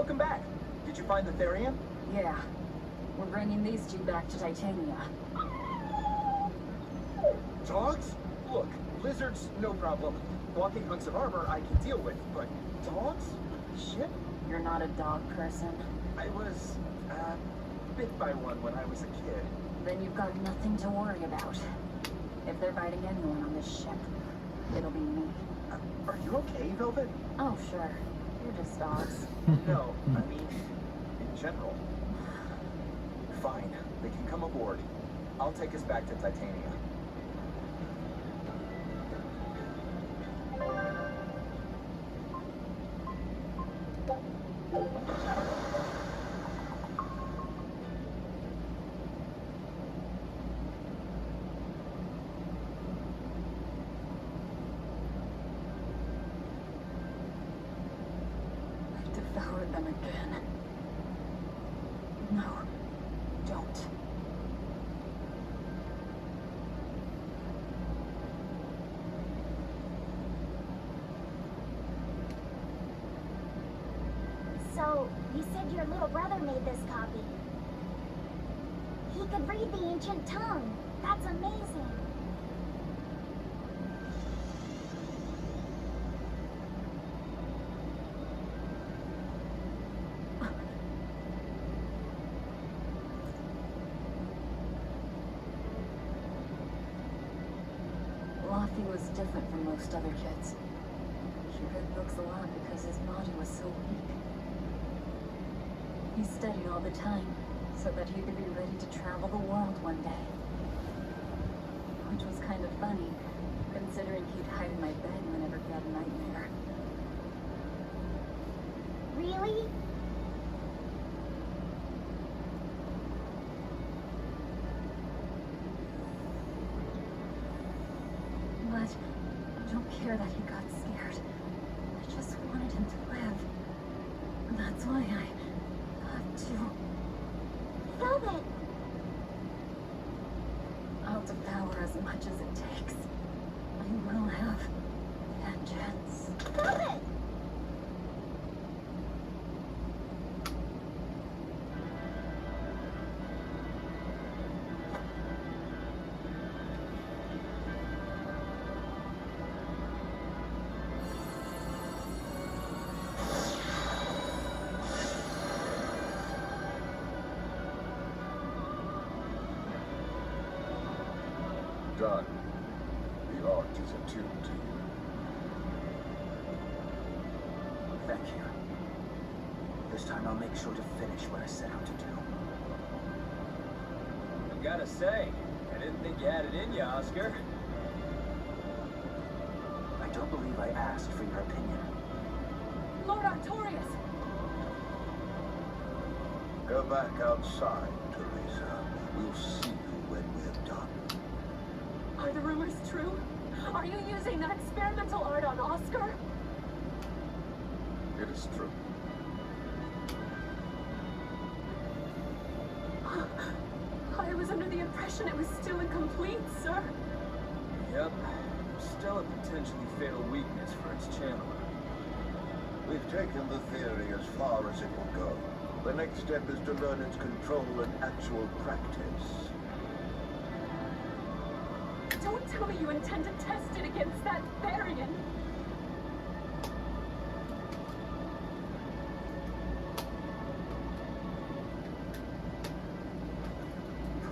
welcome back. Did you find the Therian? Yeah. We're bringing these two back to Titania. Dogs? Look, lizards, no problem. Walking hunks of armor I can deal with, but dogs? Shit? You're not a dog person. I was, bit by one when I was a kid. Then you've got nothing to worry about. If they're biting anyone on this ship, it'll be me. Are you okay, Velvet? Oh, sure. You're just dogs. No, I mean, in general. Fine, they can come aboard. I'll take us back to Titania. Devour them again. No, don't. So, you said your little brother made this copy. He could read the ancient tongue. That's amazing. Laffy was different from most other kids. He read books a lot because his body was so weak. He studied all the time so that he could be ready to travel the world one day. Which was kind of funny, considering he'd hide in my bed whenever he had a nightmare. Really? But I don't care that he got scared. I just wanted him to live. And that's why I have to. Velvet! I'll devour as much as it takes. I will have vengeance. Velvet! Done. The art is attuned to you. Thank you. This time I'll make sure to finish what I set out to do. I gotta say, I didn't think you had it in you, Oscar. I don't believe I asked for your opinion. Lord Artorias! Go back outside, Teresa. We'll see you when we're done. Are the rumors true? Are you using that experimental art on Oscar? It is true. I was under the impression it was still incomplete, sir. Yep. Still a potentially fatal weakness for its channeler. We've taken the theory as far as it will go. The next step is to learn its control and actual practice. Don't tell me you intend to test it against that variant.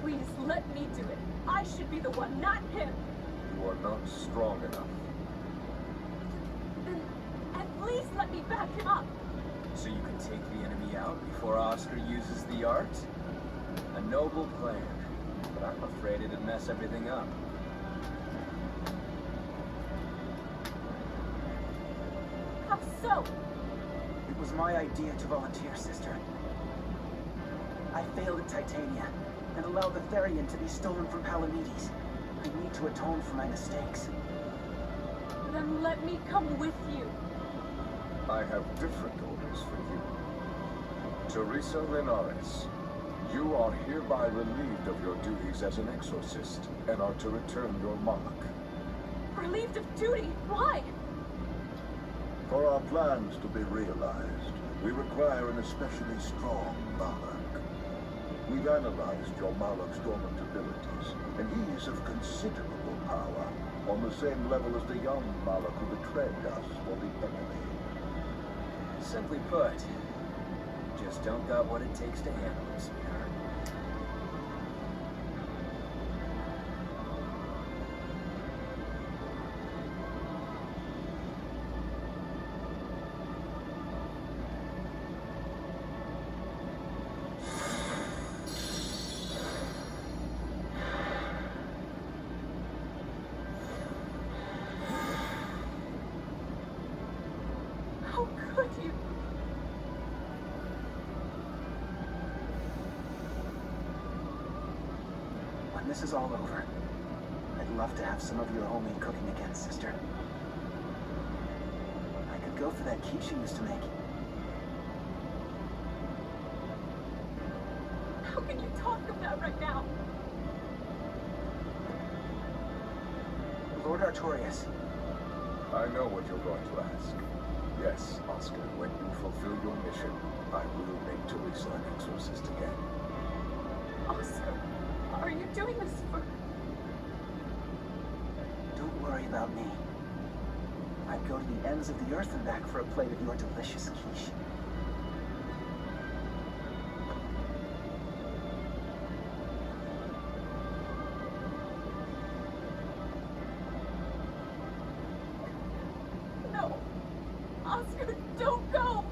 Please, let me do it. I should be the one, not him. You are not strong enough. Then at least let me back him up. So you can take the enemy out before Oscar uses the art? A noble plan, but I'm afraid it'd mess everything up. How so? It was my idea to volunteer, sister. I failed at Titania and allowed the Therian to be stolen from Palamedes. I need to atone for my mistakes. Then let me come with you. I have different orders for you. Teresa Linares, you are hereby relieved of your duties as an exorcist and are to return your monarch. Relieved of duty? Why? For our plans to be realized, We require an especially strong Malak. We've analyzed your Malak's dormant abilities, and he is of considerable power, on the same level as the young Malak who betrayed us for the enemy. Simply put, just don't got what it takes to handle it, sweetheart. How could you? When this is all over, I'd love to have some of your homemade cooking again, sister. I could go for that quiche you used to make. How can you talk of that right now? Lord Artorias, I know what you're going to ask. Yes, Oscar, when you fulfill your mission, I will make Teresa an exorcist again. Oscar, are you doing this for... don't worry about me. I'd go to the ends of the earth and back for a plate of your delicious quiche. No. Oscar, don't go!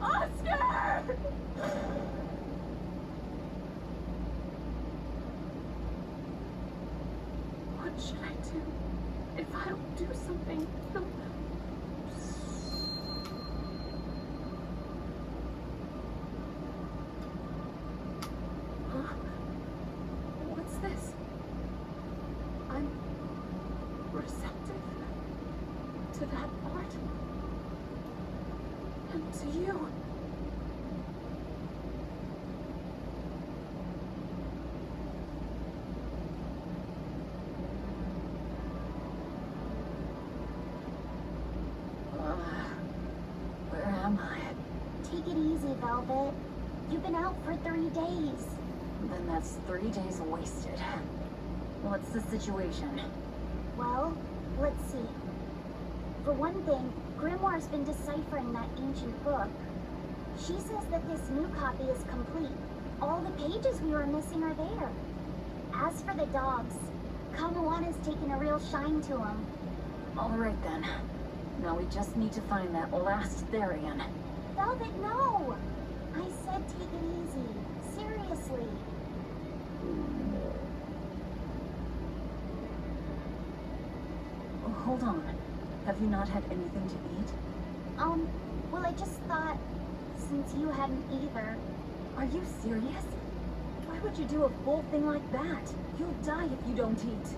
Oscar! What should I do? If I don't do something, he'll... Huh? What's this? I'm receptive to that art and to you. Where am I? Take it easy, Velvet. You've been out for 3 days. Then that's 3 days wasted. What's the situation? Well, let's see. For one thing, Grimoire's been deciphering that ancient book. She says that this new copy is complete. All the pages we were missing are there. As for the dogs, Kamuana's taken a real shine to them. All right then. Now we just need to find that last Therian. Velvet, no! I said take it easy. Seriously. Oh, hold on. Have you not had anything to eat? Well, I just thought, since you hadn't either. Are you serious? Why would you do a full thing like that? You'll die if you don't eat.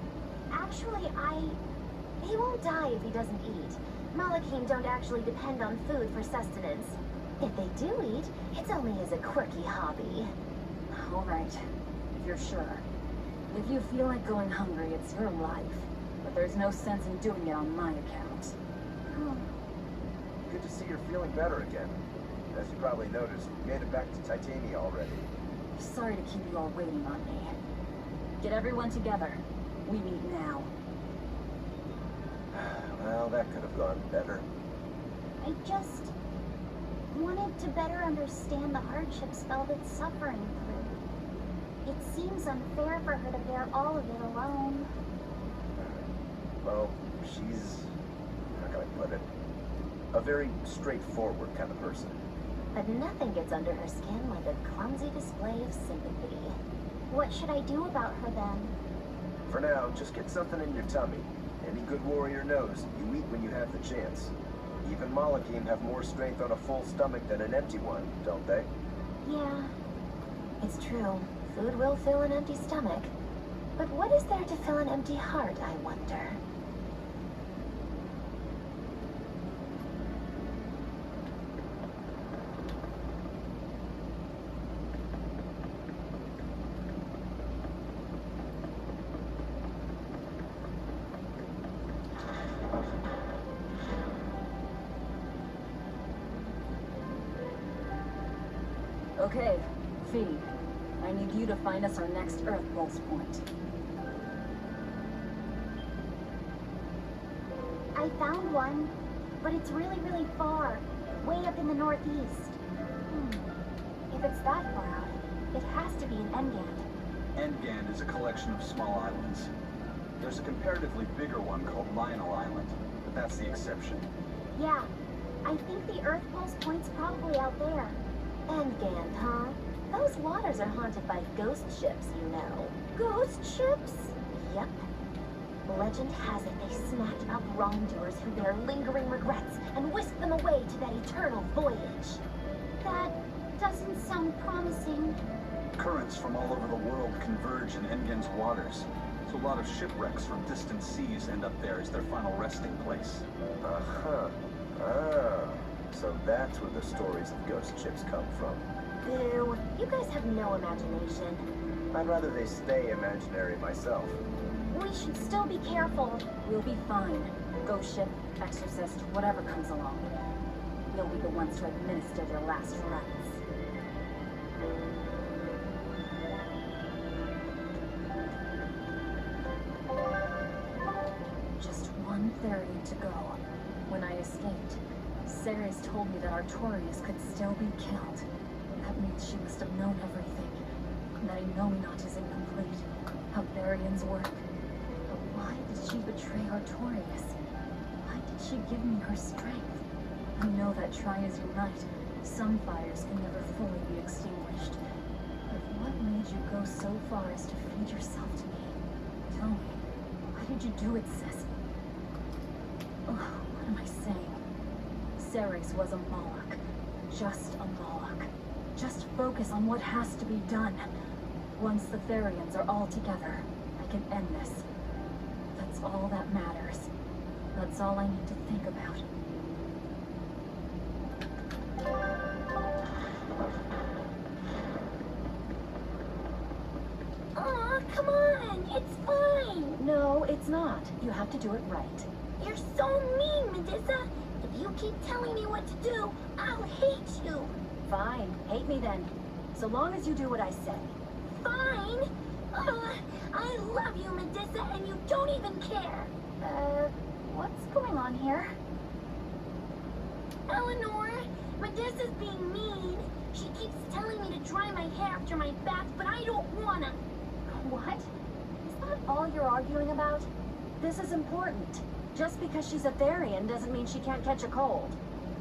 Actually, he won't die if he doesn't eat. Malachim don't actually depend on food for sustenance. If they do eat, it's only as a quirky hobby. All right, if you're sure. If you feel like going hungry, it's your life. But there's no sense in doing it on my account. Oh, Good to see you're feeling better again. As you probably noticed, we made it back to Titania already. Sorry to keep you all waiting on me. Get everyone together. We meet now. Well, that could have gone better. I just wanted to better understand the hardships Velvet's suffering through. It seems unfair for her to bear all of it alone. Well, she's, how can I put it, a very straightforward kind of person. But nothing gets under her skin like a clumsy display of sympathy. What should I do about her then? For now, just get something in your tummy. Any good warrior knows you eat when you have the chance. Even Malachim have more strength on a full stomach than an empty one, don't they? Yeah, it's true. Food will fill an empty stomach. But what is there to fill an empty heart, I wonder? Okay, Fee. I need you to find us our next Earth pulse point. I found one, but it's really, really far. Way up in the northeast. If it's that far out, it has to be in Engand. Engand is a collection of small islands. There's a comparatively bigger one called Lionel Island, but that's the exception. Yeah, I think the Earth pulse point's probably out there. Engand, huh? Those waters are haunted by ghost ships, you know. Ghost ships? Yep. Legend has it they snatch up wrongdoers who bear lingering regrets and whisk them away to that eternal voyage. That doesn't sound promising. Currents from all over the world converge in Engand's waters, so a lot of shipwrecks from distant seas end up there as their final resting place. Uh-huh. Ah, so that's where the stories of ghost ships come from. Boo, you guys have no imagination. I'd rather they stay imaginary myself. We should still be careful. We'll be fine. Ghost ship, exorcist, whatever comes along. We'll be the ones to administer their last rites. Just one Therian to go. When I escaped, Ceres told me that Artorius could still be killed. That means she must have known everything. And that Innominat is incomplete. How Therians work. But why did she betray Artorius? Why did she give me her strength? I know that try as you might, some fires can never fully be extinguished. But what made you go so far as to feed yourself to me? Tell me, why did you do it, Sis? Oh, what am I saying? Ceres was a Moloch. Just a Moloch. Just focus on what has to be done. Once the Therians are all together, I can end this. That's all that matters. That's all I need to think about. Aw, come on! It's fine! No, it's not. You have to do it right. You're so mean, Medusa! If you keep telling me what to do, I'll hate you! Fine, hate me then. So long as you do what I say. Fine! I love you, Medusa, and you don't even care! What's going on here? Eleanor, Medusa's being mean. She keeps telling me to dry my hair after my bath, but I don't wanna. What? Is that all you're arguing about? This is important. Just because she's a Therian doesn't mean she can't catch a cold.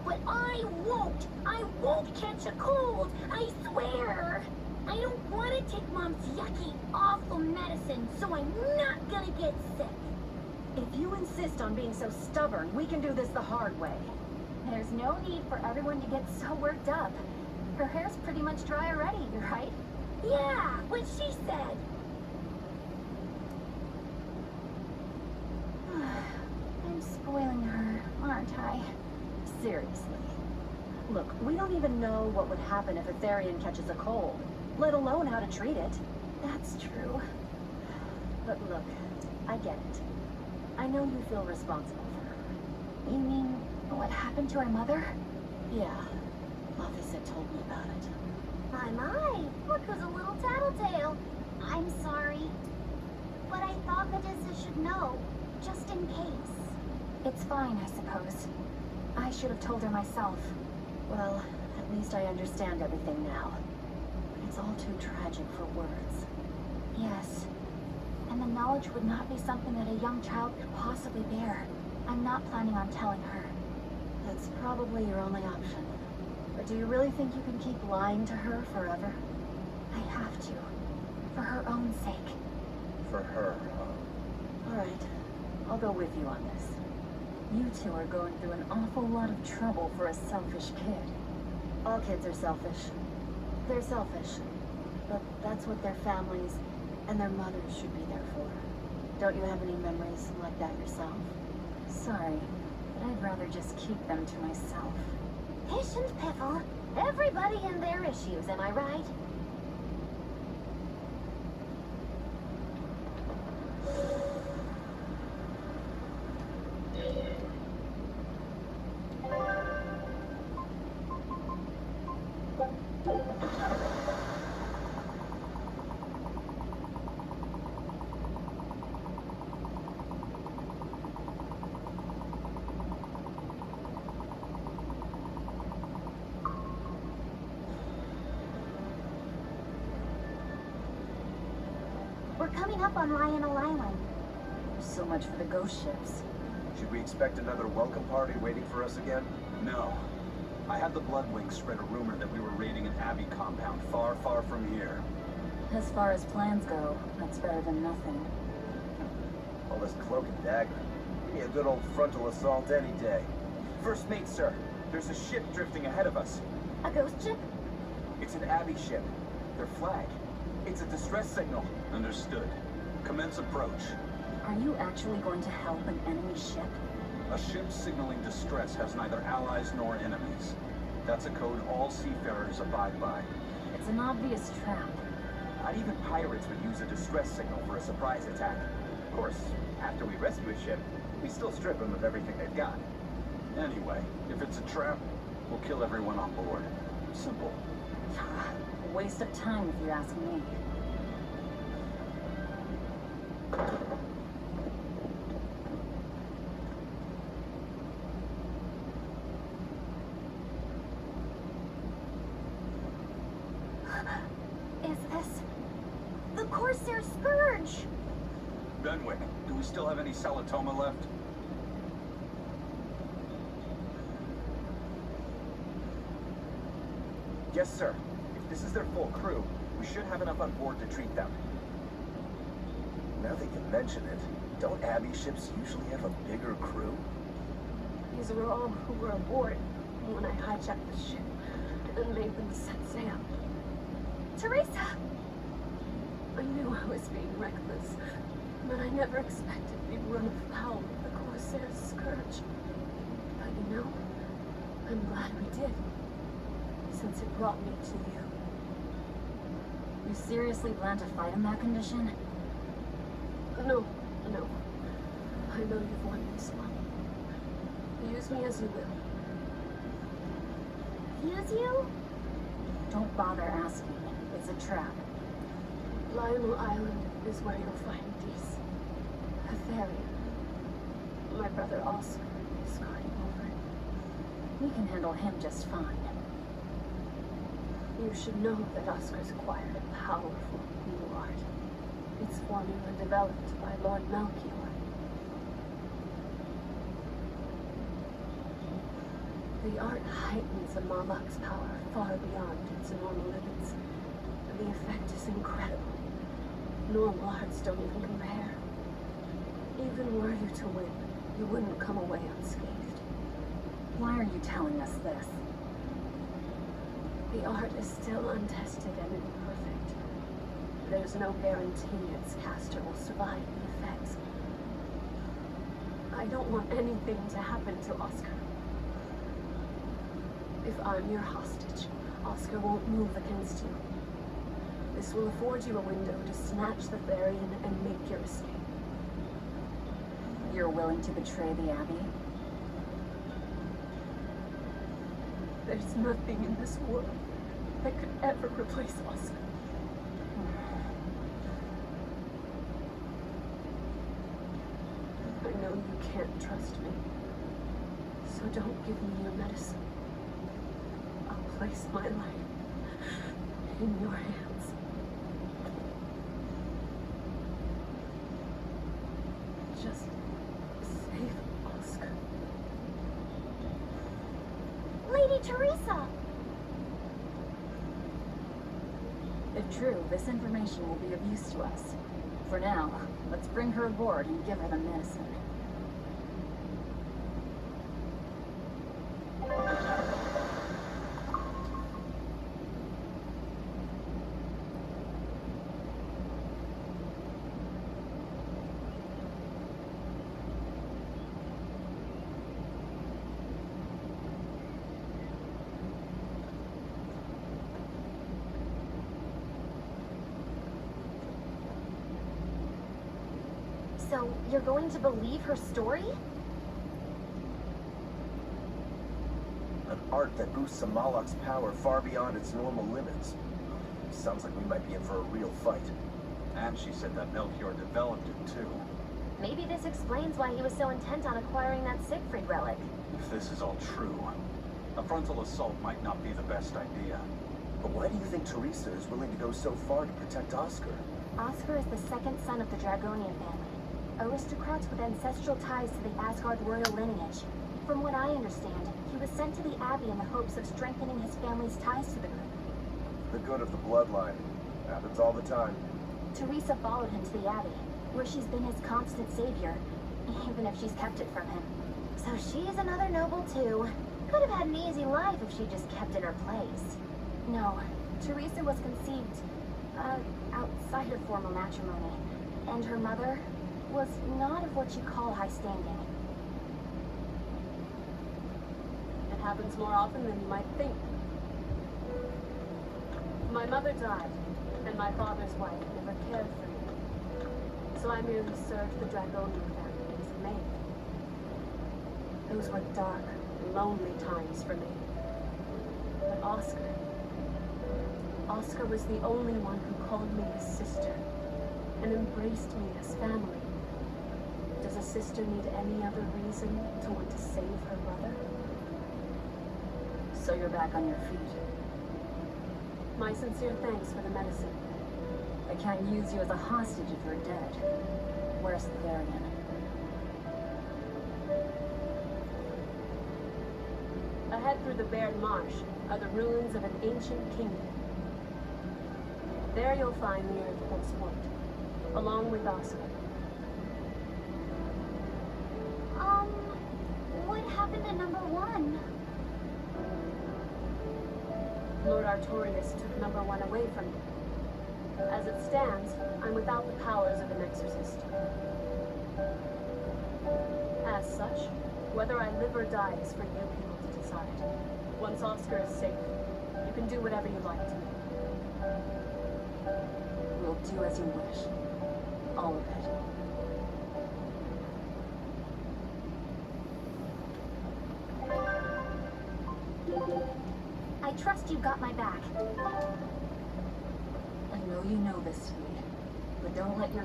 But I won't! I won't catch a cold! I swear! I don't want to take Mom's yucky, awful medicine, so I'm not gonna get sick. If you insist on being so stubborn, we can do this the hard way. There's no need for everyone to get so worked up. Her hair's pretty much dry already, right? Yeah, what she said. I'm spoiling her, aren't I? Seriously. Look, we don't even know what would happen if a Therian catches a cold, let alone how to treat it. That's true. But look, I get it. I know you feel responsible for her. You mean what happened to her mother? Yeah. Officer told me about it. My, look who's a little tattletale. I'm sorry. But I thought Medusa should know, just in case. It's fine, I suppose. I should have told her myself. Well, at least I understand everything now. But it's all too tragic for words. Yes. And the knowledge would not be something that a young child could possibly bear. I'm not planning on telling her. That's probably your only option. But do you really think you can keep lying to her forever? I have to. For her own sake. For her, huh? All right. I'll go with you on this. You two are going through an awful lot of trouble for a selfish kid. All kids are selfish. They're selfish. But that's what their families and their mothers should be there for. Don't you have any memories like that yourself? Sorry, but I'd rather just keep them to myself. Pish and piffle. Everybody and their issues, am I right? coming up on Lionel Island. So much for the ghost ships. Should we expect another welcome party waiting for us again? No. I had the Bloodwings spread a rumor that we were raiding an Abbey compound far, far from here. As far as plans go, that's better than nothing. All this cloak and dagger. Give me a good old frontal assault any day. First mate, sir. There's a ship drifting ahead of us. A ghost ship? It's an Abbey ship. Their flag. It's a distress signal. Understood. Commence approach. Are you actually going to help an enemy ship? A ship signaling distress has neither allies nor enemies. That's a code all seafarers abide by. It's an obvious trap. Not even pirates would use a distress signal for a surprise attack. Of course, after we rescue a ship, we still strip them of everything they've got. Anyway, if it's a trap, we'll kill everyone on board. Simple. A waste of time if you ask me. Is this the Corsair Scourge? Benwick, do we still have any Salatoma left? Yes, sir. If this is their full crew, we should have enough on board to treat them. Now that you mention it, don't Abbey ships usually have a bigger crew? These were all who were aboard when I hijacked the ship and made them set sail. Teresa! I knew I was being reckless, but I never expected we'd run afoul of the Corsair's Scourge. But you know, I'm glad we did, since it brought me to you. You seriously plan to fight in that condition? No. I know you've won this one. Use me as you will. Use you? Don't bother asking. It's a trap. Lionel Island is where you'll find Dees. A ferry. My brother Oscar is guarding over it. We can handle him just fine. You should know that Oscar's acquired a powerful new art. It's formula developed by Lord Melchior. The art heightens a Marlock's power far beyond its normal limits. The effect is incredible. Normal arts don't even compare. Even were you to win, you wouldn't come away unscathed. Why are you telling us this? The art is still untested and imperfect. There's no guarantee its caster will survive the effects. I don't want anything to happen to Oscar. If I'm your hostage, Oscar won't move against you. This will afford you a window to snatch the Therian and make your escape. You're willing to betray the Abbey? There's nothing in this world that could ever replace Oscar. I know you can't trust me, so don't give me your medicine. I'll place my life in your hands. Just save Oscar. Lady Teresa! If true, this information will be of use to us. For now, let's bring her aboard and give her the medicine. So, you're going to believe her story? An art that boosts a Malak's power far beyond its normal limits. Sounds like we might be in for a real fight. And she said that Melchior developed it too. Maybe this explains why he was so intent on acquiring that Siegfried relic. If this is all true, a frontal assault might not be the best idea. But why do you think Teresa is willing to go so far to protect Oscar? Oscar is the second son of the Dragonian family, aristocrats with ancestral ties to the Asgard royal lineage. From what I understand, he was sent to the Abbey in the hopes of strengthening his family's ties to the group. The good of the bloodline. Happens all the time. Teresa followed him to the Abbey, where she's been his constant savior, even if she's kept it from him. So she's another noble too. Could have had an easy life if she just kept in her place. No, Teresa was conceived, outside of formal matrimony, and her mother was not of what you call high standing. It happens more often than you might think. My mother died, and my father's wife never cared for me. So I merely served the Dragonian family as a maid. Those were dark, lonely times for me. But Oscar was the only one who called me his sister and embraced me as family. Does a sister need any other reason to want to save her brother? So you're back on your feet. My sincere thanks for the medicine. I can't use you as a hostage if you're dead. Where's the Therian? Ahead through the Baird Marsh are the ruins of an ancient kingdom. There you'll find the Earth Pulse Point, along with Oscar. What happened to number 1? Lord Artorius took number 1 away from me. As it stands, I'm without the powers of an exorcist. As such, whether I live or die is for you people to decide. Once Oscar is safe, you can do whatever you like to me. We'll do as you wish. All of it. I trust you got my back. I know you know this, Sweet, but don't let your...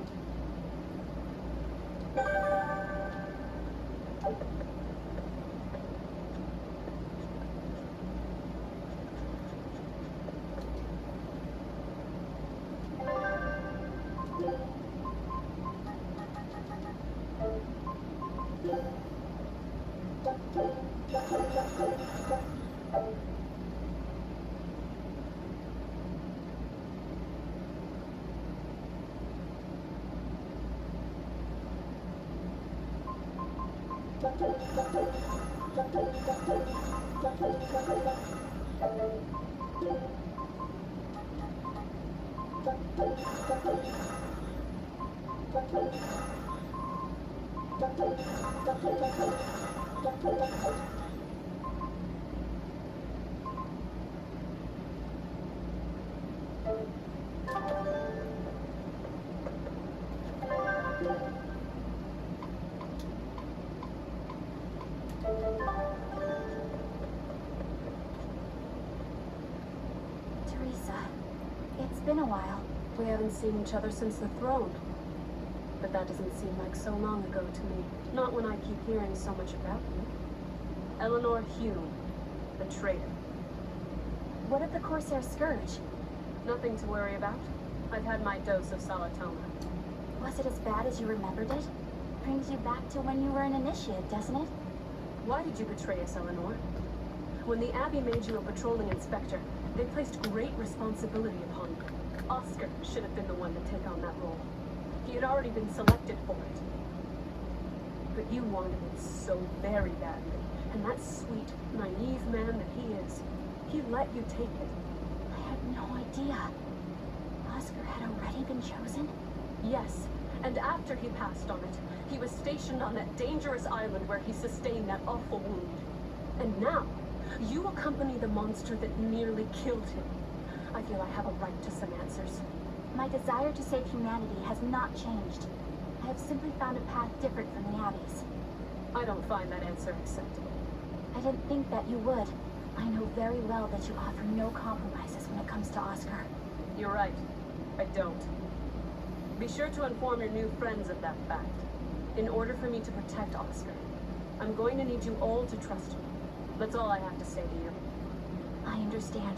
Teresa, it's been a while. We haven't seen each other since the throne. But that doesn't seem like so long ago to me. Not when I keep hearing so much about you. Eleanor Hume, the traitor. What of the Corsair Scourge? Nothing to worry about. I've had my dose of Salatoma. Was it as bad as you remembered it? Brings you back to when you were an initiate, doesn't it? Why did you betray us, Eleanor? When the Abbey made you a patrolling inspector, they placed great responsibility upon you. Oscar should have been the one to take on that role. He had already been selected for it. But you wanted it so very badly, and that sweet, naive man that he is, he let you take it. I had no idea. Oscar had already been chosen? Yes, and after he passed on it, he was stationed on that dangerous island where he sustained that awful wound. And now, you accompany the monster that nearly killed him. I feel I have a right to some answers. My desire to save humanity has not changed. I have simply found a path different from the Abbey's. I don't find that answer acceptable. I didn't think that you would. I know very well that you offer no compromises when it comes to Oscar. You're right. I don't. Be sure to inform your new friends of that fact. In order for me to protect Oscar, I'm going to need you all to trust me. That's all I have to say to you. I understand.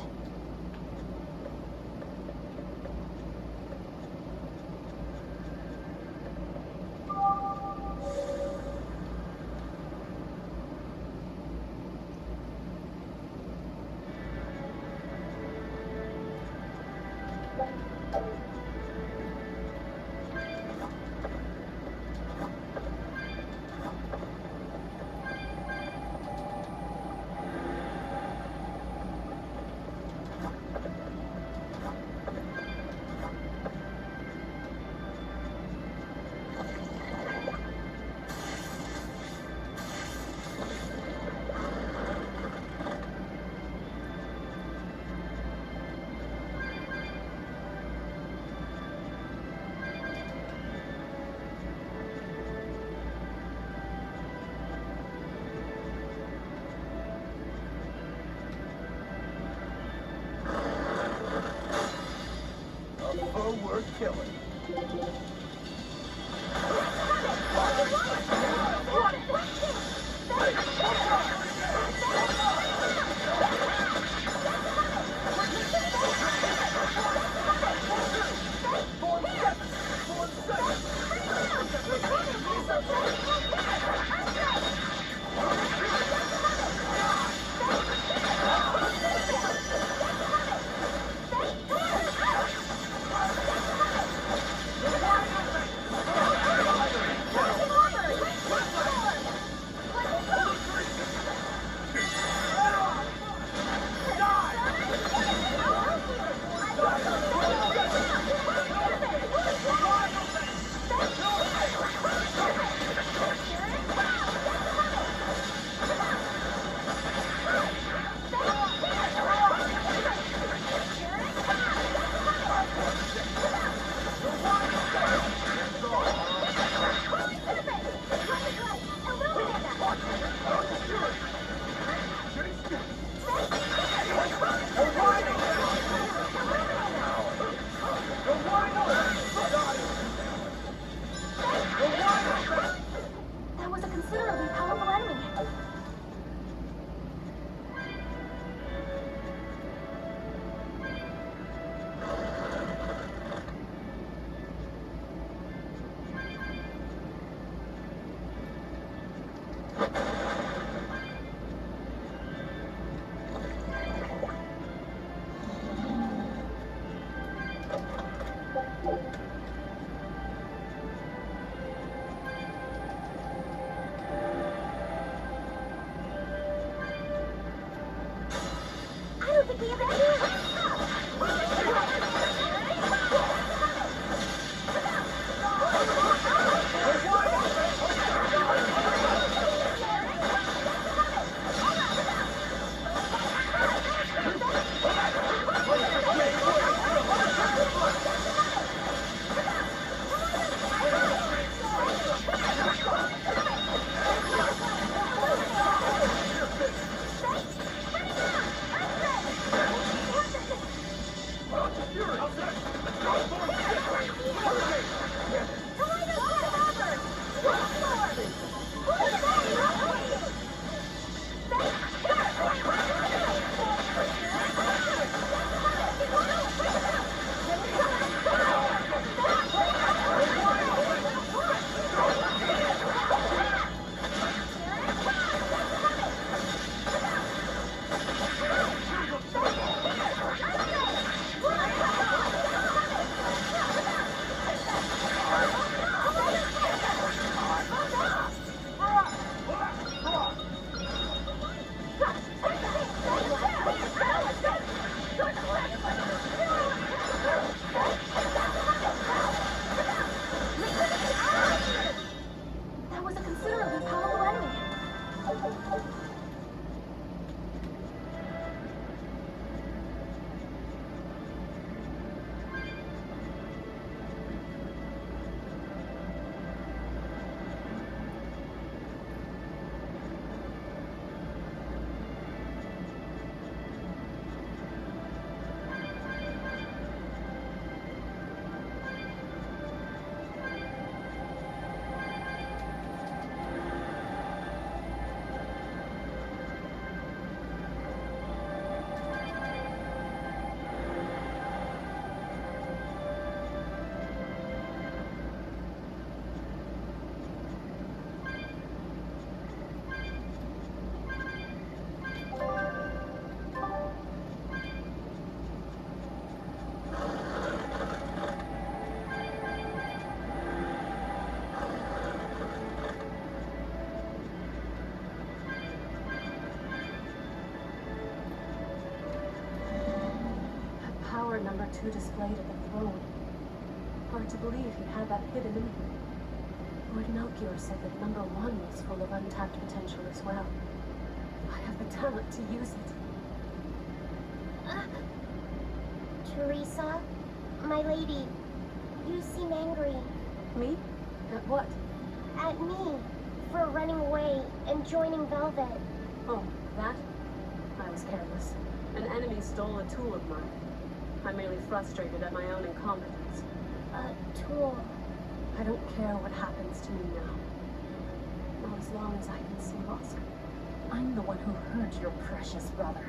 I don't think we have any. That was a considerably powerful enemy. Power number 2 displayed at the throne. Hard to believe he had that hidden in him. Lord Melchior said that number 1 was full of untapped potential as well. I have the talent to use it. Teresa, my lady, you seem angry. Me? At what? At me, for running away and joining Velvet. Oh, that? I was careless. An enemy stole a tool of mine. I'm merely frustrated at my own incompetence. A tool. I don't care what happens to me now. Not as long as I can save Oscar. I'm the one who hurt your precious brother.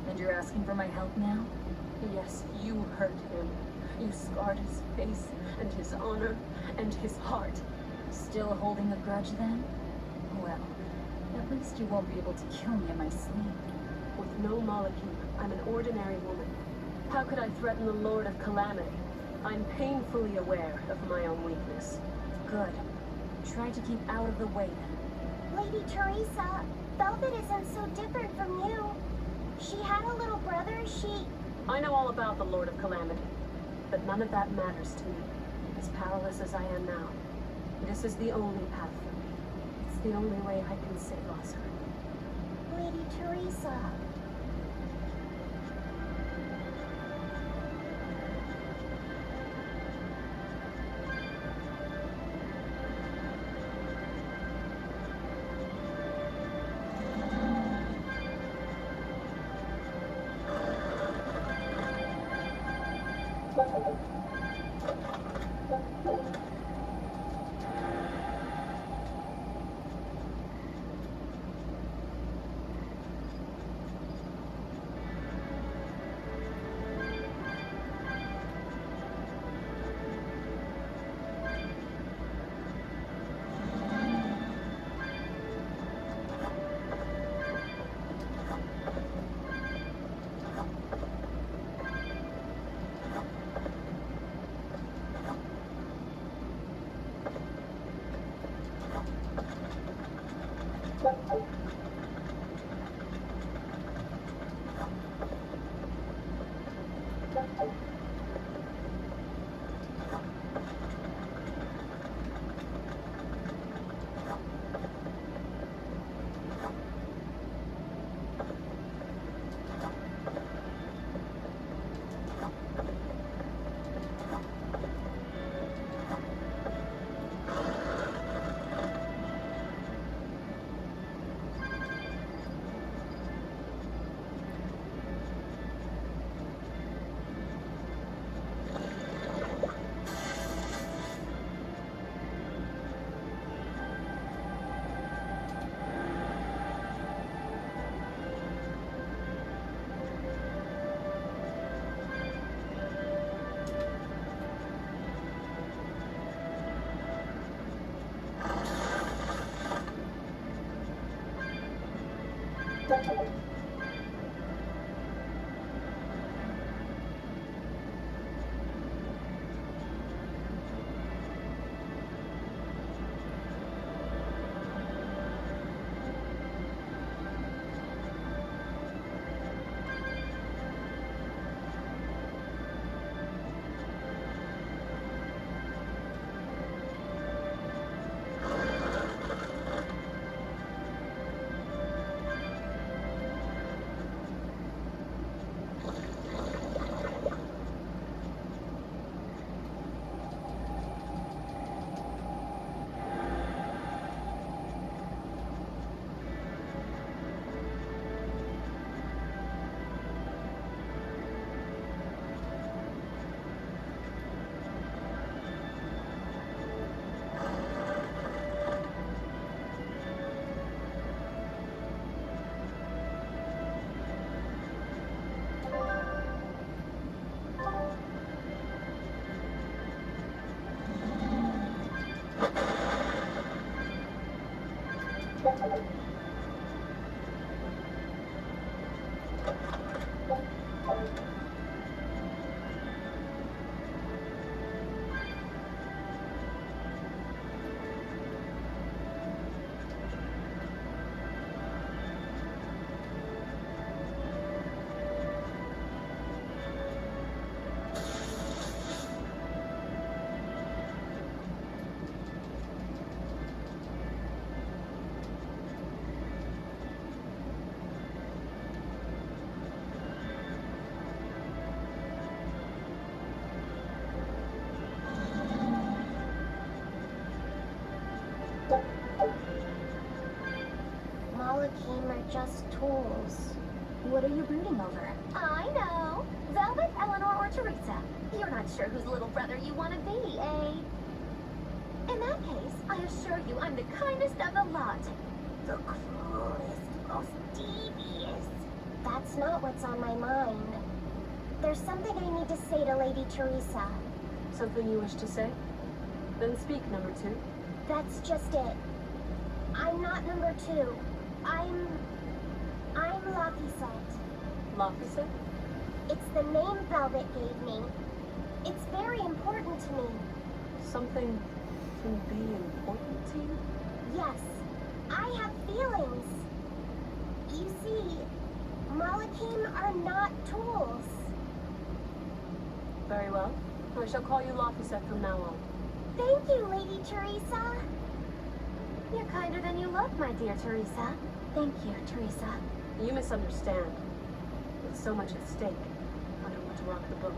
And you're asking for my help now? Yes, you hurt him. You scarred his face, and his honor, and his heart. Still holding a grudge then? Well, at least you won't be able to kill me in my sleep. With no molecule, I'm an ordinary woman. How could I threaten the Lord of Calamity? I'm painfully aware of my own weakness. Good. Try to keep out of the way then. Lady Teresa, Velvet isn't so different from you. She had a little brother, I know all about the Lord of Calamity, but none of that matters to me. As powerless as I am now, this is the only path for me. It's the only way I can save Oscar. Lady Teresa. Malakim are just tools. What are you brooding over? I know. Velvet, Eleanor, or Teresa. You're not sure whose little brother you want to be, eh? In that case, I assure you I'm the kindest of the lot. The cruelest, most devious. That's not what's on my mind. There's something I need to say to Lady Teresa. Something you wish to say? Then speak, number 2. That's just it. I'm not number 2. I'm Laphicet. Laphicet? It's the name Velvet gave me. It's very important to me. Something can be important to you? Yes, I have feelings. You see, Malakim are not tools. Very well. I shall call you Laphicet from now on. Thank you, Lady Teresa. You're kinder than you look, my dear Teresa. Thank you, Teresa. You misunderstand. With so much at stake, I don't want to rock the boat.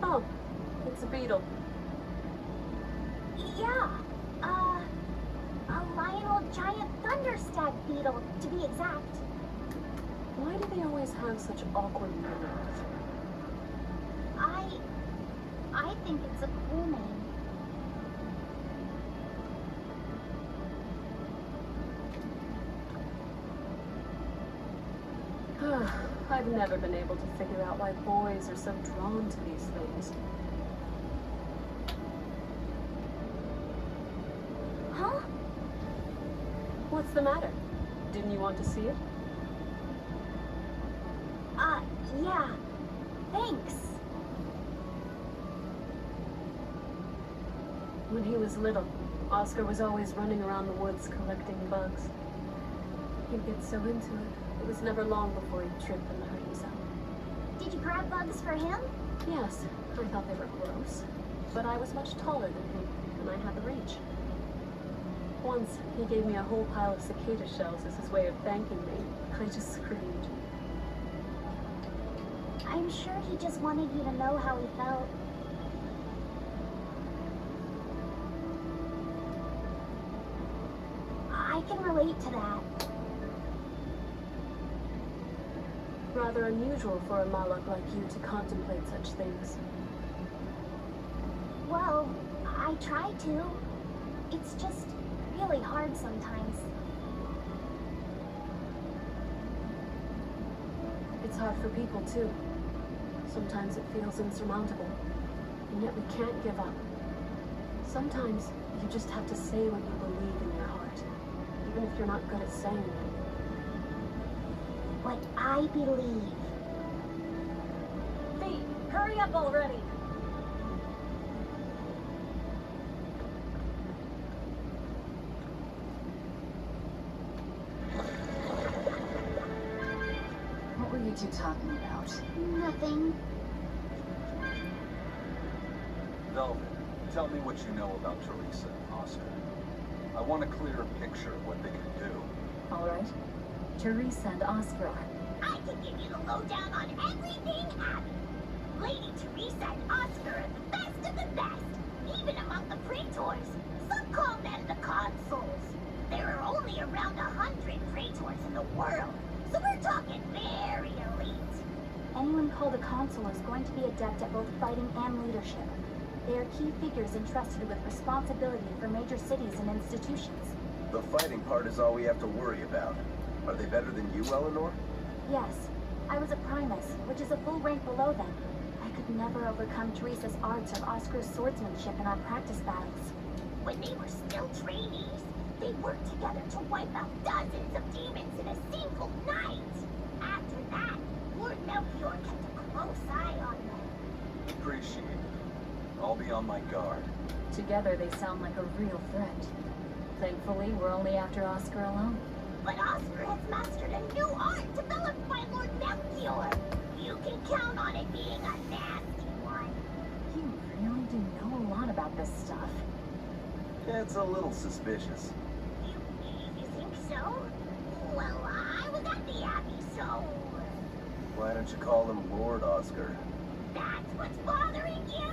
Oh, it's a beetle. Yeah, a Lionel giant thunderstag beetle, to be exact. Why do they always have such awkward names? I think it's a cool name. I've never been able to figure out why boys are so drawn to these things. Huh? What's the matter? Didn't you want to see it? Yeah. Thanks. When he was little, Oscar was always running around the woods collecting bugs. He'd get so into it, it was never long before he'd trip and hurt himself. Did you grab bugs for him? Yes, I thought they were gross, but I was much taller than him, and I had the reach. Once, he gave me a whole pile of cicada shells as his way of thanking me. I just screamed. I'm sure he just wanted you to know how he felt. I can relate to that. Rather unusual for a Malak like you to contemplate such things. Well, I try to. It's just really hard sometimes. It's hard for people too. Sometimes it feels insurmountable, and yet we can't give up. Sometimes you just have to say what you believe in your heart, even if you're not good at saying it. What I believe. Fee, hurry up already! What were you two talking about? Nothing. Velvet, tell me what you know about Teresa and Oscar. I want a clearer picture of what they can do. All right. Teresa and Oscar are... I can give you the lowdown on everything Abby. Lady Teresa and Oscar are the best of the best, even among the praetors. Some call them the consuls. There are only around 100 praetors in the world, so we're talking very elite. Anyone called a consul is going to be adept at both fighting and leadership. They are key figures entrusted with responsibility for major cities and institutions. The fighting part is all we have to worry about. Are they better than you, Eleanor? Yes, I was a Primus, which is a full rank below them. I could never overcome Teresa's arts or Oscar's swordsmanship in our practice battles. When they were still trainees, they worked together to wipe out dozens of demons in a single night. After that, Lord Melchior kept a close eye on them. Appreciate it. I'll be on my guard. Together they sound like a real threat. Thankfully, we're only after Oscar alone. But Oscar has mastered a new art developed by Lord Melchior. You can count on it being a nasty one. You really do know a lot about this stuff. It's a little suspicious. You think so? Well, I was at the Abbey, so... Why don't you call him Lord Oscar? That's what's bothering you?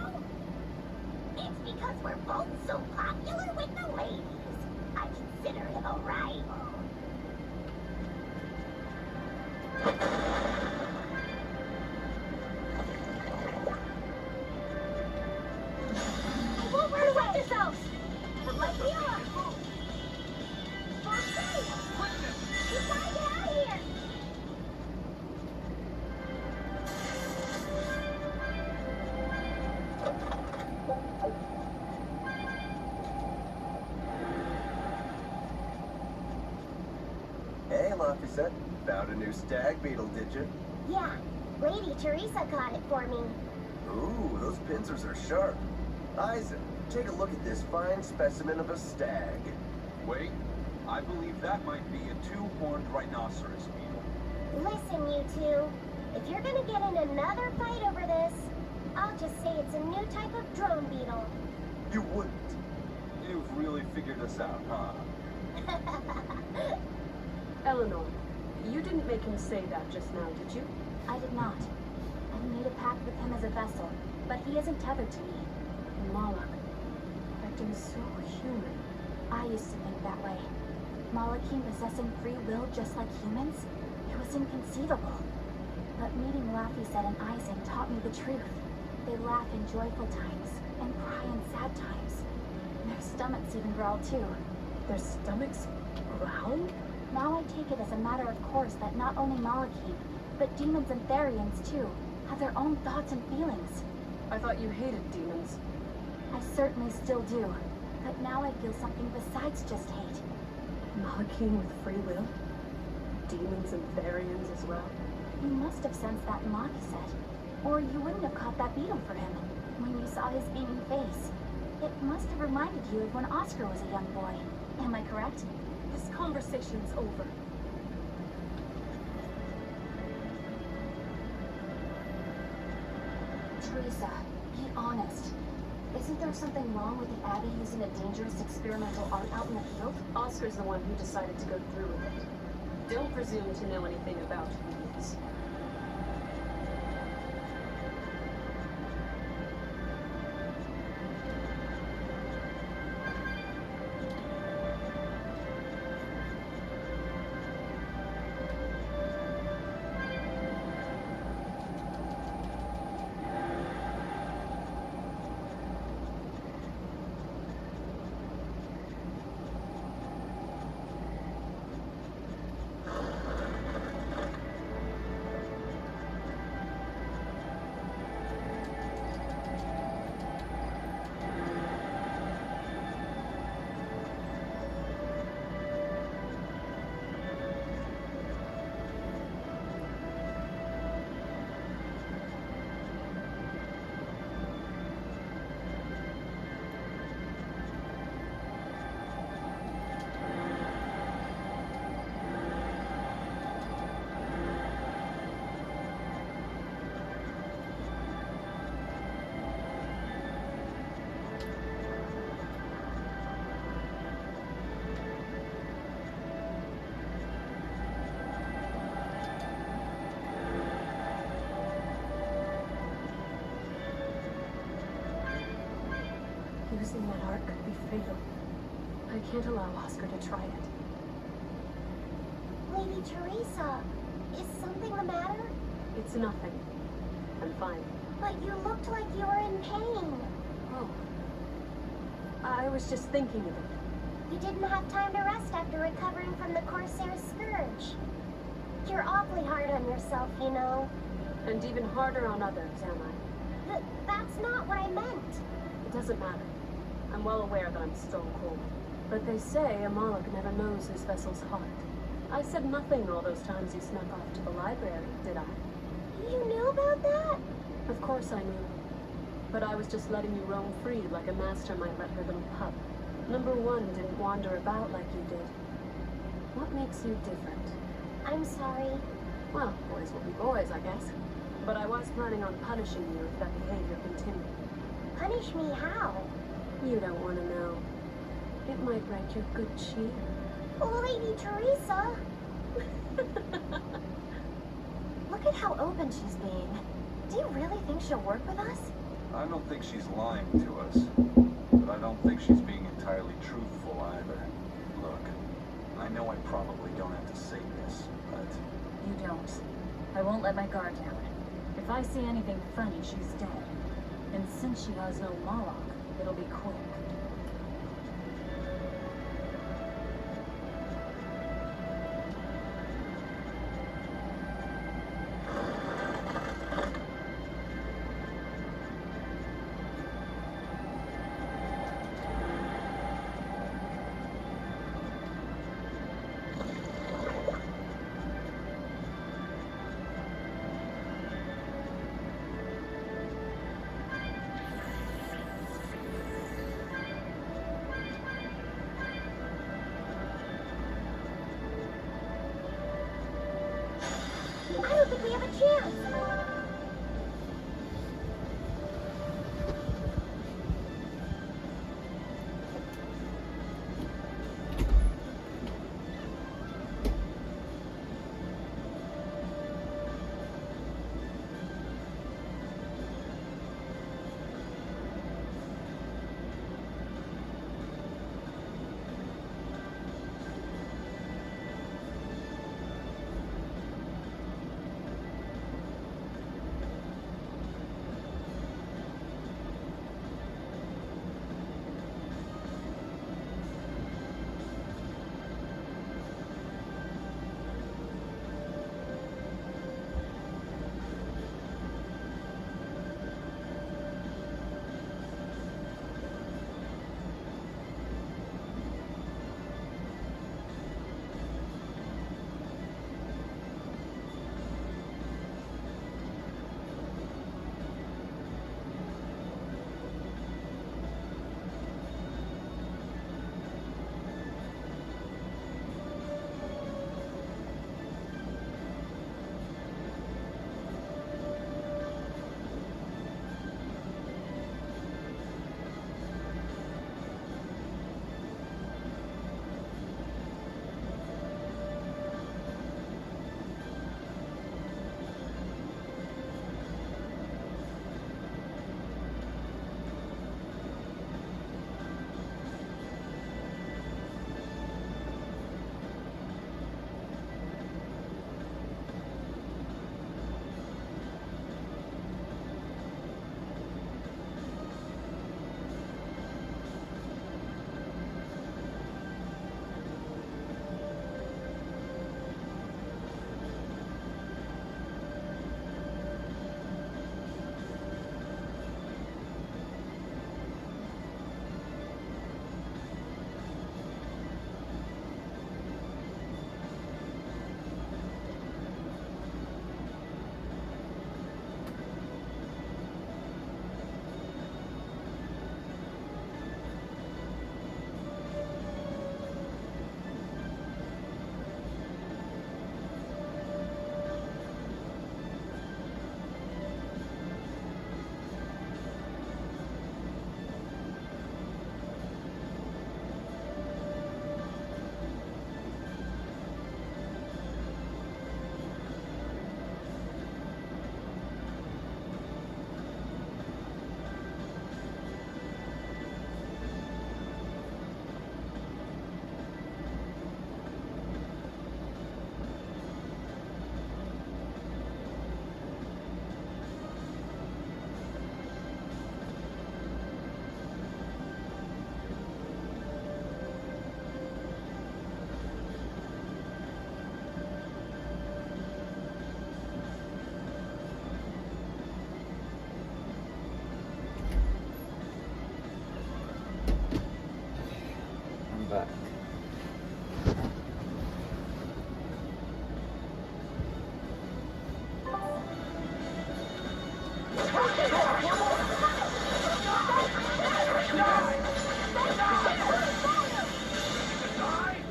It's because we're both so popular with the ladies. I consider him a rival. I won't run away yourselves! Let me on! Berseria! You gotta get out of here! Hey, Laphicet. Found a new stag beetle, did you? Yeah, Lady Teresa caught it for me. Ooh, those pincers are sharp. Isaac, take a look at this fine specimen of a stag. Wait, I believe that might be a two-horned rhinoceros beetle. Listen, you two. If you're gonna get in another fight over this, I'll just say it's a new type of drone beetle. You wouldn't. You've really figured us out, huh? Eleanor, you didn't make him say that just now, did you? I did not. I made a pact with him as a vessel, but he isn't tethered to me. Moloch. Acting so human. I used to think that way. Malachim possessing free will just like humans? It was inconceivable. But meeting Laphicet and Isaac taught me the truth. They laugh in joyful times and cry in sad times. Their stomachs even growl too. Their stomachs growl? Now I take it as a matter of course that not only Malachim, but demons and Therians too, have their own thoughts and feelings. I thought you hated demons. I certainly still do, but now I feel something besides just hate. Malachim with free will? Demons and Therians as well? You must have sensed that in Laphicet, or you wouldn't have caught that beetle for him when you saw his beaming face. It must have reminded you of when Oscar was a young boy. Am I correct? This conversation's over. Teresa, be honest. Isn't there something wrong with the Abbey using a dangerous experimental art out in the field? Oscar's the one who decided to go through with it. Don't presume to know anything about who he is. Using that art could be fatal. I can't allow Oscar to try it. Lady Teresa, is something the matter? It's nothing. I'm fine. But you looked like you were in pain. Oh. I was just thinking of it. You didn't have time to rest after recovering from the Corsair's scourge. You're awfully hard on yourself, you know. And even harder on others, am I? That's not what I meant. It doesn't matter. I'm well aware that I'm stone cold. But they say a Moloch never knows his vessel's heart. I said nothing all those times you snuck off to the library, did I? You knew about that? Of course I knew. But I was just letting you roam free like a master might let her little pup. Number one didn't wander about like you did. What makes you different? I'm sorry. Well, boys will be boys, I guess. But I was planning on punishing you if that behavior continued. Punish me how? You don't want to know. It might wreck your good cheer. Oh, Lady Teresa! Look at how open she's being. Do you really think she'll work with us? I don't think she's lying to us, but I don't think she's being entirely truthful either. Look, I know I probably don't have to say this, but... You don't. I won't let my guard down. If I see anything funny, she's dead. And since she has no Moloch, it'll be quick.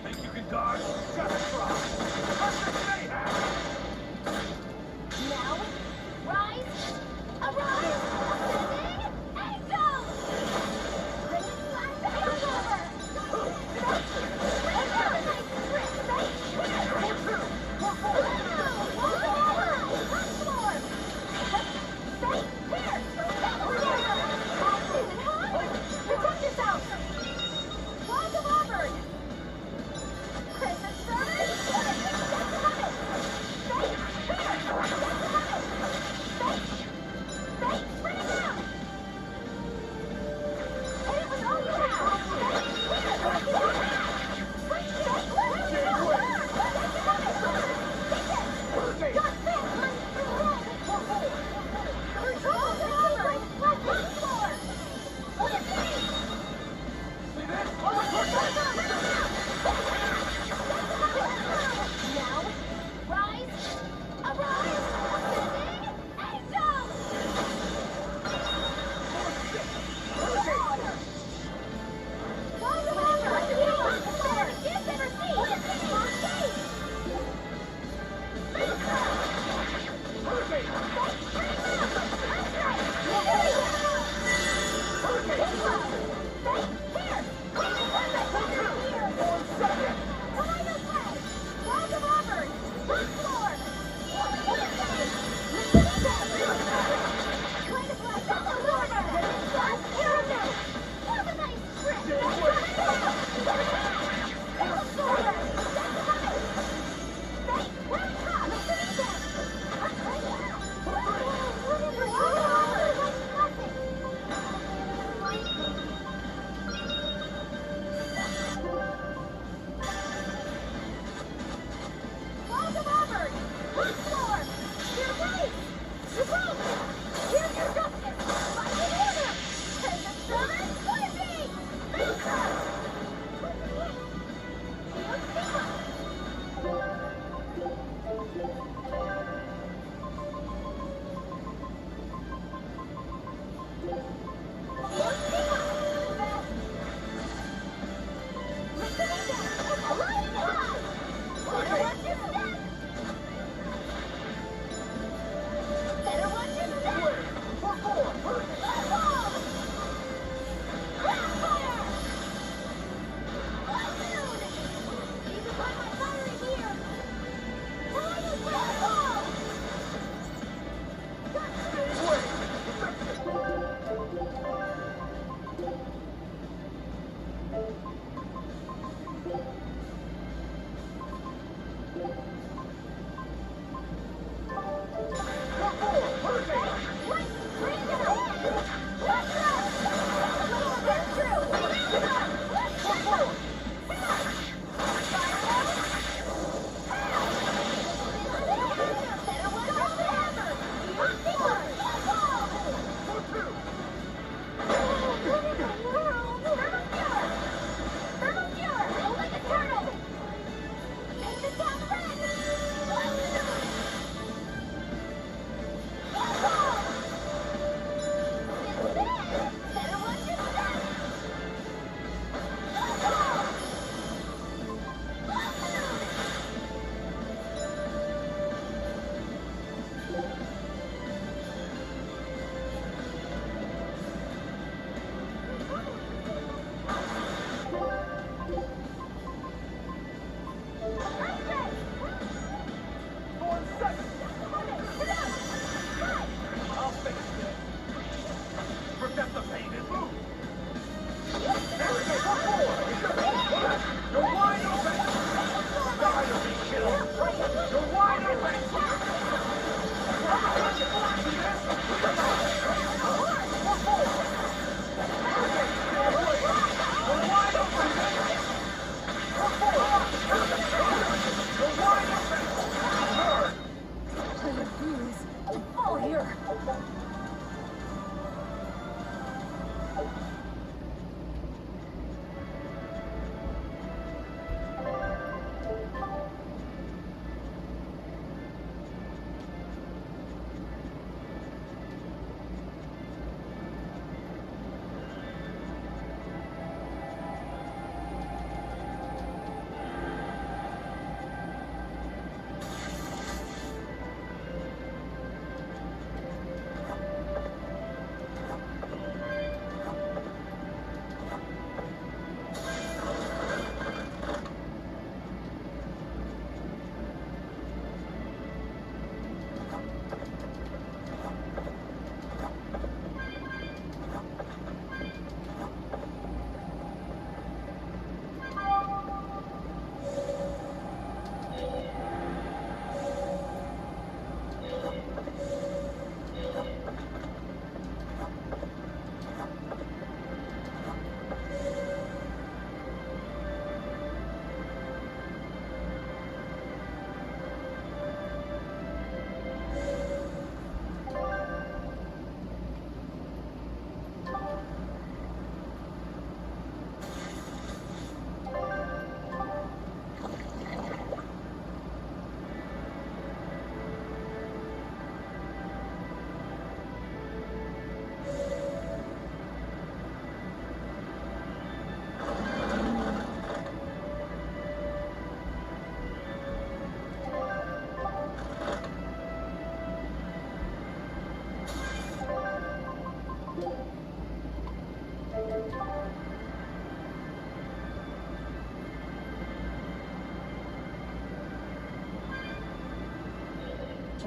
Think you can dodge? Just try. Let's just stay happy. Now, rise, arise, ascending, and go! Ready, slide the hands over! Protect yourself! Fly the Robert! Chris and Service!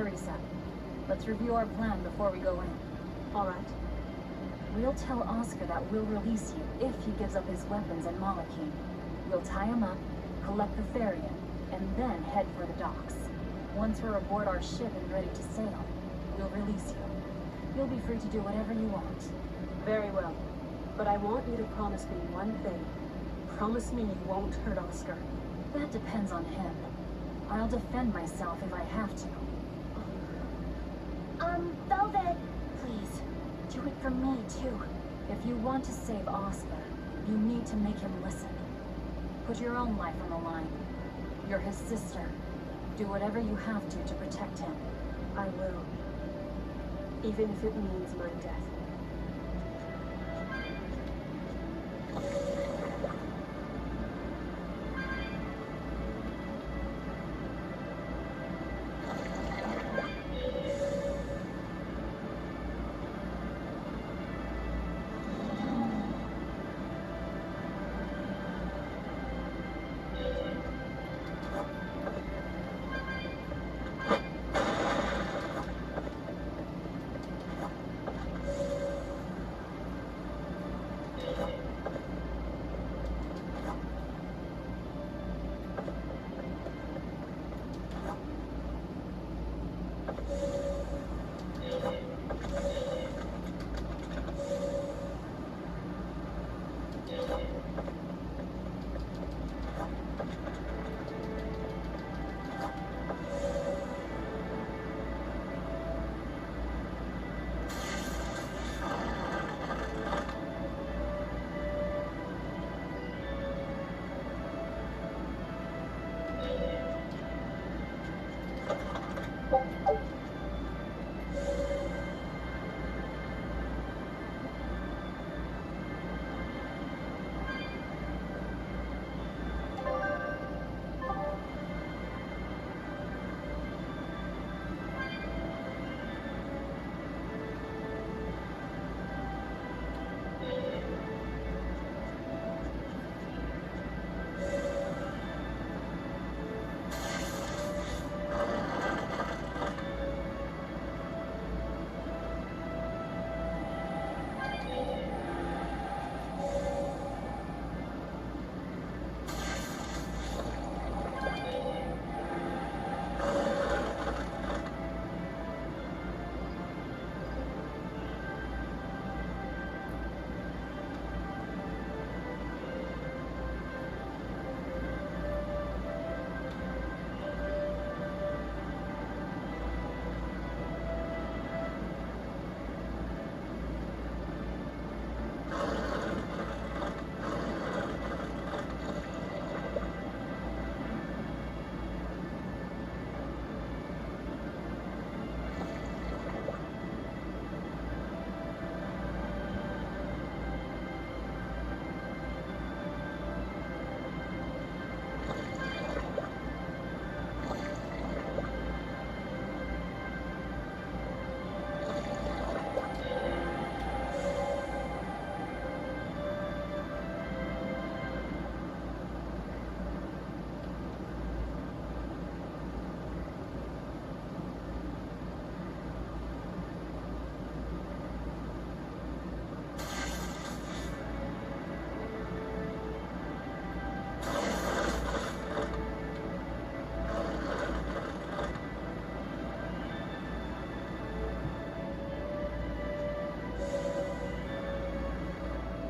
Teresa, let's review our plan before we go in. All right. We'll tell Oscar that we'll release you if he gives up his weapons and Malachine. We'll tie him up, collect the Therian, and then head for the docks. Once we're aboard our ship and ready to sail, we'll release you. You'll be free to do whatever you want. Very well. But I want you to promise me one thing. Promise me you won't hurt Oscar. That depends on him. I'll defend myself if I have to. Velvet, Please, do it for me too. If you want to save Oscar, you need to make him listen. Put your own life on the line. You're his sister. Do whatever you have to protect him. I will. Even if it means my death.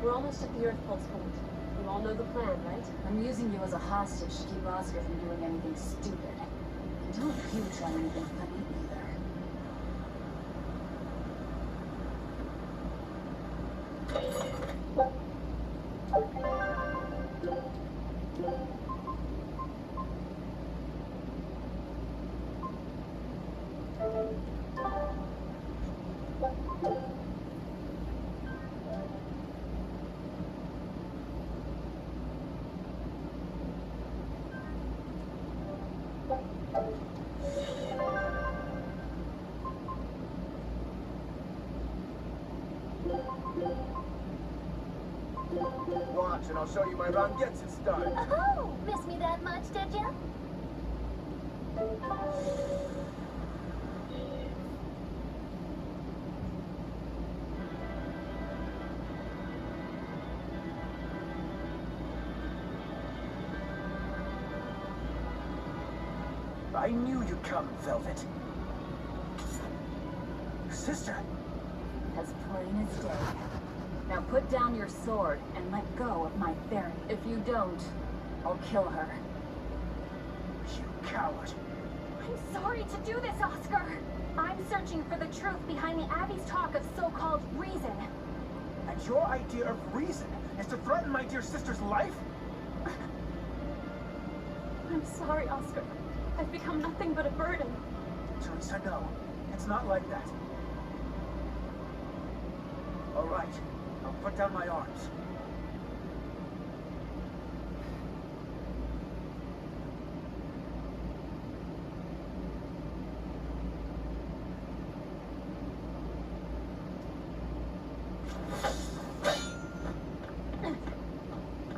We're almost at the Earth Pulse point. You all know the plan, right? I'm using you as a hostage to keep Oscar from doing anything stupid. And don't you try anything funny either. Watch, and I'll show you my Rangetsu style. oh, miss me that much, did ya? I knew you'd come, Velvet. Sister! As plain as day. Now put down your sword and let go of my Therian. If you don't, I'll kill her. You coward! I'm sorry to do this, Oscar. I'm searching for the truth behind the Abbey's talk of so-called reason. And your idea of reason is to threaten my dear sister's life? I'm sorry, Oscar. I've become nothing but a burden. Teresa, no. It's not like that. All right. I'll put down my arms.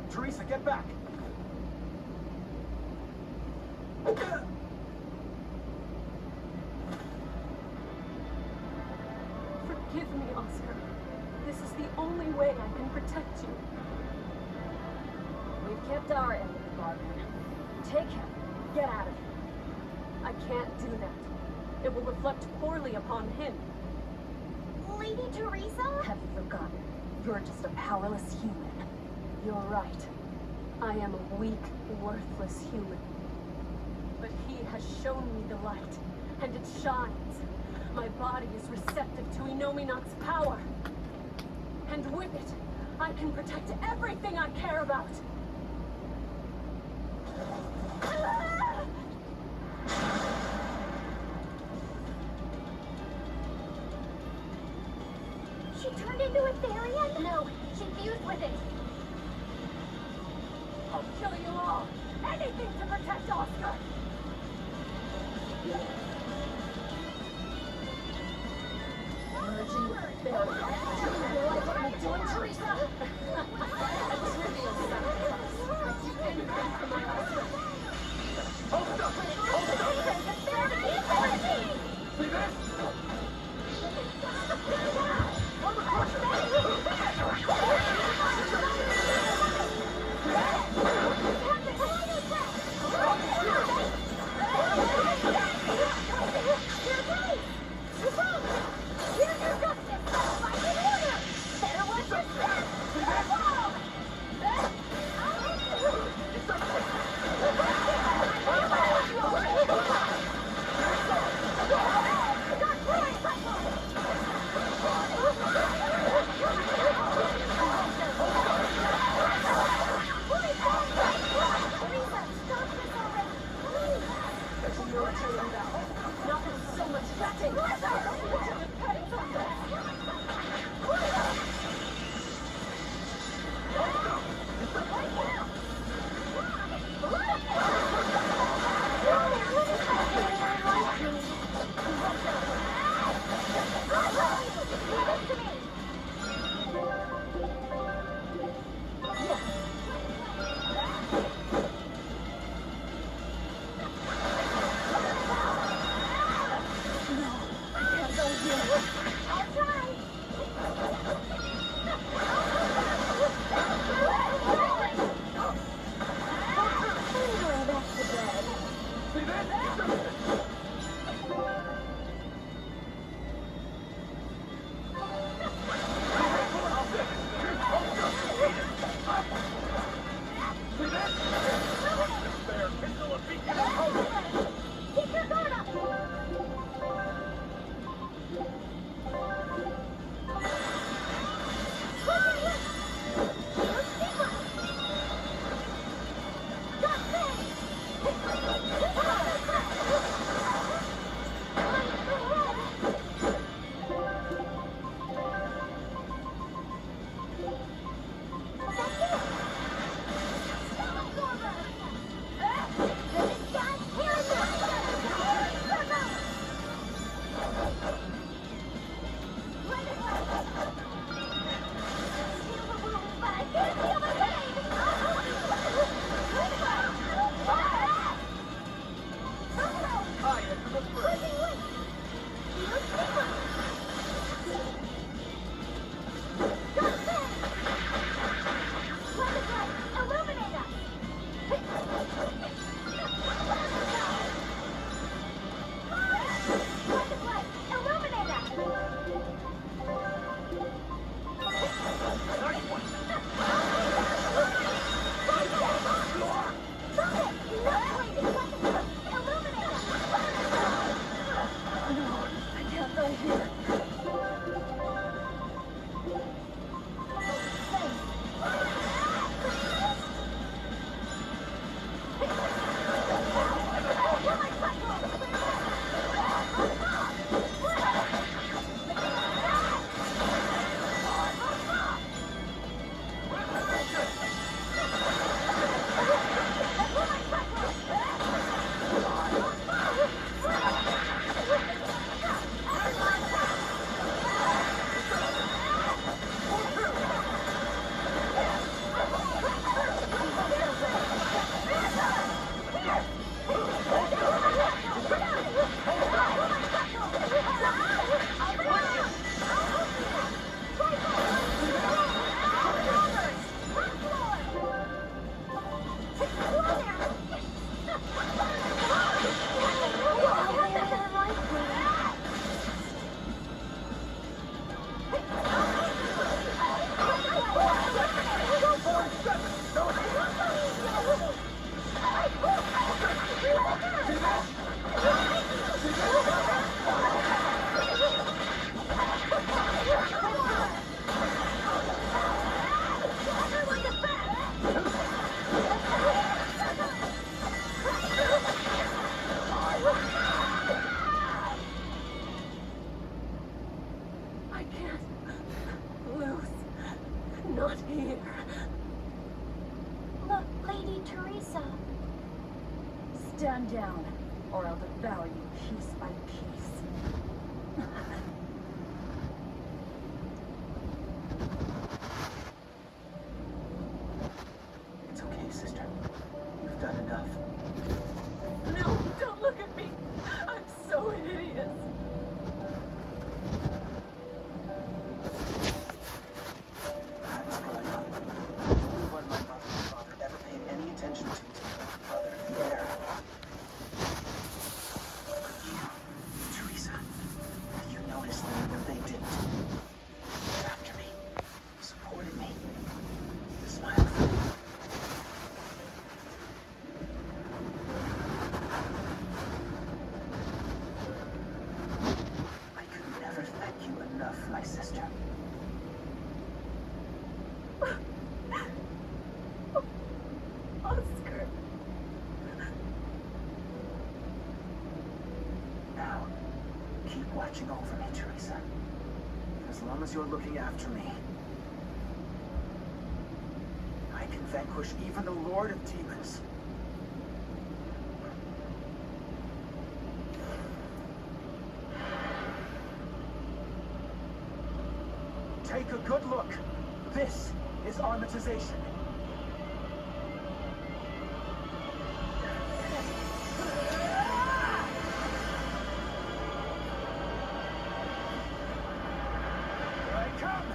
Teresa, get back! Forgive me, Oscar. This is the only way I can protect you. We've kept our end of the bargain. Take him. Get out of here. I can't do that. It will reflect poorly upon him. Lady Teresa? Have you forgotten? You're just a powerless human. You're right. I am a weak, worthless human. But he has shown me the light, and it shines. My body is receptive to Inominat's power. And with it, I can protect everything I care about. She turned into a Therian? No, she fused with it. I'll kill you all. Anything to protect Oscar. Merging with Therian. Do you realize what you're doing, Teresa? A trivial sacrifice. I'd do anything for my Oscar. Hold up! See this? not here. Lady Teresa. Stand down, or I'll devour you piece by piece. It's okay, sister. You've done enough. No, don't look at me. I'm so hideous. That's growing up. Only one my mother and father ever paid any attention to was my brother, the heir. But you, Teresa, you noticed them when they didn't. Looked after me, supported me, smiled for me. I could never thank you enough, my sister. Oscar. Now, keep watching over me, Teresa. As long as you're looking after me, I can vanquish even the Lord of Demons. Take a good look. This is armatization. Here I come!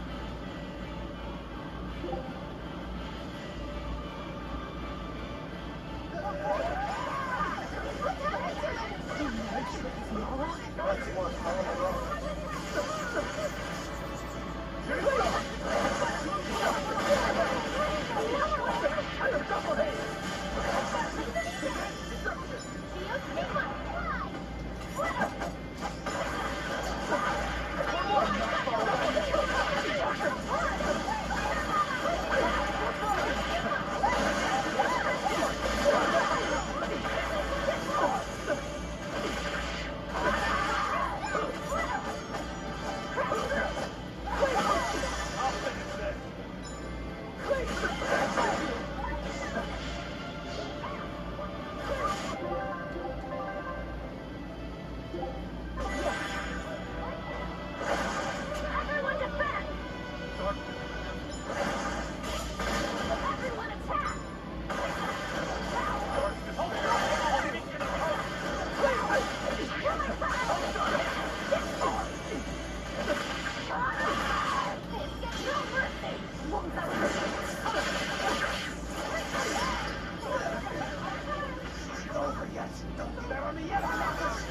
Over yet. Don't devour me yet, Marcus!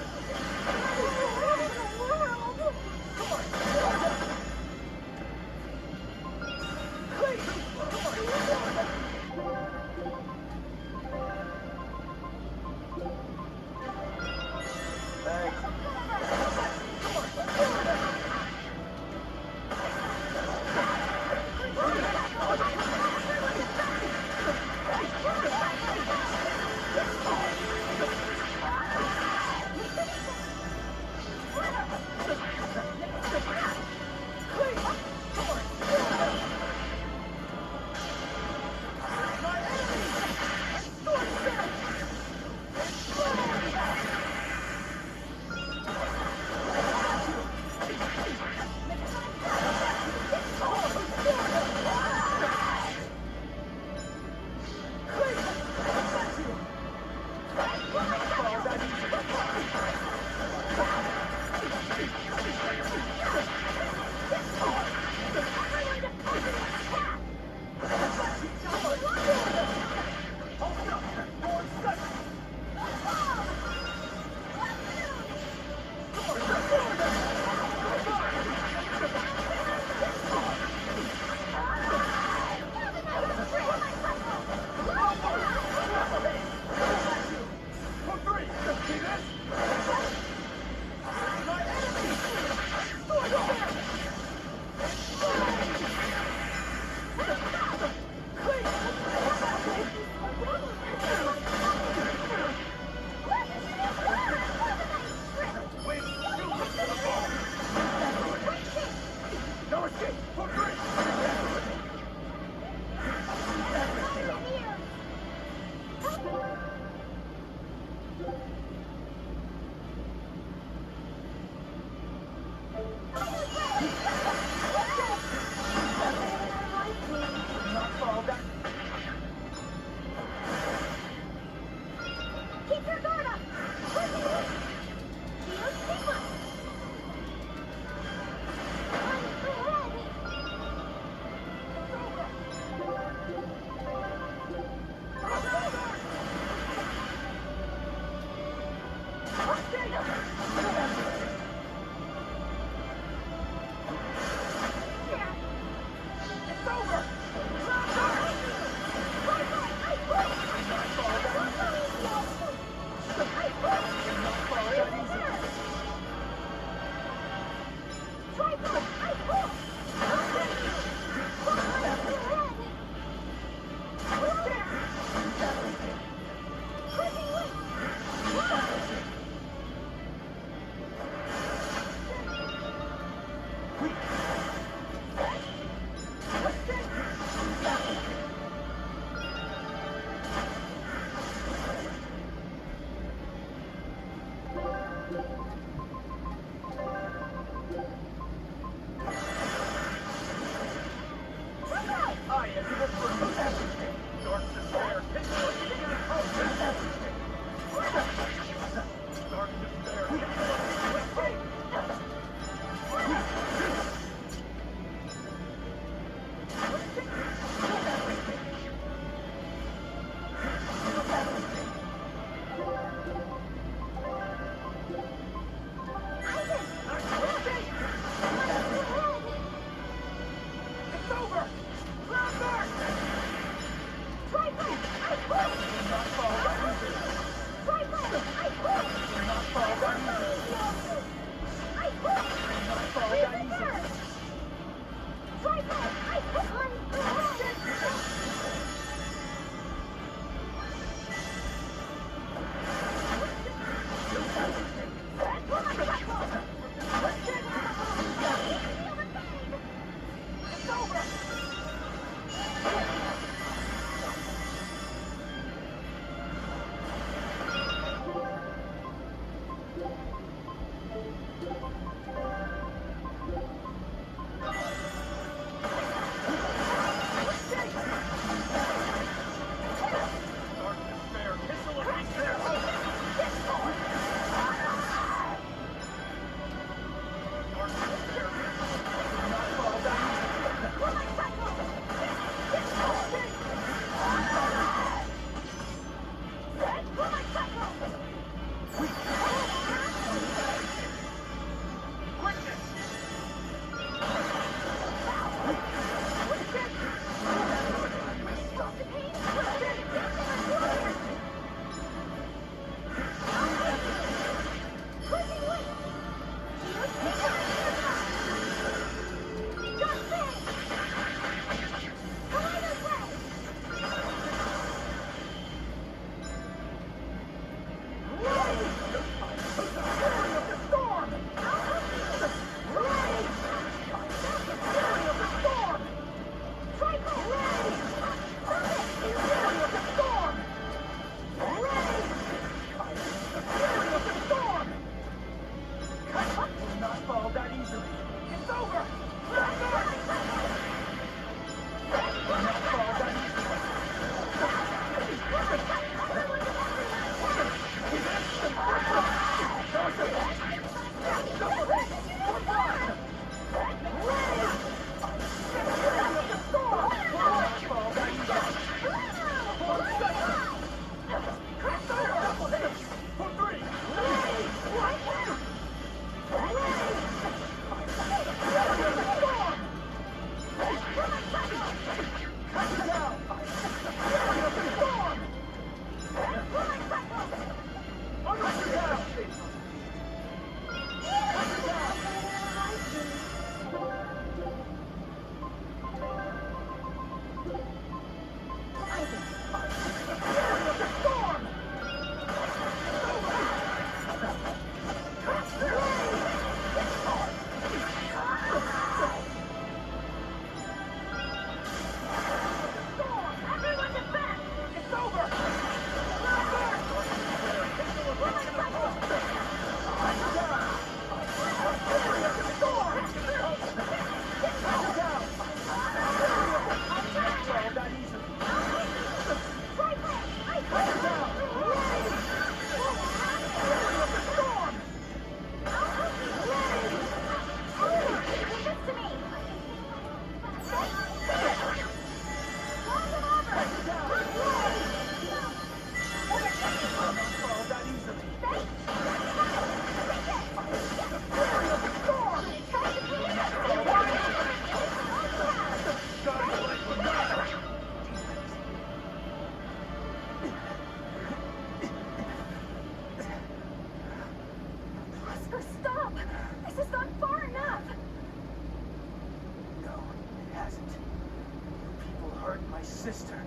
hasn't. You people hurt my sister.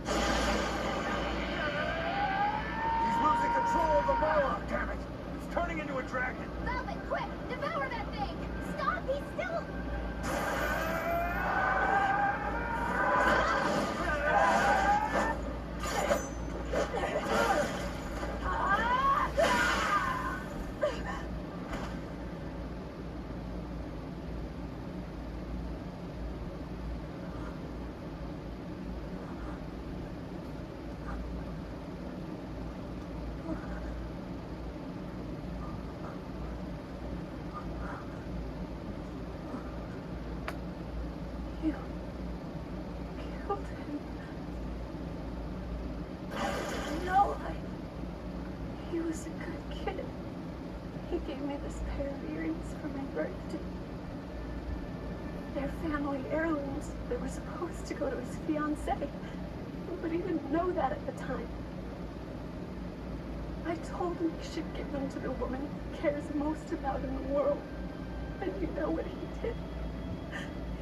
He's losing control of the Moloch, damn it! He's turning into a dragon! Velvet, quick! Devour that thing! Stop! He's still... You killed him. No, he was a good kid. He gave me this pair of earrings for my birthday. They're family heirlooms. They were supposed to go to his fiancée, but he didn't know that at the time. I told him he should give them to the woman he cares most about in the world. And you know what he did?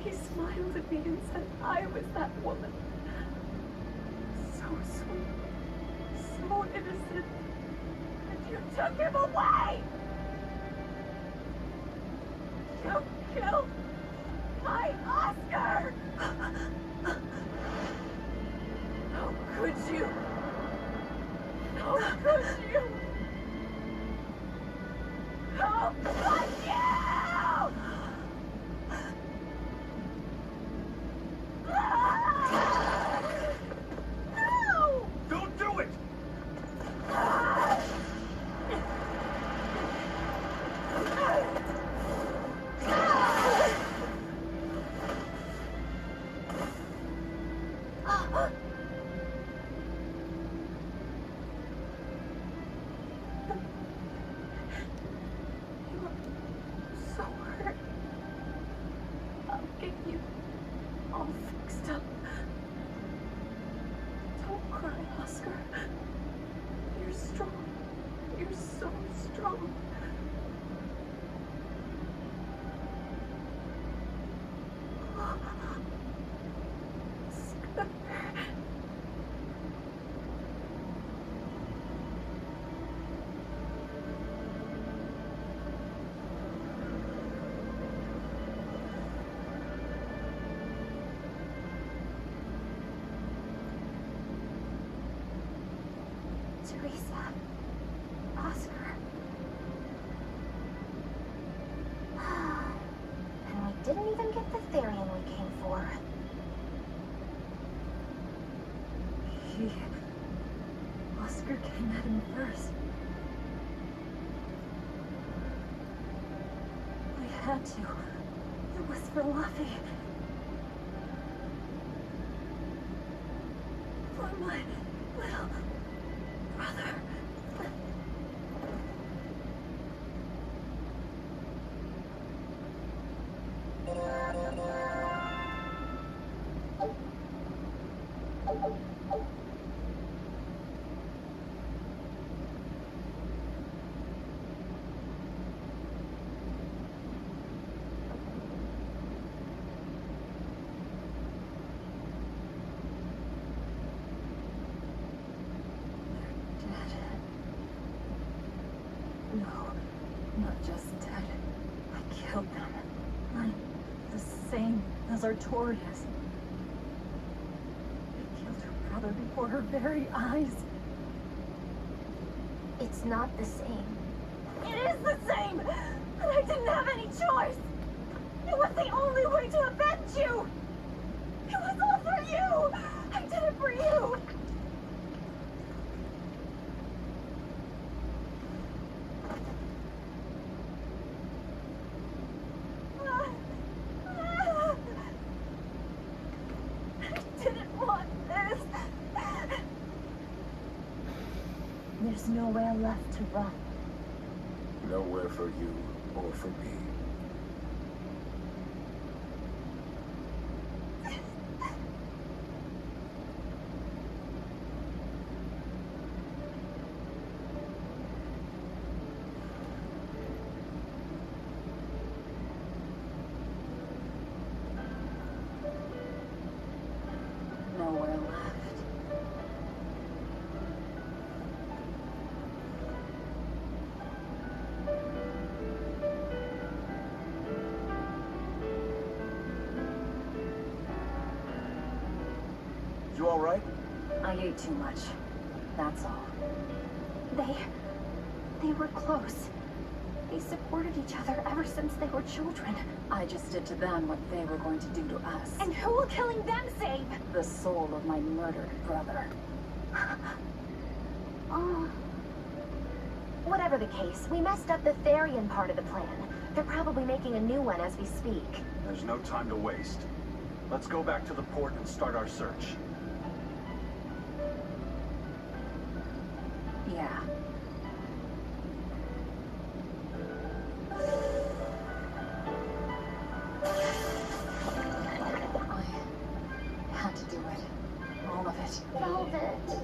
He smiled at me and said I was that woman. So sweet, so innocent. And you took him away! You killed my Oscar! How could you? How could you? How could you? No! Don't do it! You're so hurt. I'll get you all fixed up. Don't cry, Oscar. You're strong. You're so strong. Oscar. Teresa. Oscar. And we didn't even get the Therian we came for. Oscar came at him first. I had to. It was for Luffy. For my little brother. Dead. No, not just dead. I killed them. I'm the same as Artorias. I killed her brother before her very eyes. It's not the same. It is the same! And I didn't have any choice! It was the only way to avenge you! It was all for you! I did it for you! I didn't want this! There's nowhere left to run. Nowhere for you or for me. You alright? I ate too much. That's all. They were close. They supported each other ever since they were children. I just did to them what they were going to do to us. And who will killing them save? The soul of my murdered brother. Oh. Whatever the case, we messed up the Therian part of the plan. They're probably making a new one as we speak. There's no time to waste. Let's go back to the port and start our search. Yeah. I had to do it. All of it. Velvet.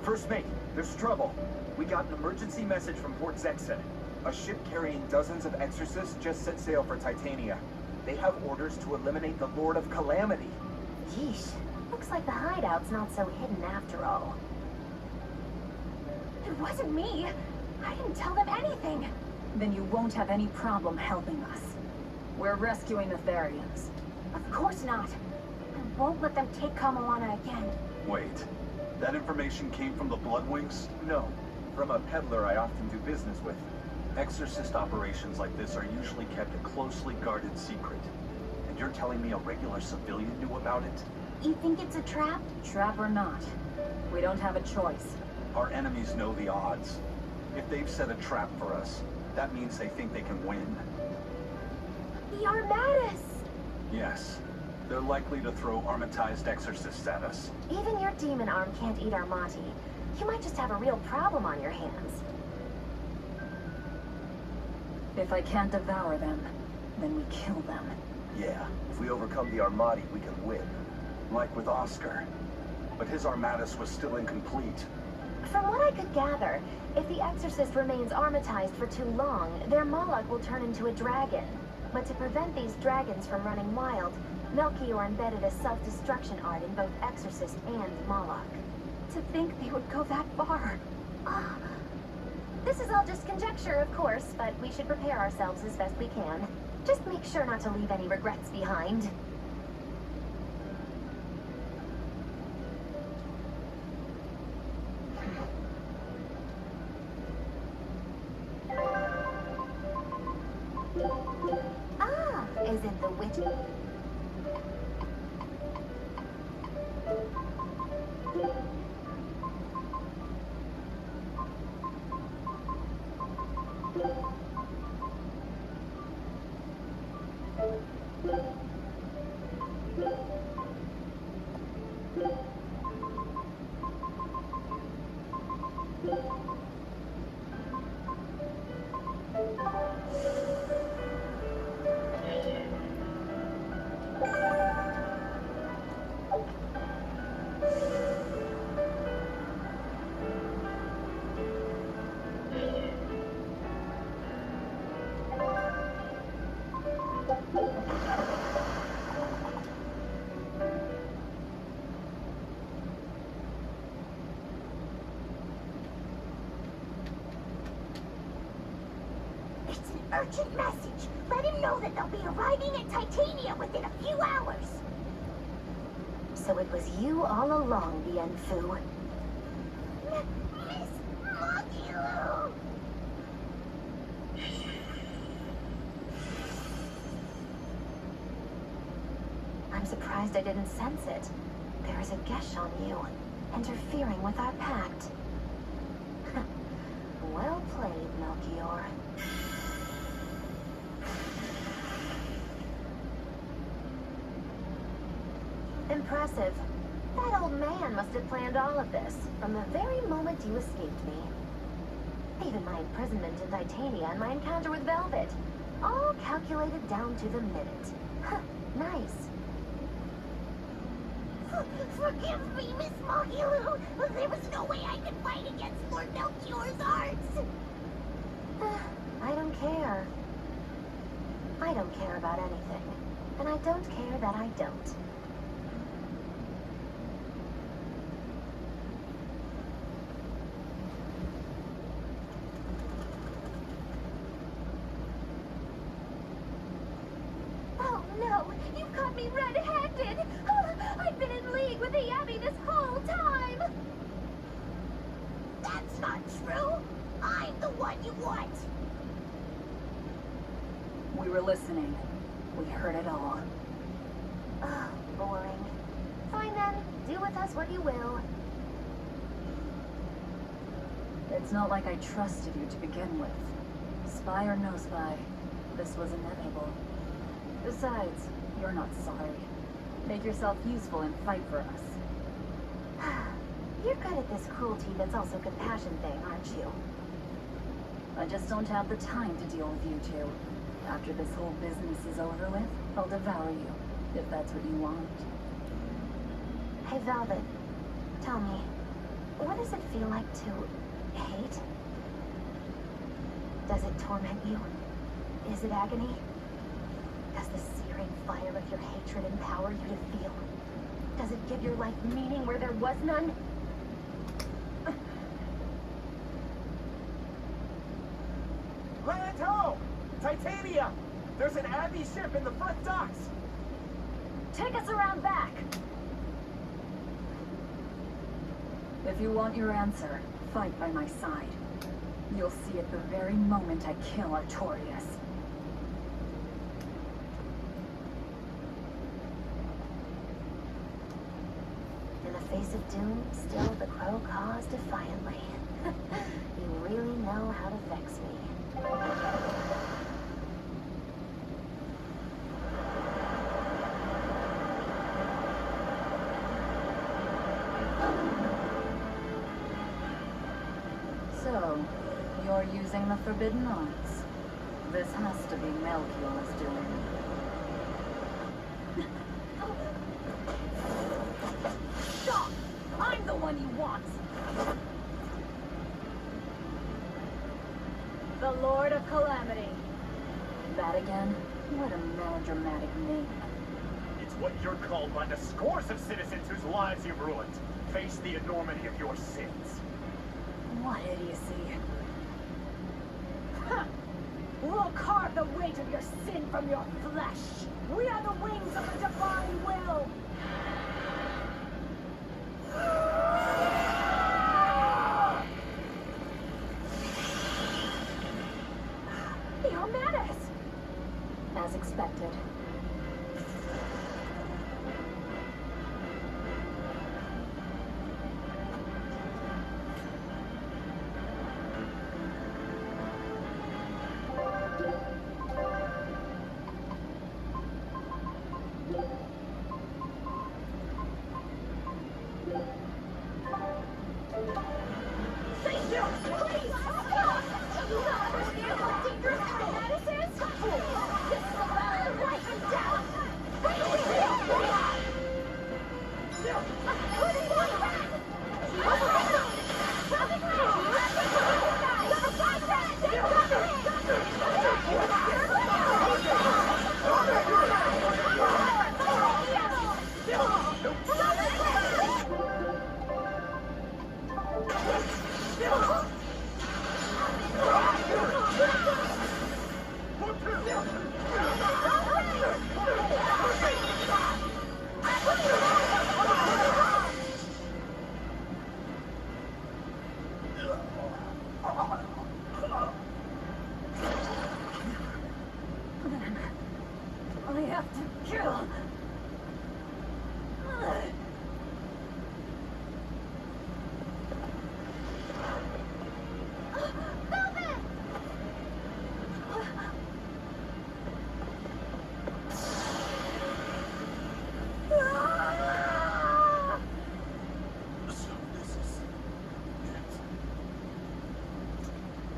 First mate, there's trouble. We got an emergency message from Port Zexen. A ship carrying dozens of exorcists just set sail for Titania. They have orders to eliminate the Lord of Calamity. Yeesh. Looks like the hideout's not so hidden after all. It wasn't me. I didn't tell them anything. Then you won't have any problem helping us. We're rescuing the Therians. Of course not. I won't let them take Kamalauna again. Wait. That information came from the Bloodwings? No, from a peddler I often do business with. Exorcist operations like this are usually kept a closely guarded secret. And you're telling me a regular civilian knew about it? You think it's a trap? Trap or not, we don't have a choice. Our enemies know the odds. If they've set a trap for us, that means they think they can win. The Armadas! Yes. They're likely to throw armatized exorcists at us. Even your demon arm can't eat Armati. You might just have a real problem on your hands. If I can't devour them, then we kill them. Yeah, if we overcome the Armati, we can win. Like with Oscar. But his Armadas was still incomplete. From what I could gather, if the exorcist remains armatized for too long, their Moloch will turn into a dragon. But to prevent these dragons from running wild, Melchior embedded a self-destruction art in both Exorcist and Moloch. To think they would go that far. This is all just conjecture, of course, but we should prepare ourselves as best we can. Just make sure not to leave any regrets behind. Is it the witch? It's an urgent message. Let him know that they'll be arriving at Titania within a few hours. So it was you all along, Bienfu. Miss Mogilu! I'm surprised I didn't sense it. There is a gesh on you, interfering with our pact. Well played, Melchior. Impressive. That old man must have planned all of this from the very moment you escaped me. Even my imprisonment in Titania and my encounter with Velvet. All calculated down to the minute. Nice. Forgive me, Miss Mogilu. There was no way I could fight against Lord Melchior's arts. I don't care. I don't care about anything. And I don't care that I don't. Oh no! You caught me red-handed! I've been in league with the Abbey this whole time! That's not true! I'm the one you want! We were listening. We heard it all. Ugh, boring. Fine then, do with us what you will. It's not like I trusted you to begin with. Spy or no spy, this was inevitable. Besides, you're not sorry. Make yourself useful and fight for us. You're good at this cruelty that's also compassion thing, aren't you? I just don't have the time to deal with you two. After this whole business is over with, I'll devour you, if that's what you want. Hey, Velvet, tell me, what does it feel like to hate? Does it torment you? Is it agony? Does the searing fire of your hatred empower you to feel? Does it give your life meaning where there was none? Land ho! Titania! There's an Abbey ship in the front docks! Take us around back! If you want your answer, fight by my side. You'll see it the very moment I kill Artorias. In the face of doom, still the crow caws defiantly. You really know how to vex me. So, you're using the Forbidden Arts. This has to be Melchior's doing. Stop! I'm the one you want! The Lord of Calamity. That again? What a melodramatic name. It's what you're called by the scores of citizens whose lives you've ruined. Face the enormity of your sins. What idiocy. We'll carve the weight of your sin from your flesh. We are the wings of the divine will. Diomedes! As expected. I have to kill.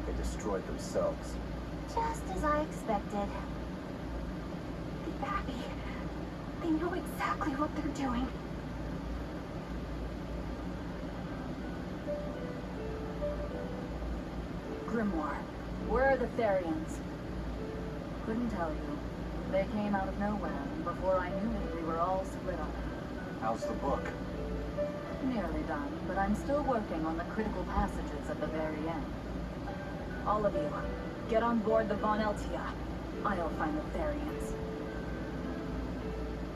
They destroyed themselves. Just as I expected. The Abbey. They know exactly what they're doing. Grimoire, Where are the Therians? Couldn't tell you. They came out of nowhere, and before I knew it, we were all split up. How's the book? Nearly done, but I'm still working on the critical passages at the very end. All of you, get on board the Von Eltia. I'll find the Therians.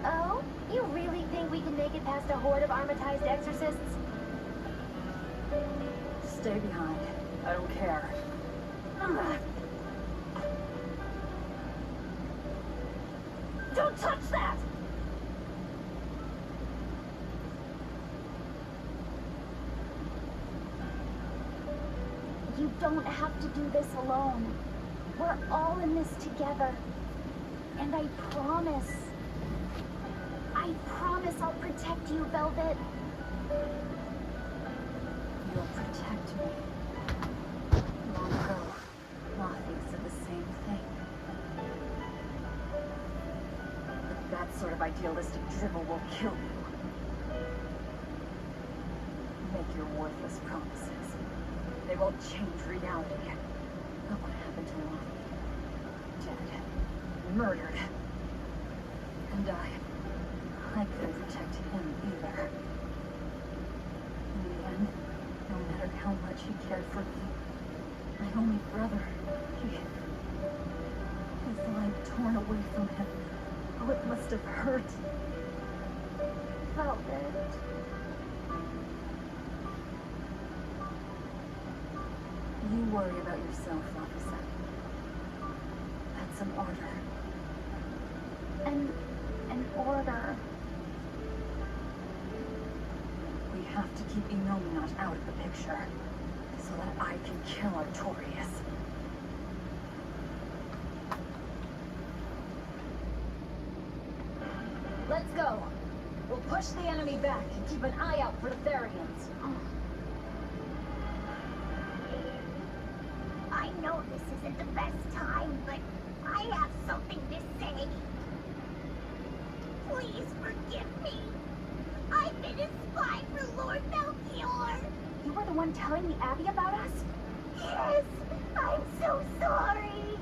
Oh? You really think we can make it past a horde of armatized exorcists? Stay behind. I don't care. Don't touch that! You don't have to do this alone. We're all in this together. And I promise I'll protect you, Velvet. You'll protect me. Long ago, Mafia said the same thing. But that sort of idealistic drivel will kill you. Make your worthless promises. They won't change reality. Look what happened to Mafia. Dead. Murdered. And I couldn't protect him either. In the end, no matter how much he cared for me, my only brother, his life torn away from him. Oh, it must have hurt. Velvet. You worry about yourself, Officer. That's an order. An order. We have to keep Innominat out of the picture, so that I can kill Artorias. Let's go. We'll push the enemy back and keep an eye out for the Therians. I know this isn't the best time, but I have something to say. Please forgive me. I've been a spy for Lord Melchior. You were the one telling the Abbey about us? Yes, I'm so sorry.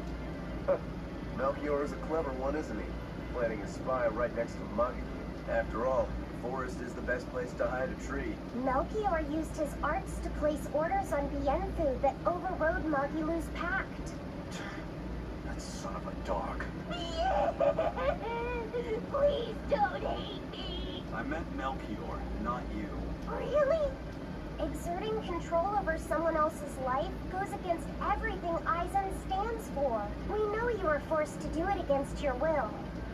Melchior is a clever one, isn't he? Planting a spy right next to Muggy. After all, the forest is the best place to hide a tree. Melchior used his arts to place orders on Bienfu that overrode Magilu's pact. That son of a dog. Please don't hate me. I meant Melchior, not you. Really? Exerting control over someone else's life goes against everything Eisen stands for. We know you were forced to do it against your will.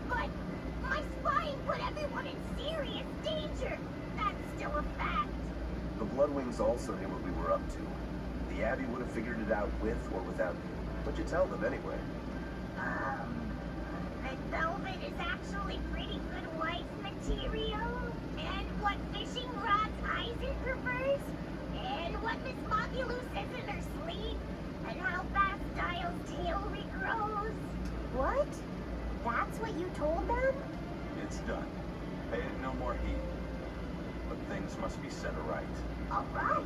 But my spying put everyone in serious danger. That's still a fact. The Bloodwings also knew what we were up to. The Abbey would have figured it out with or without you. What'd you tell them anyway? That Velvet is actually pretty good wife material, and what fishing rods Eisen prefers, and what Miss Magulu says in her sleep, and how fast Dial's tail regrows. What? That's what you told them? It's done. Pay it no more heed. But things must be set aright. Alright.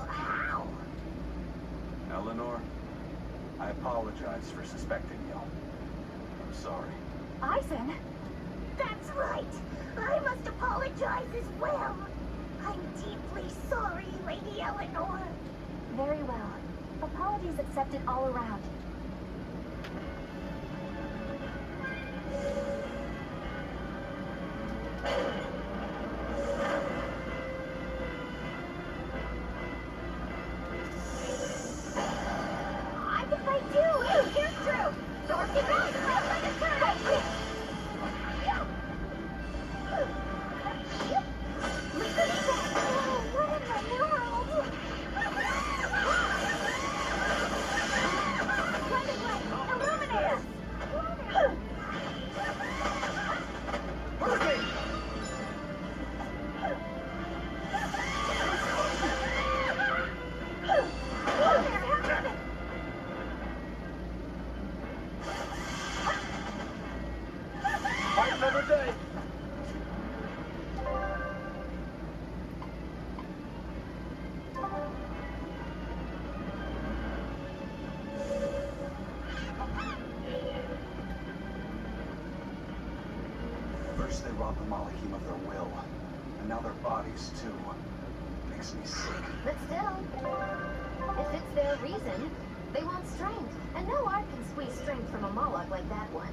How? Eleanor, I apologize for suspecting you. I'm sorry. Eisen? That's right. I must apologize as well. I'm deeply sorry, Lady Eleanor. Very well. Apologies accepted all around. I can fight too! Here's true! Don't get back! robbed the Malachim of their will. And now their bodies, too. Makes me sick. But still, if it's their reason, they want strength. And no art can squeeze strength from a Moloch like that one.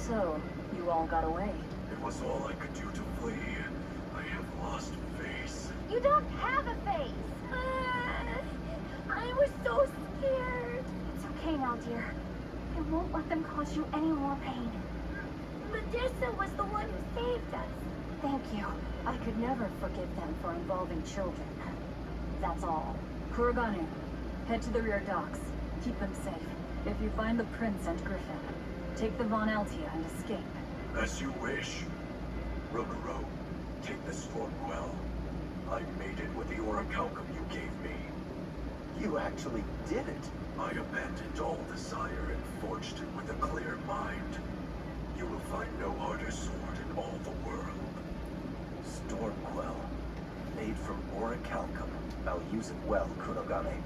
So, you all got away. It was all I could do to flee. I have lost face. You don't have a face! I was so scared. It's okay now, dear. I won't let them cause you any more pain. Medusa was the one who saved us. Thank you. I could never forgive them for involving children. That's all. Kurogane, head to the rear docks. Keep them safe. If you find the Prince and Griffin, take the Von Altia and escape. As you wish. Rogaro, take the Stormquell. I made it with the orichalcum you gave me. You actually did it. I abandoned all desire and forged it with a clear mind. You will find no harder sword in all the world. Stormquell. Made from orichalcum. I'll use it well, Kurogane.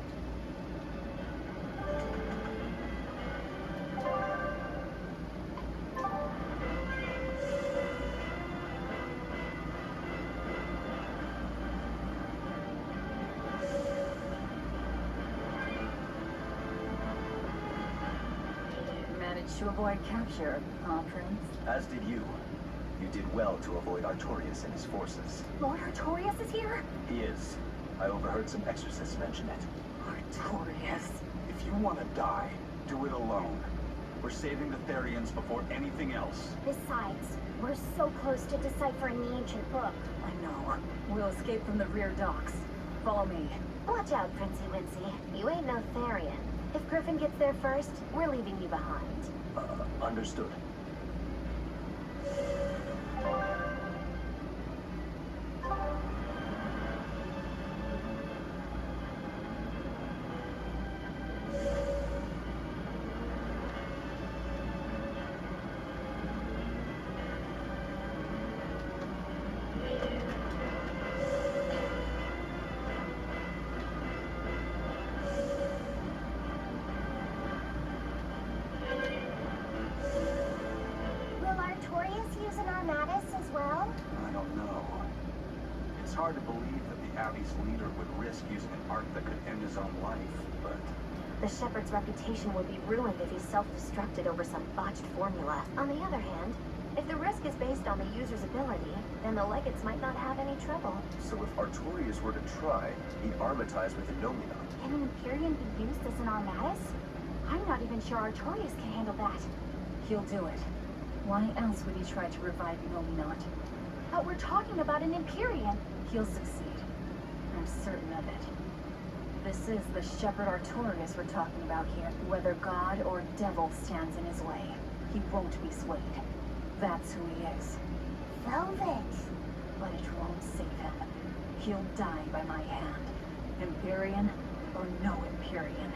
Managed to avoid capture, huh, Prince? As did you. You did well to avoid Artorias and his forces. Lord Artorias is here? He is. I overheard some exorcists mention it. Artorias. If you want to die, do it alone. We're saving the Therians before anything else. Besides, we're so close to deciphering the ancient book. I know. We'll escape from the rear docks. Follow me. Watch out, Princey Wincy. You ain't no Therian. If Griffin gets there first, we're leaving you behind. Understood. Will Artorias use an Armatus as well? I don't know. It's hard to believe that the Abbey's leader would risk using an art that could end his own life, but... The Shepherd's reputation would be ruined if he self-destructed over some botched formula. On the other hand, if the risk is based on the user's ability, then the Legates might not have any trouble. So if Artorias were to try, he'd armatize with Innominon. Can an Empyrean be used as an Armatus? I'm not even sure Artorias can handle that. He'll do it. Why else would he try to revive Innominat? But we're talking about an Empyrean. He'll succeed. I'm certain of it. This is the Shepherd Artorias we're talking about here. Whether God or devil stands in his way, he won't be swayed. That's who he is. Velvet. But it won't save him. He'll die by my hand. Empyrean or no Empyrean.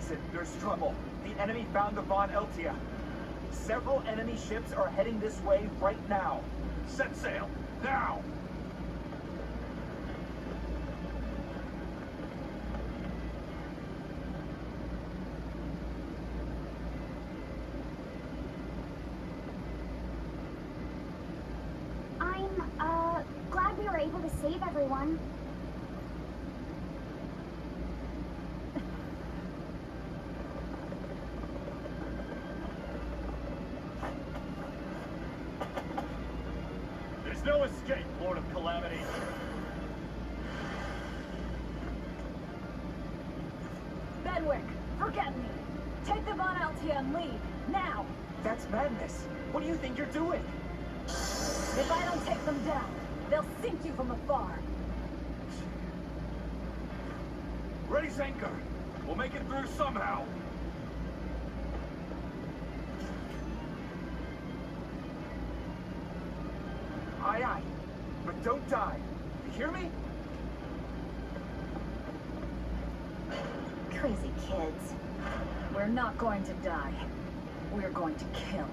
Tyson, there's trouble. The enemy found the Von Eltia. Several enemy ships are heading this way right now. Set sail, now! I'm, glad we were able to save everyone. There's no escape, Lord of Calamity. Benwick, forget me. Take the Von Altia and leave, now! That's madness. What do you think you're doing? If I don't take them down, they'll sink you from afar. Raise anchor! We'll make it through somehow! Aye, aye. But don't die. You hear me? Crazy kids. We're not going to die. We're going to kill.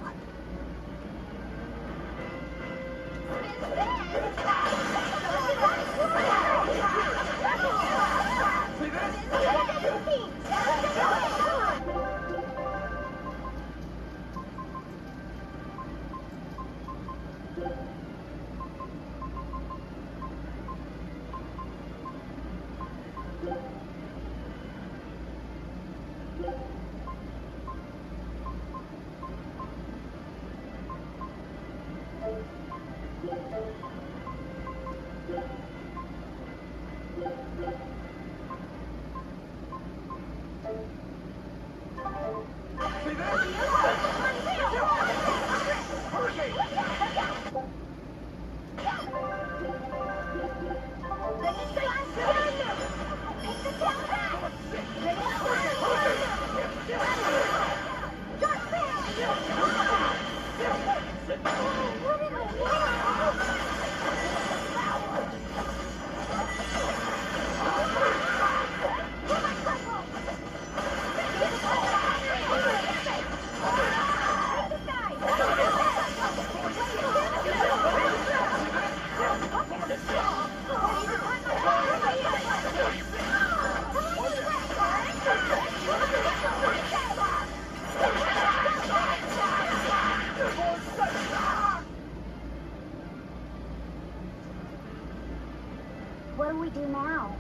What do we do now?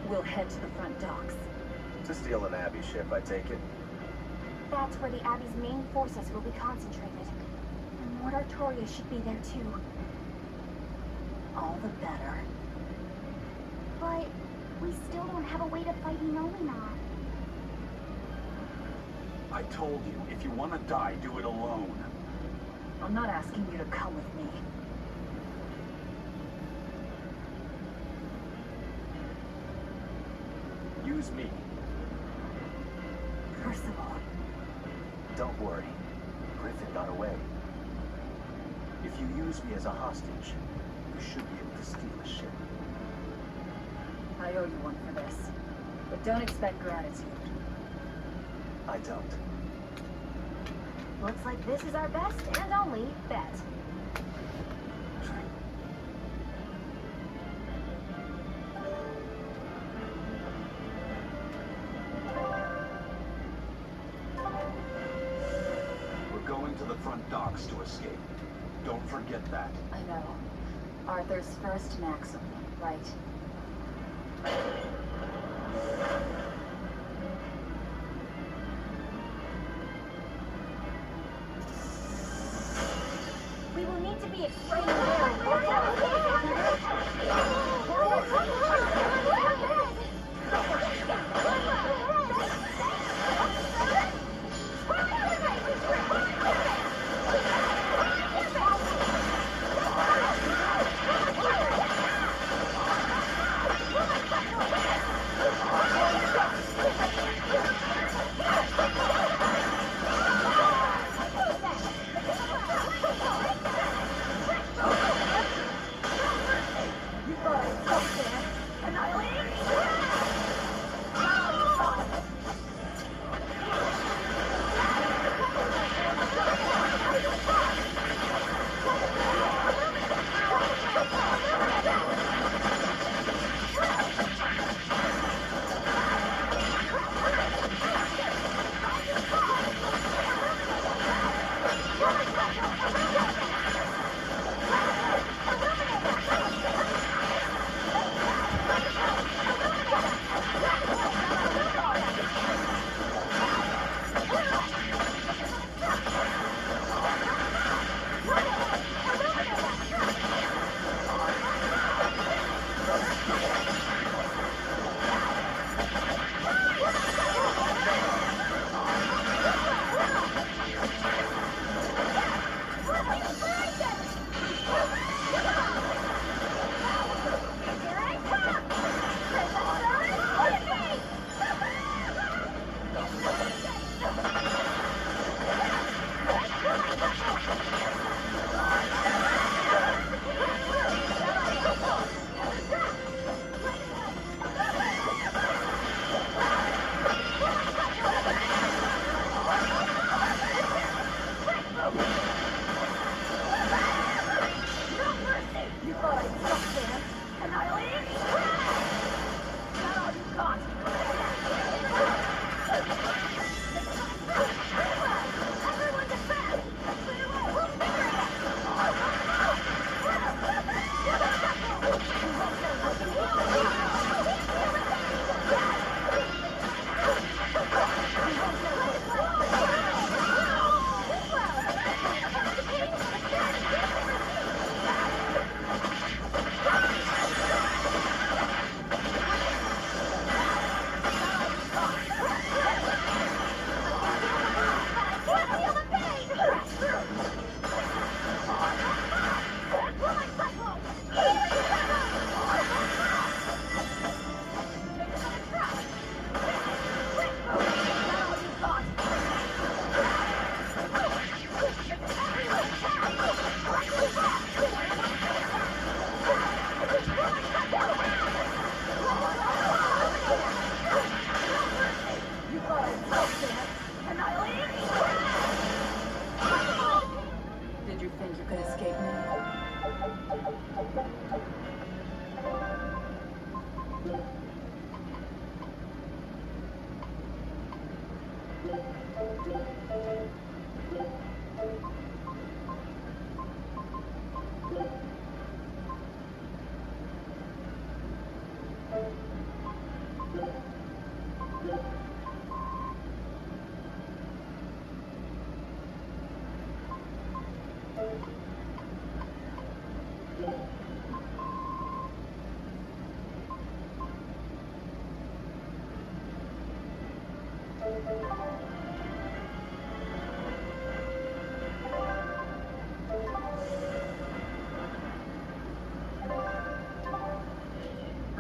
We'll head to the front docks. To steal an Abbey ship, I take it. That's where the Abbey's main forces will be concentrated. And Lord Artoria should be there too. All the better. But we still don't have a way to fight Inomina. I told you, if you want to die, do it alone. I'm not asking you to come with me. Use me. Percival. Don't worry. Griffin got away. If you use me as a hostage, you should be able to steal a ship. I owe you one for this. But don't expect gratitude. I don't. Looks like this is our best and only bet. We're going to the front docks to escape. Don't forget that. I know. Arthur's first maxim, right? We will need to be extremely Oh!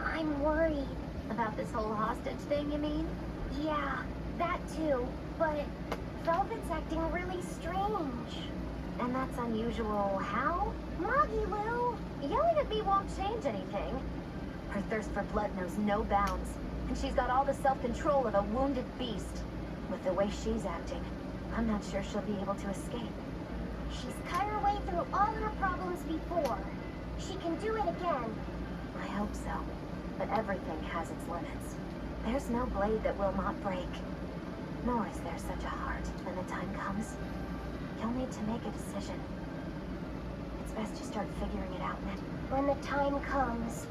I'm worried. About this whole hostage thing, you mean? Yeah, that too. But Velvet's acting really strange. And that's unusual. How? Moggy Lou! Yelling at me won't change anything. Her thirst for blood knows no bounds, and she's got all the self-control of a wounded beast. With the way she's acting, I'm not sure she'll be able to escape. She's cut her way through all her problems before. She can do it again. I hope so, but everything has its limits. There's no blade that will not break, nor is there such a heart when the time comes. You'll need to make a decision. It's best you start figuring it out now. When the time comes.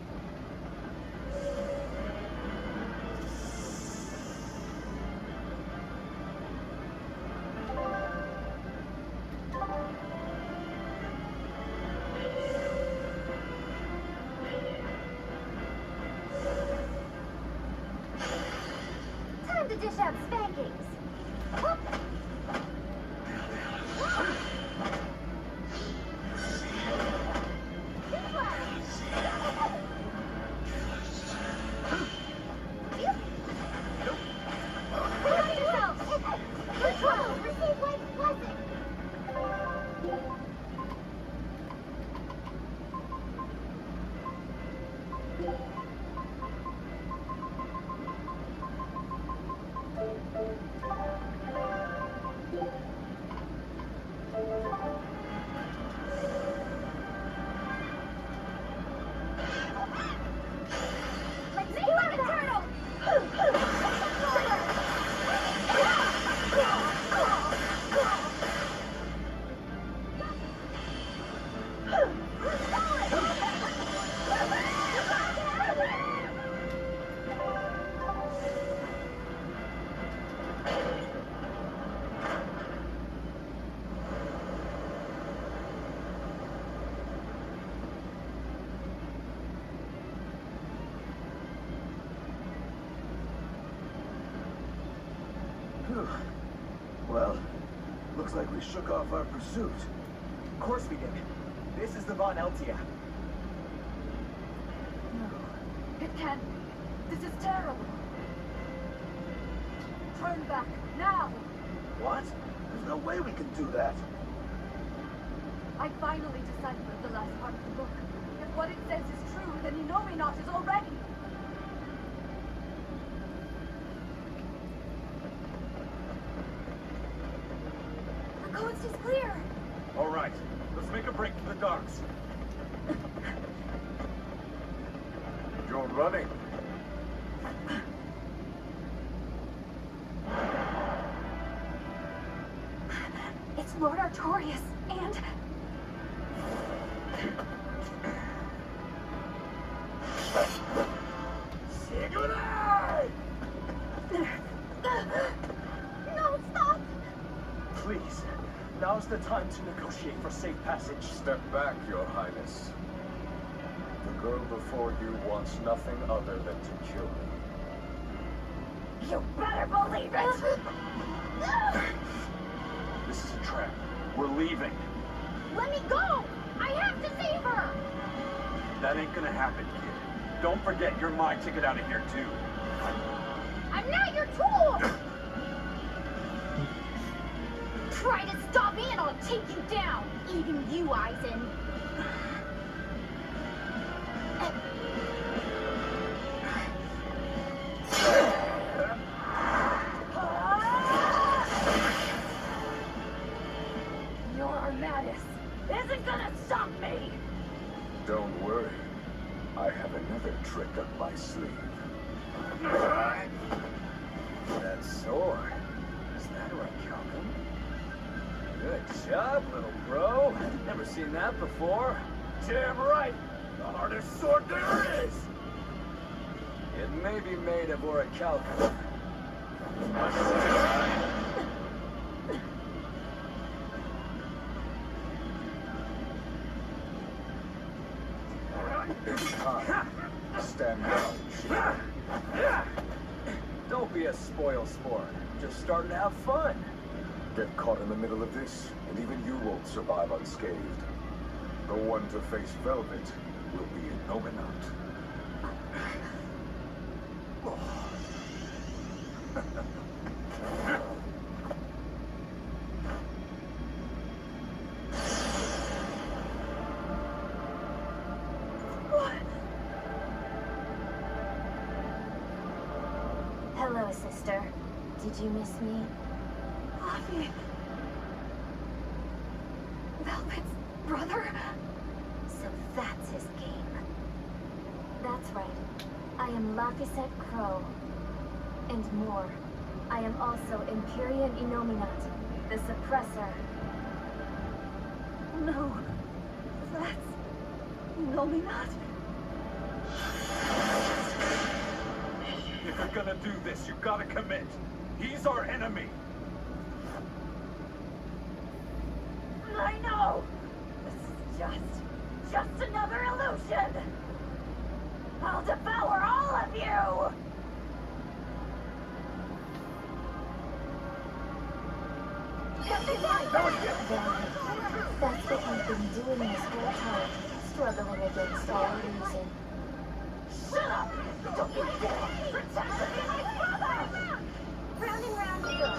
Time to dish out spankings. Well, looks like we shook off our pursuit. Of course we did. This is the Von Eltia. No. It can't. This is terrible. Turn back, now! What? There's no way we can do that. I finally deciphered the last part of the book. If what it says is true, then Inouye is already... The coast is clear! All right, let's make a break for the docks. You're running. It's Lord Artorias, and... Sigurd! No, stop! Please, now's the time to negotiate for safe passage. Step back, Your Highness. The girl before you wants nothing other than to kill me. You better believe it! This is a trap. We're leaving. Let me go! I have to save her! That ain't gonna happen, kid. Don't forget you're my ticket out of here, too. I'm not your tool! Try to stop me and I'll take you down! Even you, Aizen. Your Armatis isn't gonna stop me! Don't worry. I have another trick up my sleeve. That sword. Is that like Calvin. Good job, little bro. Never seen that before. Damn right! The hardest sword there is! It may be made of orichalcum. It's time. Stand down, Shiva. Don't be a spoil sport. Just starting to have fun. Get caught in the middle of this, and even you won't survive unscathed. The one to face Velvet will be Innominat. Hello, sister. Did you miss me? Avi. Velvet's brother? So that's his game. That's right. I am Laphicet Crow. And more. I am also Empyrean Innominat, the Suppressor. No. That's... Innominat? If you're gonna do this, you gotta commit. He's our enemy. I know! This is just another illusion! I'll devour all of you! That's what you've been doing this whole time, struggling against all reason. Shut up! Don't you dare pretend to be my brother! Round and round we go.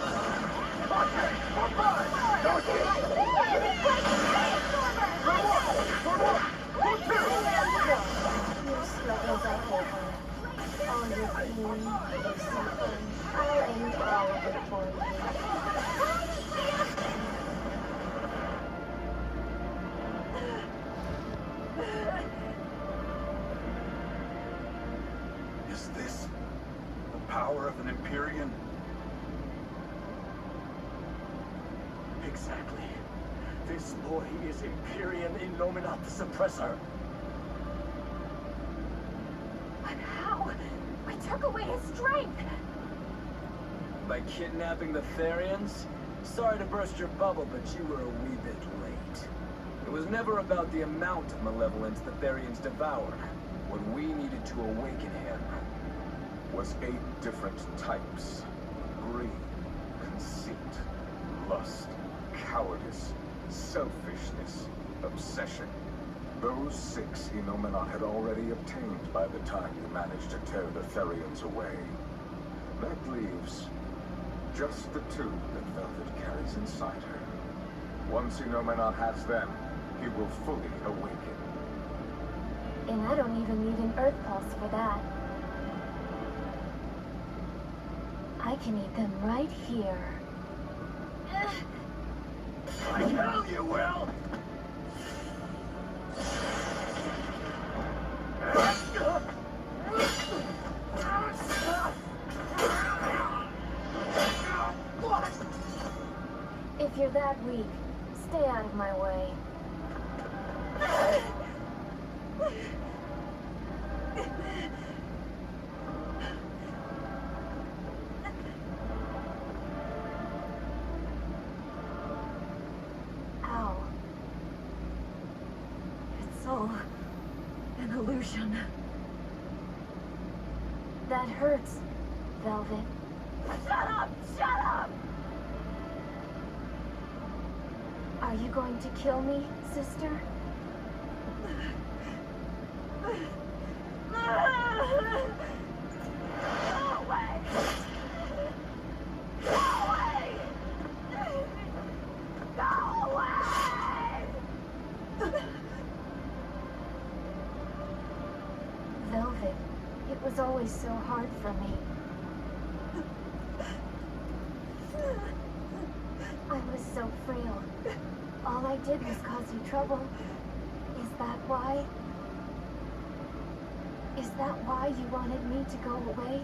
Your struggles are over. All your pain, your suffering, I'll end all of it for you. Is this the power of an Empyrean? Exactly. This boy is Empyrean Innominat the Suppressor. But how? I took away his strength! By kidnapping the Therians? Sorry to burst your bubble, but you were a wee bit late. It was never about the amount of malevolence the Therians devoured. What we needed to awaken him Was 8 different types. Greed, conceit, lust, cowardice, selfishness, obsession. Those 6 Innominat had already obtained by the time you managed to tear the Therians away. That leaves just the 2 that Velvet carries inside her. Once Innominat has them, he will fully awaken. And I don't even need an Earth Pulse for that. I can eat them right here. I tell you will! If you're that weak, stay out of my way. Ow. It's all an illusion. That hurts, Velvet. Shut up! Shut up! Are you going to kill me, sister? Go away! Go away! Go away! Velvet, it was always so hard for me. I was so frail. All I did was cause you trouble. Is that why? Is that why you wanted me to go away?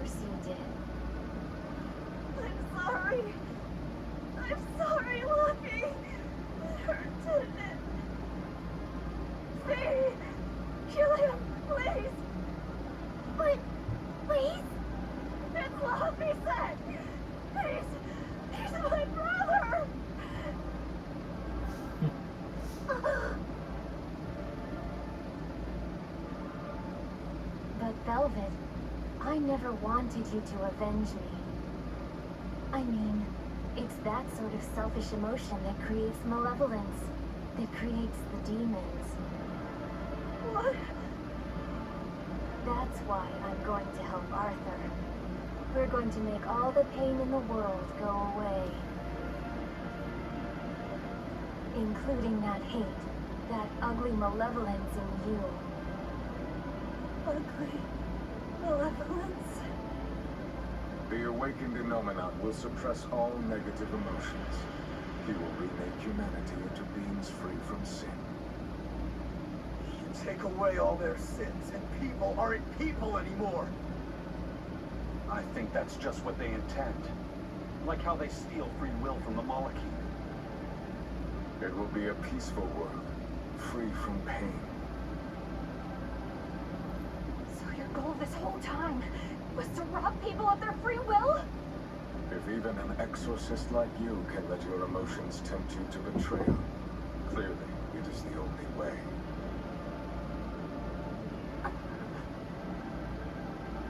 course you did. I'm sorry. I'm sorry, Lucky. It hurt, didn't it? See? Julia, please. But, please? It's Lucky said. He's my brother. But Velvet, I never wanted you to avenge me. I mean, it's that sort of selfish emotion that creates malevolence, that creates the demons. What? That's why I'm going to help Arthur. We're going to make all the pain in the world go away. Including that hate, that ugly malevolence in you. Ugly malevolence. The awakened Innominat will suppress all negative emotions. He will remake humanity into beings free from sin. You take away all their sins, and people aren't people anymore. I think that's just what they intend. Like how they steal free will from the Malachite. It will be a peaceful world, free from pain. So your goal this whole time was to rob people of their free will? If even an exorcist like you can let your emotions tempt you to betrayal, clearly it is the only way.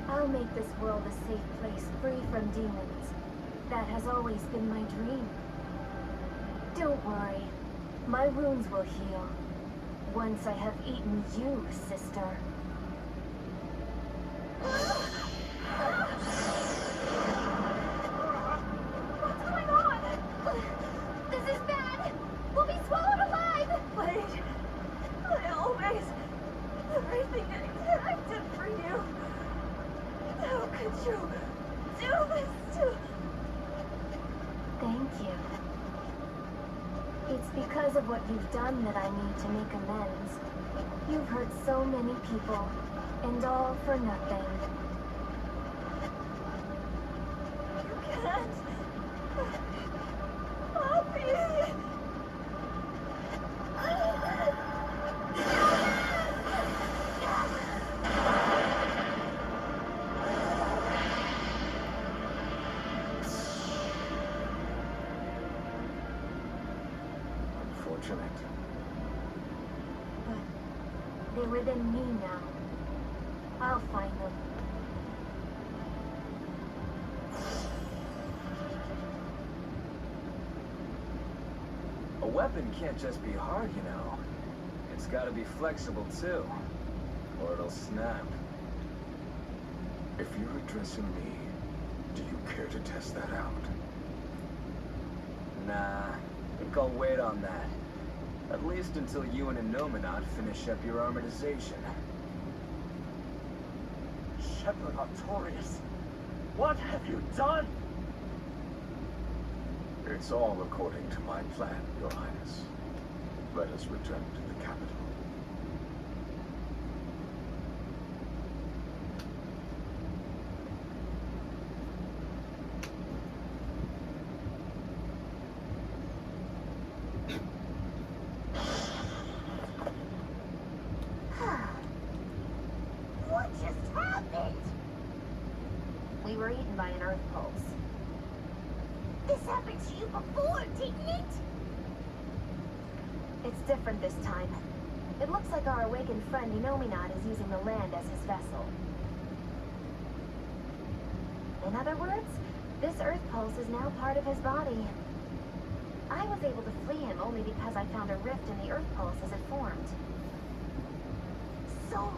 I'll make this world a safe place free from demons. That has always been my dream. Don't worry. My wounds will heal. Once I have eaten you, sister. What's going on? This is bad! We'll be swallowed alive! Wait. Everything I did for you. How could you do this to... Thank you. It's because of what you've done that I need to make amends. You've hurt so many people, and all for nothing. You can't. Poppy! Unfortunate. But they're within me now. I'll find them. A weapon can't just be hard, you know. It's gotta be flexible, too. Or it'll snap. If you're addressing me, do you care to test that out? Nah, I think I'll wait on that. At least until you and Innominat finish up your armorization. Shepherd Artorias, what have you done? It's all according to my plan, Your Highness. Let us return to the capital. What just happened? We were eaten by an earth pulse. This happened to you before, didn't it? It's different this time. It looks like our awakened friend Innominat is using the land as his vessel. In other words, this earth pulse is now part of his body. I was able to flee him only because I found a rift in the earth pulse as it formed. So,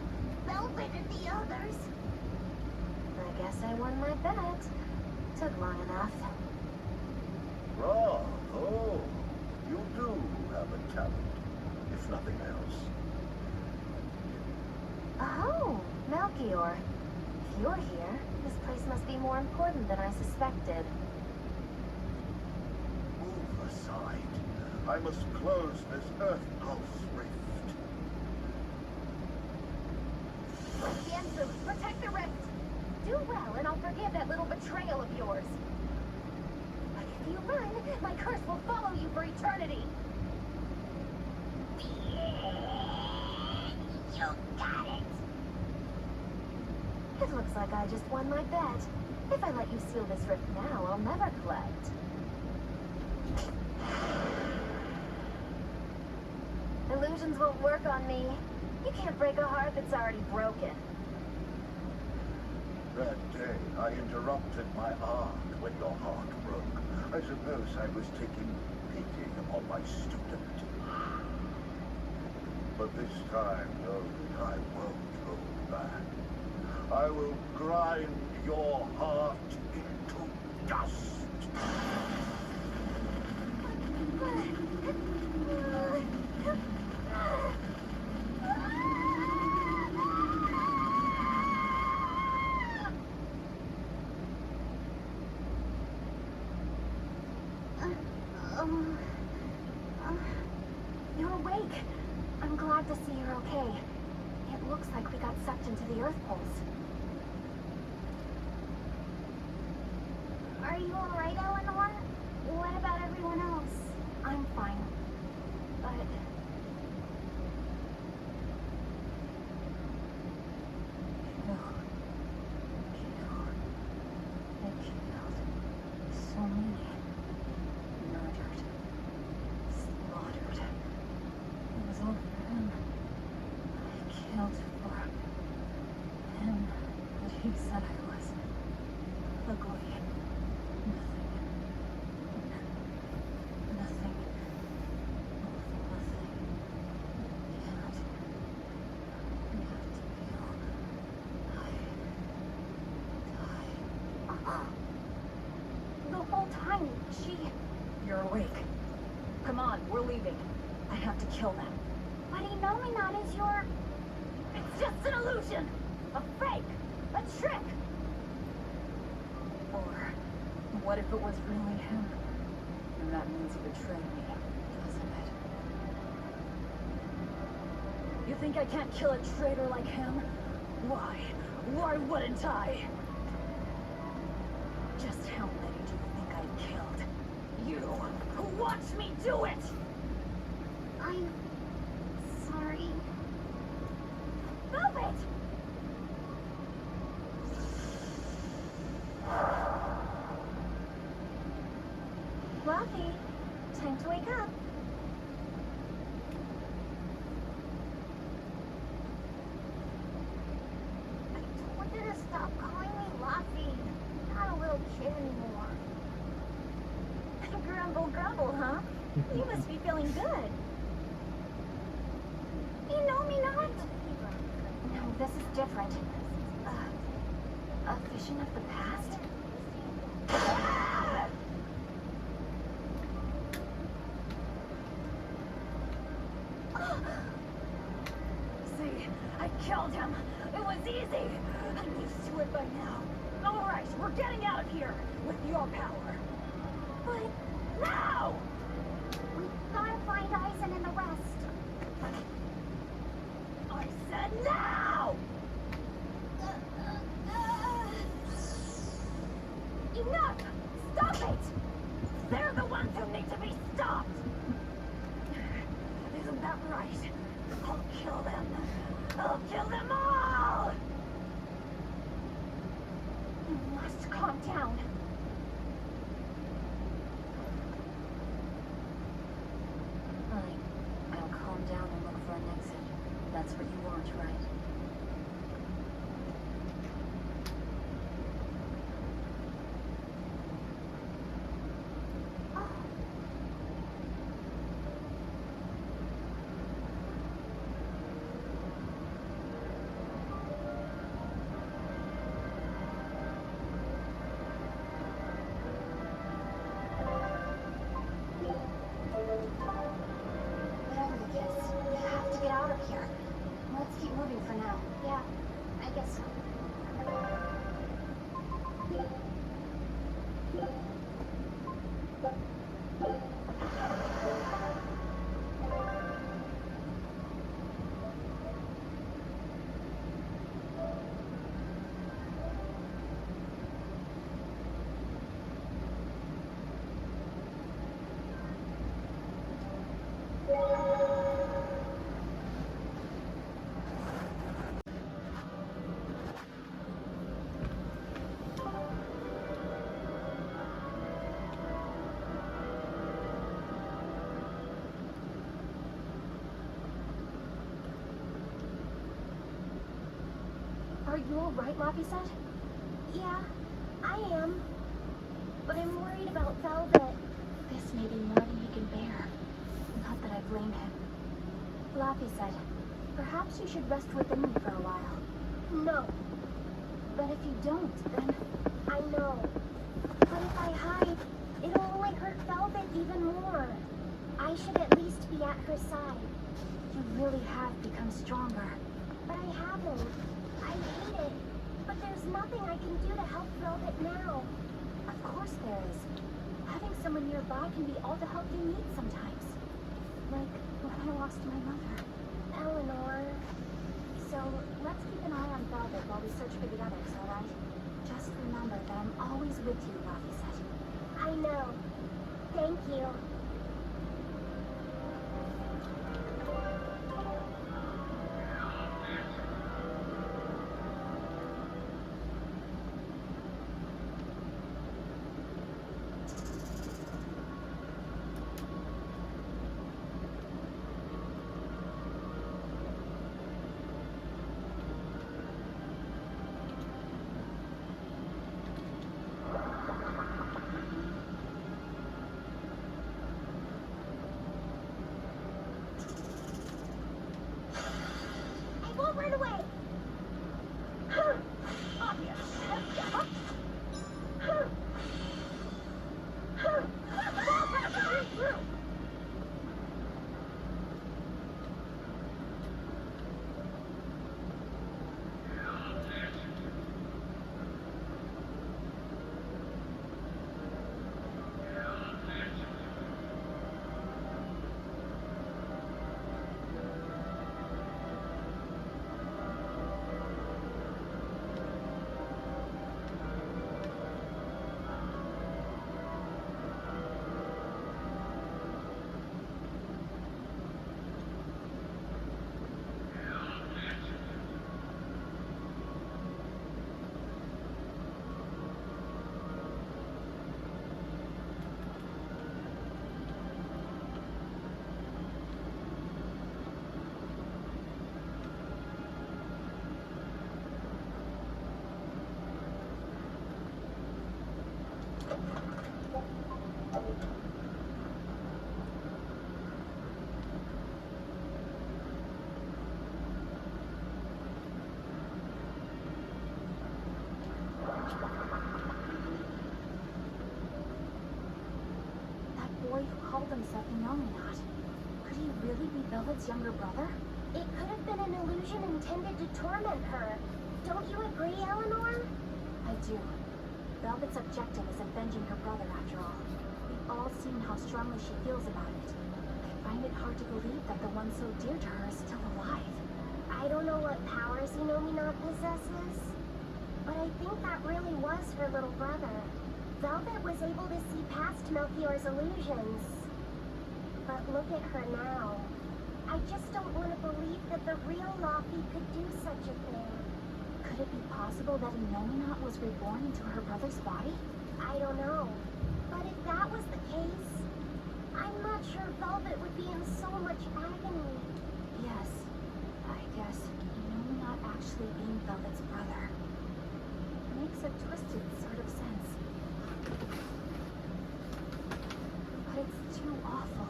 Velvet and the others. I guess I won my bet. Took long enough. Bravo! You do have a talent, if nothing else. Oh, Melchior. If you're here, this place must be more important than I suspected. Move aside. I must close this Earth Pulse rift. Yansu, protect the rift. Do well, and I'll forgive that little betrayal of yours. But if you run, my curse will follow you for eternity. You got it. It looks like I just won my bet. If I let you seal this rift now, I'll never collect. Illusions won't work on me. You can't break a heart that's already broken. That day, I interrupted my art when your heart broke. I suppose I was taking pity upon my student. But this time, no, I won't hold back. I will grind your heart into dust. You're awake. I'm glad to see you're okay. It looks like we got sucked into the Earth poles. Are you alright, Eleanor? What about everyone else? I'm fine. But... They killed so many. Murdered. Slaughtered. It was all for him. I killed for him. But he said I was ugly. Nothing. The whole time, she... You're awake. Come on, we're leaving. I have to kill them. But Inominat is your... It's just an illusion! A fake! A trick! Or what if it was really him? And that means he betrayed me, doesn't it? You think I can't kill a traitor like him? Why? Why wouldn't I? Just how many do you think I killed? You! Watch me do it! I'm... sorry. Move it! Fluffy, time to wake up. I told you to stop calling me Luffy. Not a little kid anymore. Grumble, grumble, huh? You must be feeling good. You know me not. No, this is different. A vision of the past? See, I killed him. It was easy. I'm used to it by now. All right, we're getting out of here with your power. But Now! we gotta find Aizen and the rest. I said now! Enough! Stop it! They're the ones who need to be stopped! Isn't that right? I'll kill them. I'll kill them all! You must calm down. Fine. I'll calm down and look for an exit. That's what you want, right? Whatever the case, we have to get out of here. Let's keep moving for now. Are you alright, Laphicet? Yeah, I am. But I'm worried about Velvet. This may be more than he can bear. Not that I blame him. Laphicet, perhaps you should rest within me for a while. No, But if you don't, then... I know. But if I hide, it'll only hurt Velvet even more. I should at least be at her side. You really have become stronger. But I haven't. I hate it. But there's nothing I can do to help Velvet now. Of course there is. Having someone nearby can be all the help you need sometimes. Like when I lost my mother. Eleanor. So let's keep an eye on Velvet while we search for the others, alright? Just remember that I'm always with you, Laphicet. I know. Thank you. I won't run away. That boy who called himself Inominat. Could he really be Velvet's younger brother? It could have been an illusion intended to torment her. Don't you agree, Eleanor? I do. Velvet's objective is avenging her brother, after all. We've all seen how strongly she feels about it. I find it hard to believe that the one so dear to her is still alive. I don't know what powers Inominat possesses, but I think that really was her little brother. Velvet was able to see past Melchior's illusions. But look at her now. I just don't want to believe that the real Laphie could do such a thing. Could it be possible that Inominat was reborn into her brother's body? I don't know. But if that was the case, I'm not sure Velvet would be in so much agony. Yes. I guess Inominat actually being Velvet's brother makes a twisted sort of sense. But it's too awful.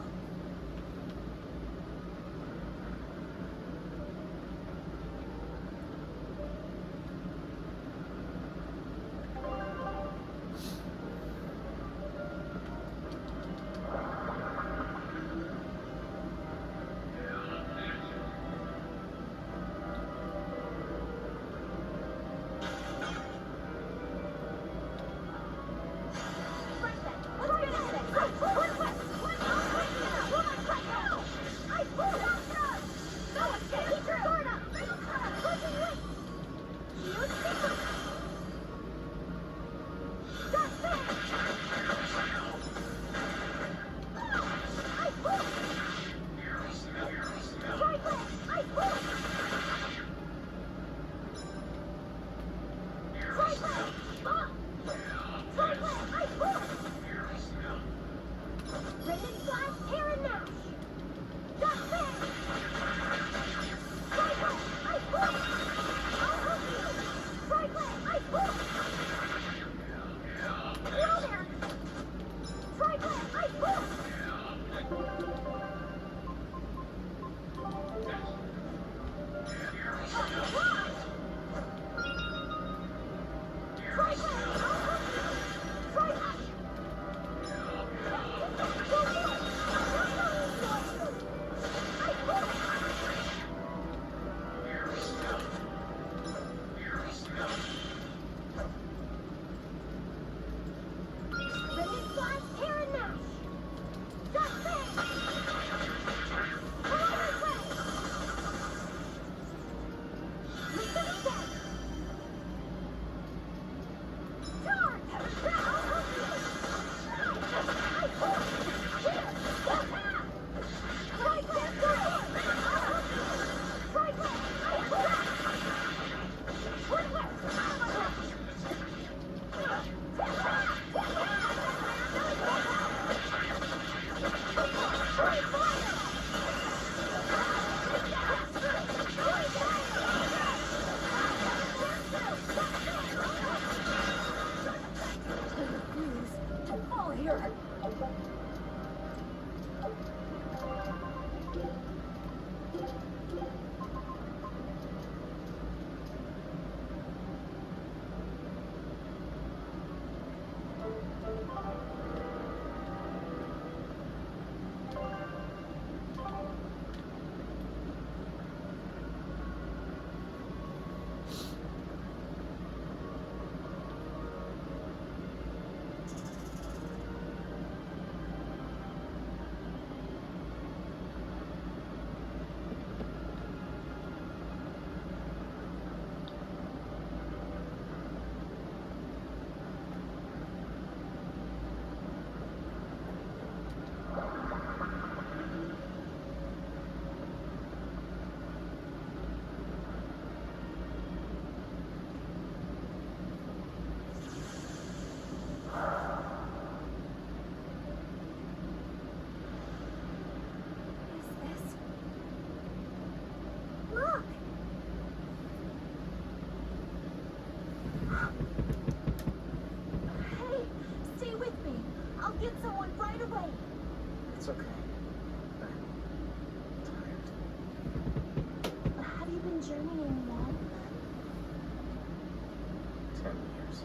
10 years.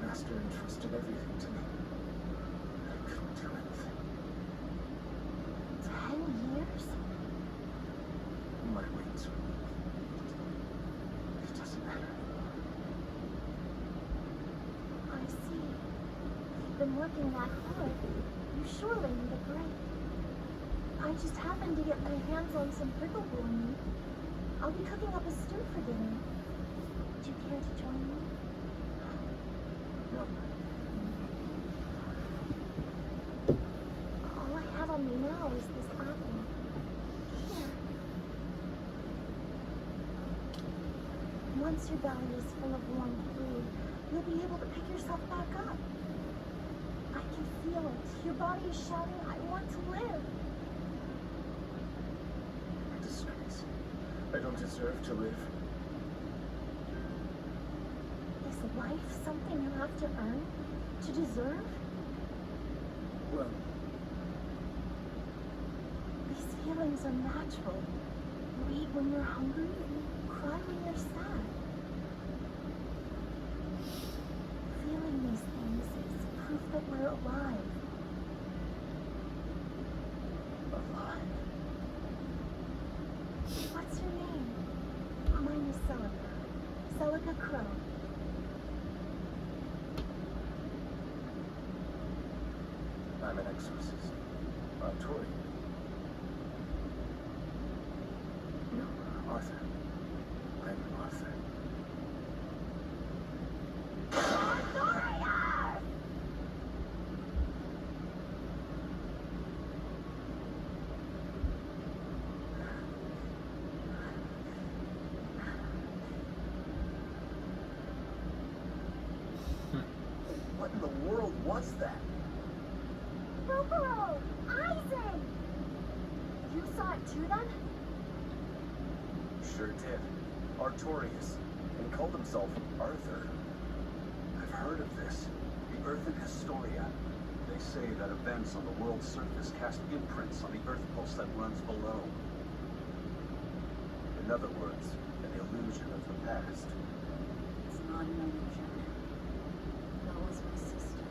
The Master entrusted everything to me. I couldn't do anything. 10 years? My wings were weak. It doesn't matter. I see. You've been working that hard. You surely need a break. I just happened to get my hands on some pickle meat. I'll be cooking up a stew for dinner. Would you care to join me? No. All I have on me now is this apple. Here. Once your belly is full of warm food, you'll be able to pick yourself back up. I can feel it. Your body is shouting, I want to live. A disgrace. I don't deserve to live. Is life something you have to earn? To deserve? Well, These feelings are natural. You eat when you're hungry, and you cry when you're sad. Feeling these things is proof that we're alive. alive. What's your name? Mine is Celica. Celica Crow. I'm an exorcist. Tori. No, Arthur. I'm Arthur. What in the world was that? Rokuro! Aizen! You saw it too then? Sure did. Artorias. And he called himself Arthur. I've heard of this. The Earthen Historia. They say that events on the world's surface cast imprints on the Earth pulse that runs below. In other words, an illusion of the past. It's not an illusion. That was my sister.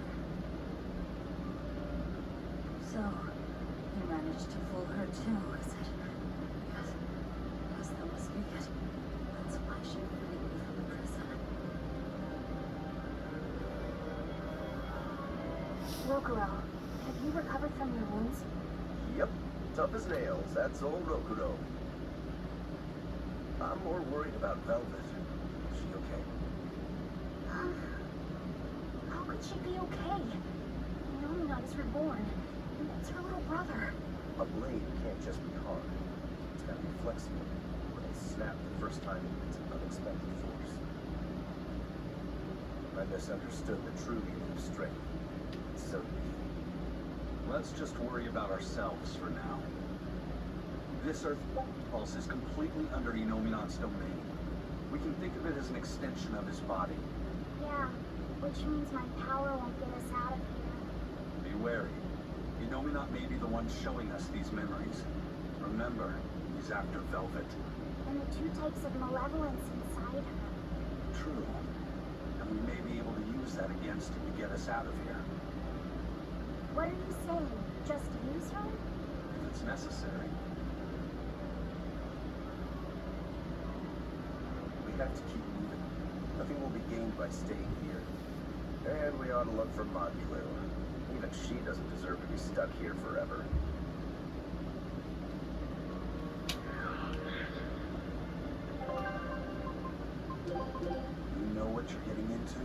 So, you managed to fool her too, is it? Yes. Yes, that must be it. That's why she freed me from the prison. Rokuro, have you recovered from your wounds? Yep, tough as nails. That's old Rokuro. I'm more worried about Velvet. Is she okay? How could she be okay? Nominat is reborn. And it's her little brother. A blade can't just be hard. It's gotta be flexible. It'll snap the first time it hits an unexpected force. I misunderstood the true meaning of strength. So did you. Let's just worry about ourselves for now. This Earth pulse is completely under Inominat's domain. We can think of it as an extension of his body. Yeah, which means my power won't get us out of here. Be wary. Inominat may be the one showing us these memories. Remember, he's after Velvet. And the two types of malevolence inside her. True. And we may be able to use that against him to get us out of here. What are you saying? Just use her? If it's necessary. We have to keep moving. Nothing will be gained by staying here. And we ought to look for Magilou. Even she doesn't deserve to be stuck here forever. You know what you're getting into?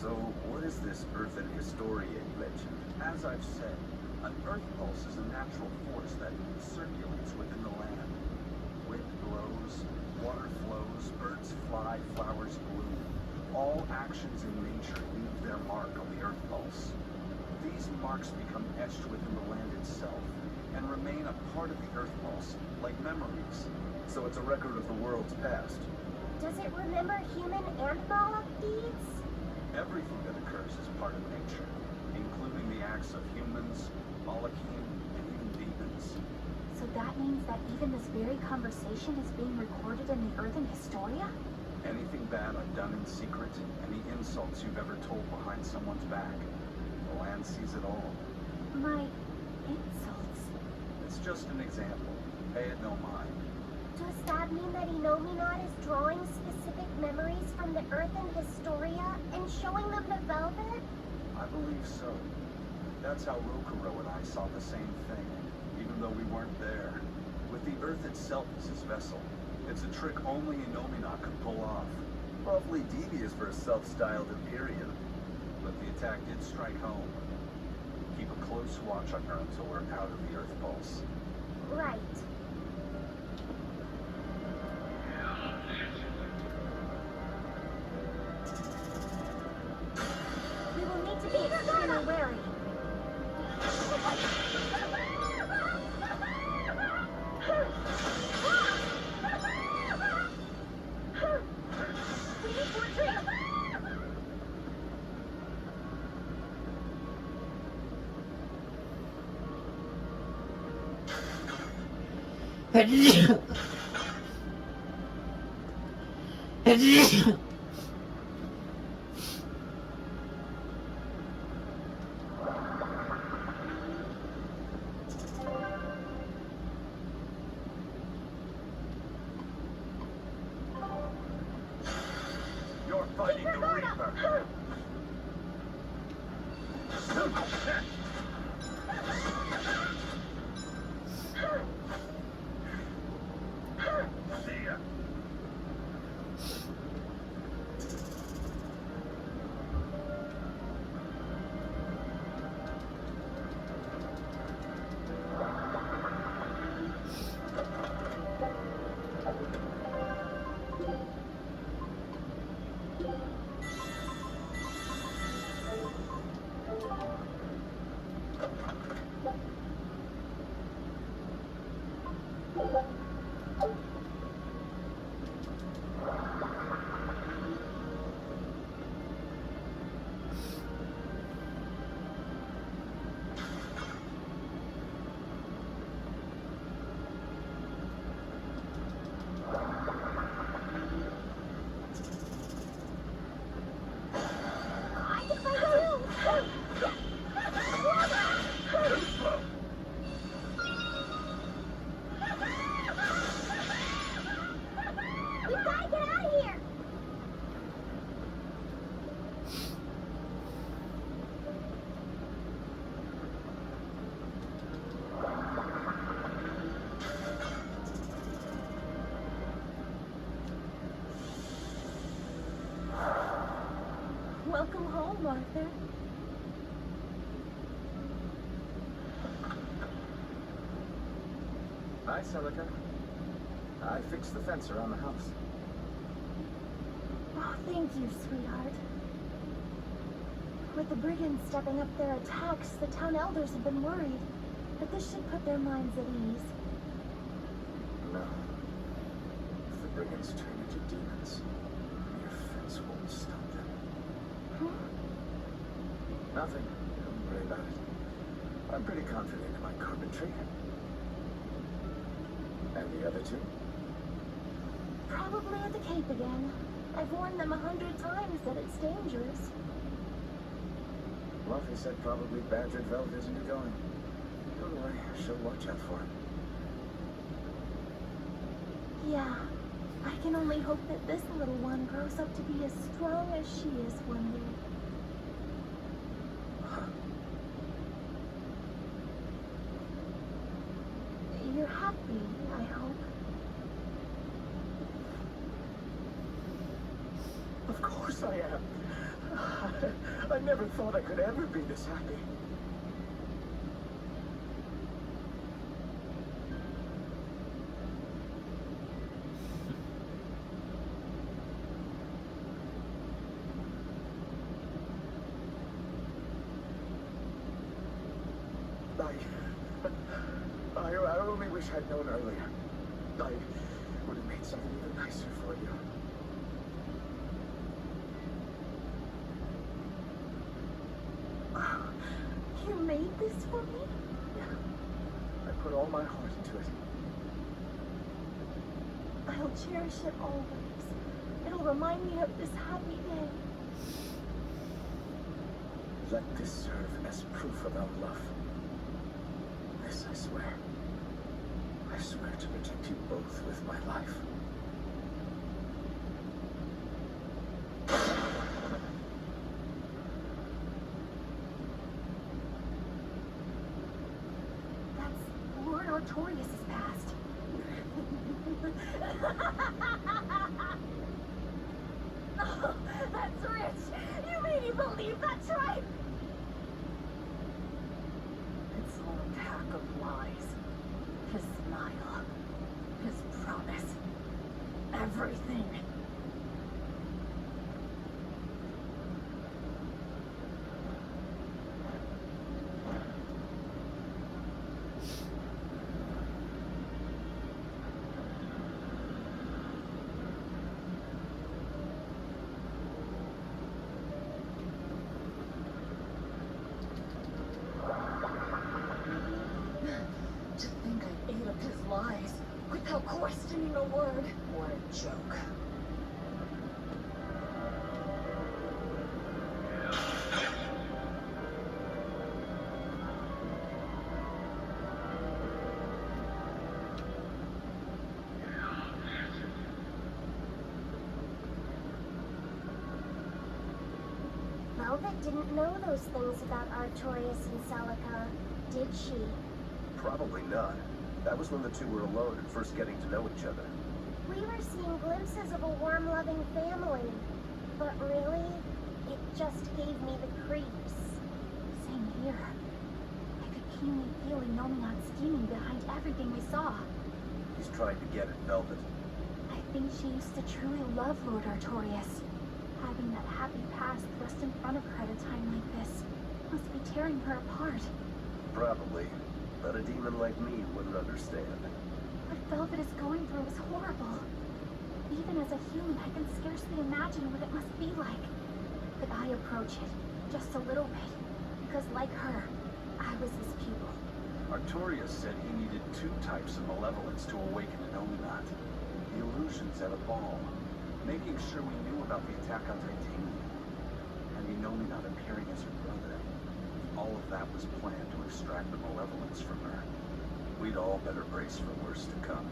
So, what is this Earthen Historia you mentioned? As I've said, an Earth pulse is a natural force that circulates within the land. Wind blows, water flows, birds fly, flowers bloom. All actions in nature leave their mark on the Earth pulse. These marks become etched within the land itself and remain a part of the Earth pulse, like memories. So it's a record of the world's past. Does it remember human and Malak deeds? Everything that occurs is part of nature, including the acts of humans, Malachim, and even demons. So that means that even this very conversation is being recorded in the Earthen Historia? Anything bad I've done in secret, any insults you've ever told behind someone's back, the land sees it all. My insults? It's just an example. Pay it no mind. Does that mean that Inominat is drawing specific memories from the Earthen Historia and showing them to Velvet? I believe so. That's how Rokuro and I saw the same thing, even though we weren't there. With the Earth itself as his vessel, it's a trick only Inominat could pull off. Awfully devious for a self-styled Imperium. But the attack did strike home. Keep a close watch on her until we're out of the Earth Pulse. Right. We will need to be extremely wary. We need to retreat! You're fighting the Reaper. See ya. We've got to get out of here! Welcome home, Arthur. Hi, Celica. I fixed the fence around the house. Oh, thank you, sweetheart. With the brigands stepping up their attacks, the town elders have been worried. But this should put their minds at ease. No. If the brigands turn into demons, your fence won't stop them. Nothing. Don't worry about it. I'm pretty confident in my carpentry. And the other two? Probably at the Cape again. I've warned them 100 times that it's dangerous. Luffy said probably badgered Velvet isn't going. Don't worry, she'll watch out for him. Yeah. I can only hope that this little one grows up to be as strong as she is one day. You're happy, I hope. Of course I am. I never thought I could ever be this happy. I only wish I'd known earlier. I would have made something even nicer for you. made this for me? Yeah. I put all my heart into it. I'll cherish it always. It'll remind me of this happy day. Let this serve as proof of our love. This I swear. I swear to protect you both with my life. That's Lord Artorius' past. Oh, that's rich! You made me believe that's right! It's all a pack of lies. His smile. His promise. Everything. To think I ate up his lies without questioning a word. What a joke. Velvet didn't know those things about Artorius and Celica, did she? Probably not. That was when the two were alone and first getting to know each other. We were seeing glimpses of a warm, loving family. But really, it just gave me the creeps. Same here. I could keenly feel Inominat's scheming behind everything we saw. He's trying to get at Velvet. I think she used to truly love Lord Artorius. Having that happy past thrust in front of her at a time like this must be tearing her apart. Probably. But a demon like me wouldn't understand. What Velvet is going through is horrible. Even as a human, I can scarcely imagine what it must be like. But I approach it, just a little bit, because like her, I was his pupil. Artorius said he needed 2 types of malevolence to awaken Inominat. The illusions at a ball, making sure we knew about the attack on Titania, and Inominat appearing as her brother. All of that was planned to extract the malevolence from her. We'd all better brace for worse to come.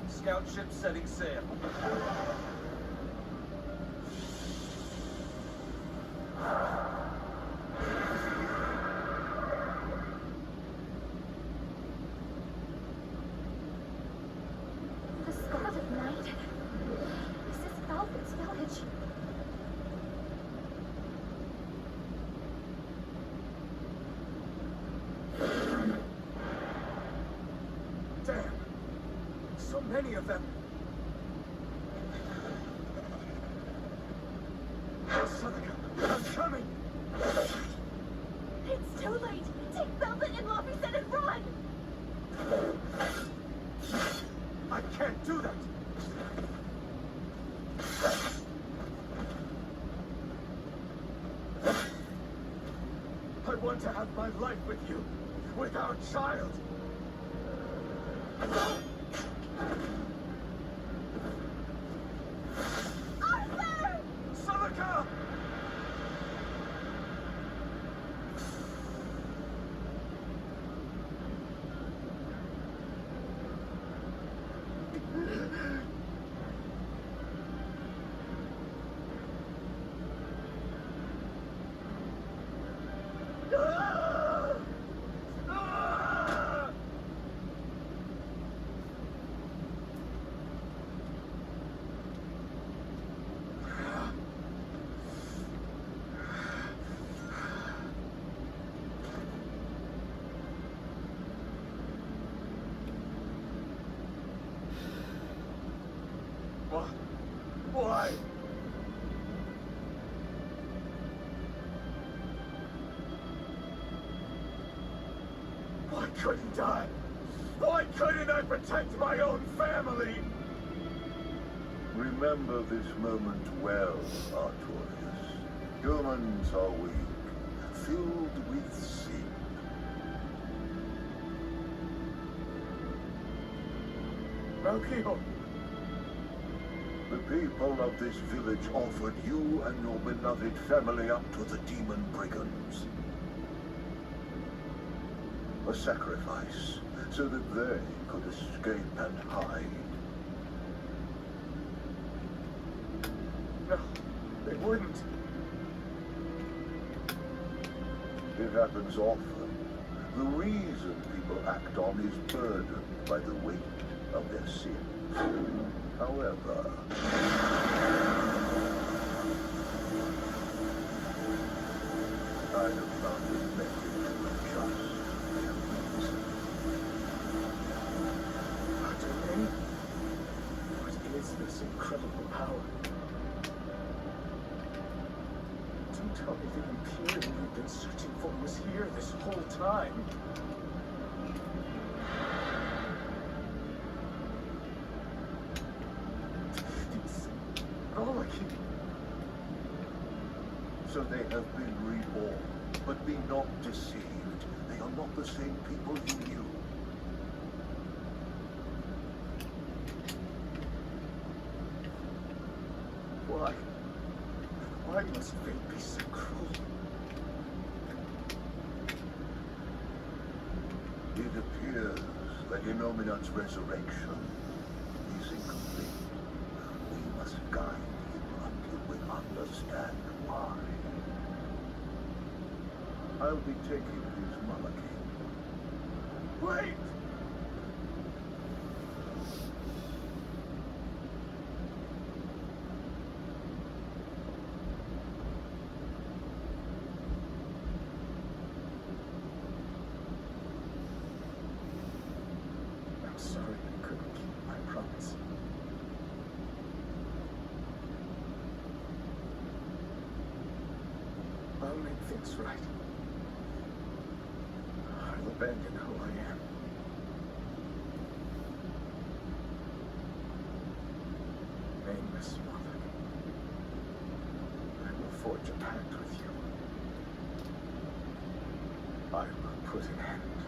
Scout ship setting sail. The Scarlet Knight? This is Velvet's village. Damn! So many of them! Celica, I'm coming! It's too late! Take Velvet and Lafayette and run! I can't do that! I want to have my life with you, with our child! Arthur! Celica! Why couldn't I? Why couldn't I protect my own family? Remember this moment well, Artorias. Humans are weak, filled with sin. Melchior! The people of this village offered you and your beloved family up to the demon brigands. A sacrifice, so that they could escape and hide. No, they wouldn't. It happens often. The reason people act on is burdened by the weight of their sins. However, I have found it better to adjust their reason. Dr. May? What is this incredible power? Don't tell me the Imperium you've been searching for was here this whole time. These Malaki. So they have been reborn, but be not deceived. They are not the same people you knew. Why? Why must fate be so cruel? It appears that Inominat's resurrection is incomplete. We must guide him until we understand why. I'll be taking his Malaki. Wait! I'm sorry I couldn't keep my promise. I'll make things right. I'll abandon who I am. Nameless mother. I will forge a pact with you. I will put an end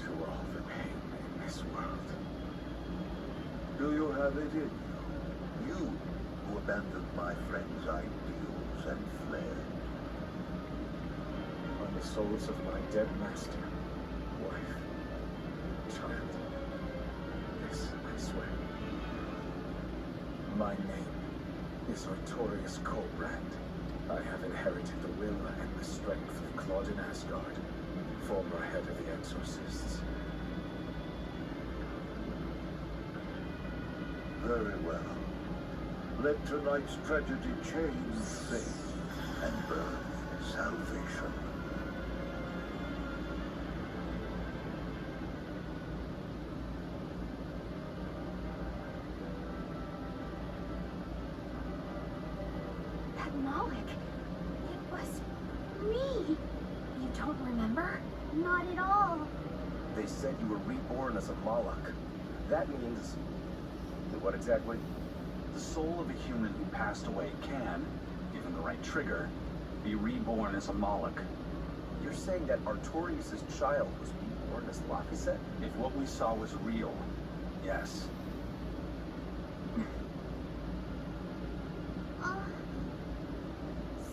to all the pain in this world. Do you have it in you? You who abandoned my friend's ideals and fled. On the souls of my dead master, wife, child. Yes, I swear. My name is Artorias Colbrand. I have inherited the will and the strength of Claudin Asgard, former head of the Exorcists. Very well. Let tonight's tragedy change faith and birth salvation. That Moloch, it was me. You don't remember? Not at all. They said you were reborn as a Moloch. That means... what exactly? The soul of a human who passed away can, given the right trigger, be reborn as a Moloch. You're saying that Artorias' child was reborn as Laphicet? If what we saw was real, yes.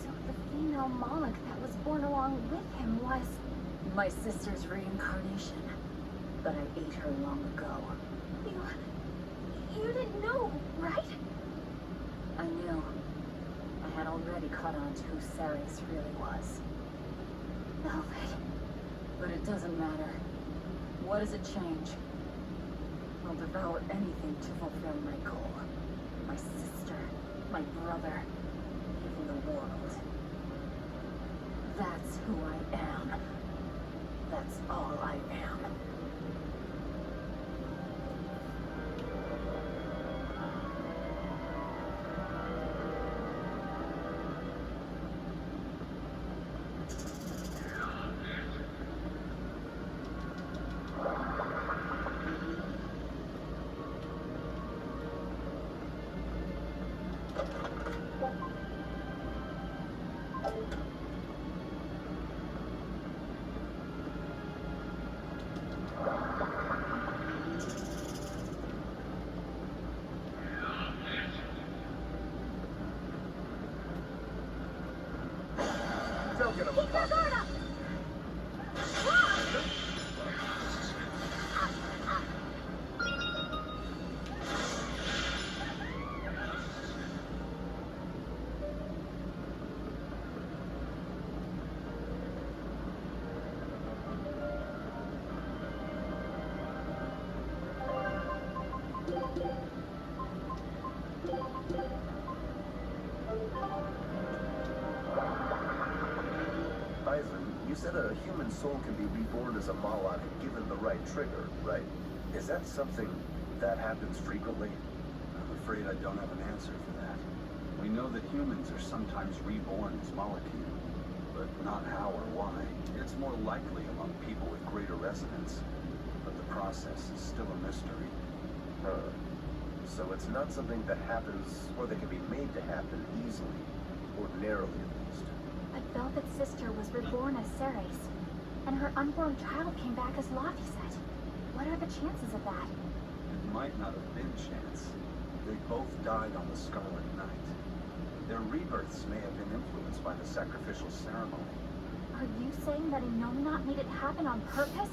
So the female Moloch that was born along with him was... My sister's reincarnation. But I ate her long ago. You didn't know, right? I knew. I had already caught on to who Ceres really was. Velvet. But it doesn't matter. What does it change? I'll devour anything to fulfill my goal. My sister, my brother, even the world. That's who I am. That's all I am. Token of a Keep your copy. guard up! Eisen, you said a human soul can be reborn as a Malak given the right trigger, right? Is that something that happens frequently? I'm afraid I don't have an answer for that. We know that humans are sometimes reborn as Malachim, but not how or why. It's more likely among people with greater resonance, but the process is still a mystery. So it's not something that happens, or that can be made to happen easily, ordinarily at least. But Velvet's sister was reborn as Ceres, and her unborn child came back as Laphicet. What are the chances of that? It might not have been chance. They both died on the Scarlet Night. Their rebirths may have been influenced by the sacrificial ceremony. Are you saying that Innominat made it happen on purpose?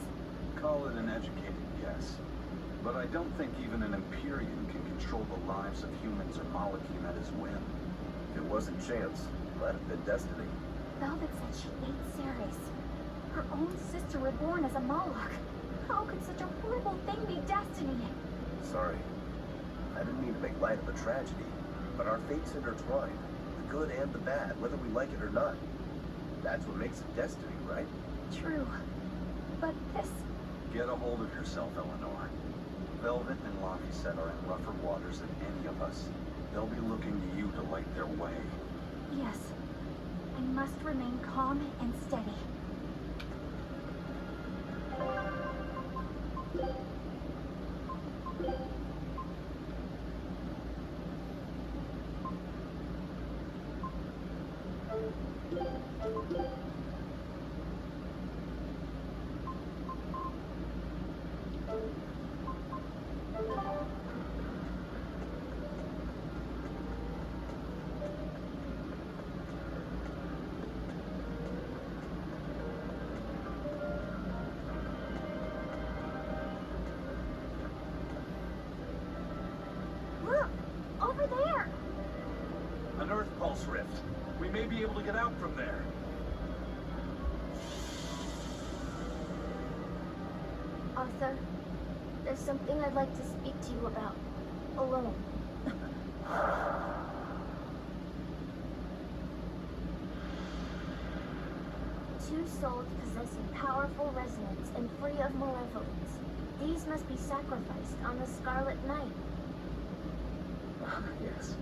Call it an educated guess. But I don't think even an Empyrean can control the lives of humans or Malachim at his whim. If it wasn't chance, it might have been destiny. Velvet said she ate Ceres. Her own sister reborn as a Moloch. How could such a horrible thing be destiny? Sorry. I didn't mean to make light of the tragedy, but our fates intertwine. The good and the bad, whether we like it or not. That's what makes it destiny, right? True. But this... Get a hold of yourself, Eleanor. Velvet and Laphicet are in rougher waters than any of us. They'll be looking to you to light their way. Yes. I must remain calm and steady. Look! Over there! An Earth Pulse rift. We may be able to get out from there. Arthur, there's something I'd like to speak to you about. Alone. Two souls possessing powerful resonance and free of malevolence. These must be sacrificed on the Scarlet Night. Ah, yes.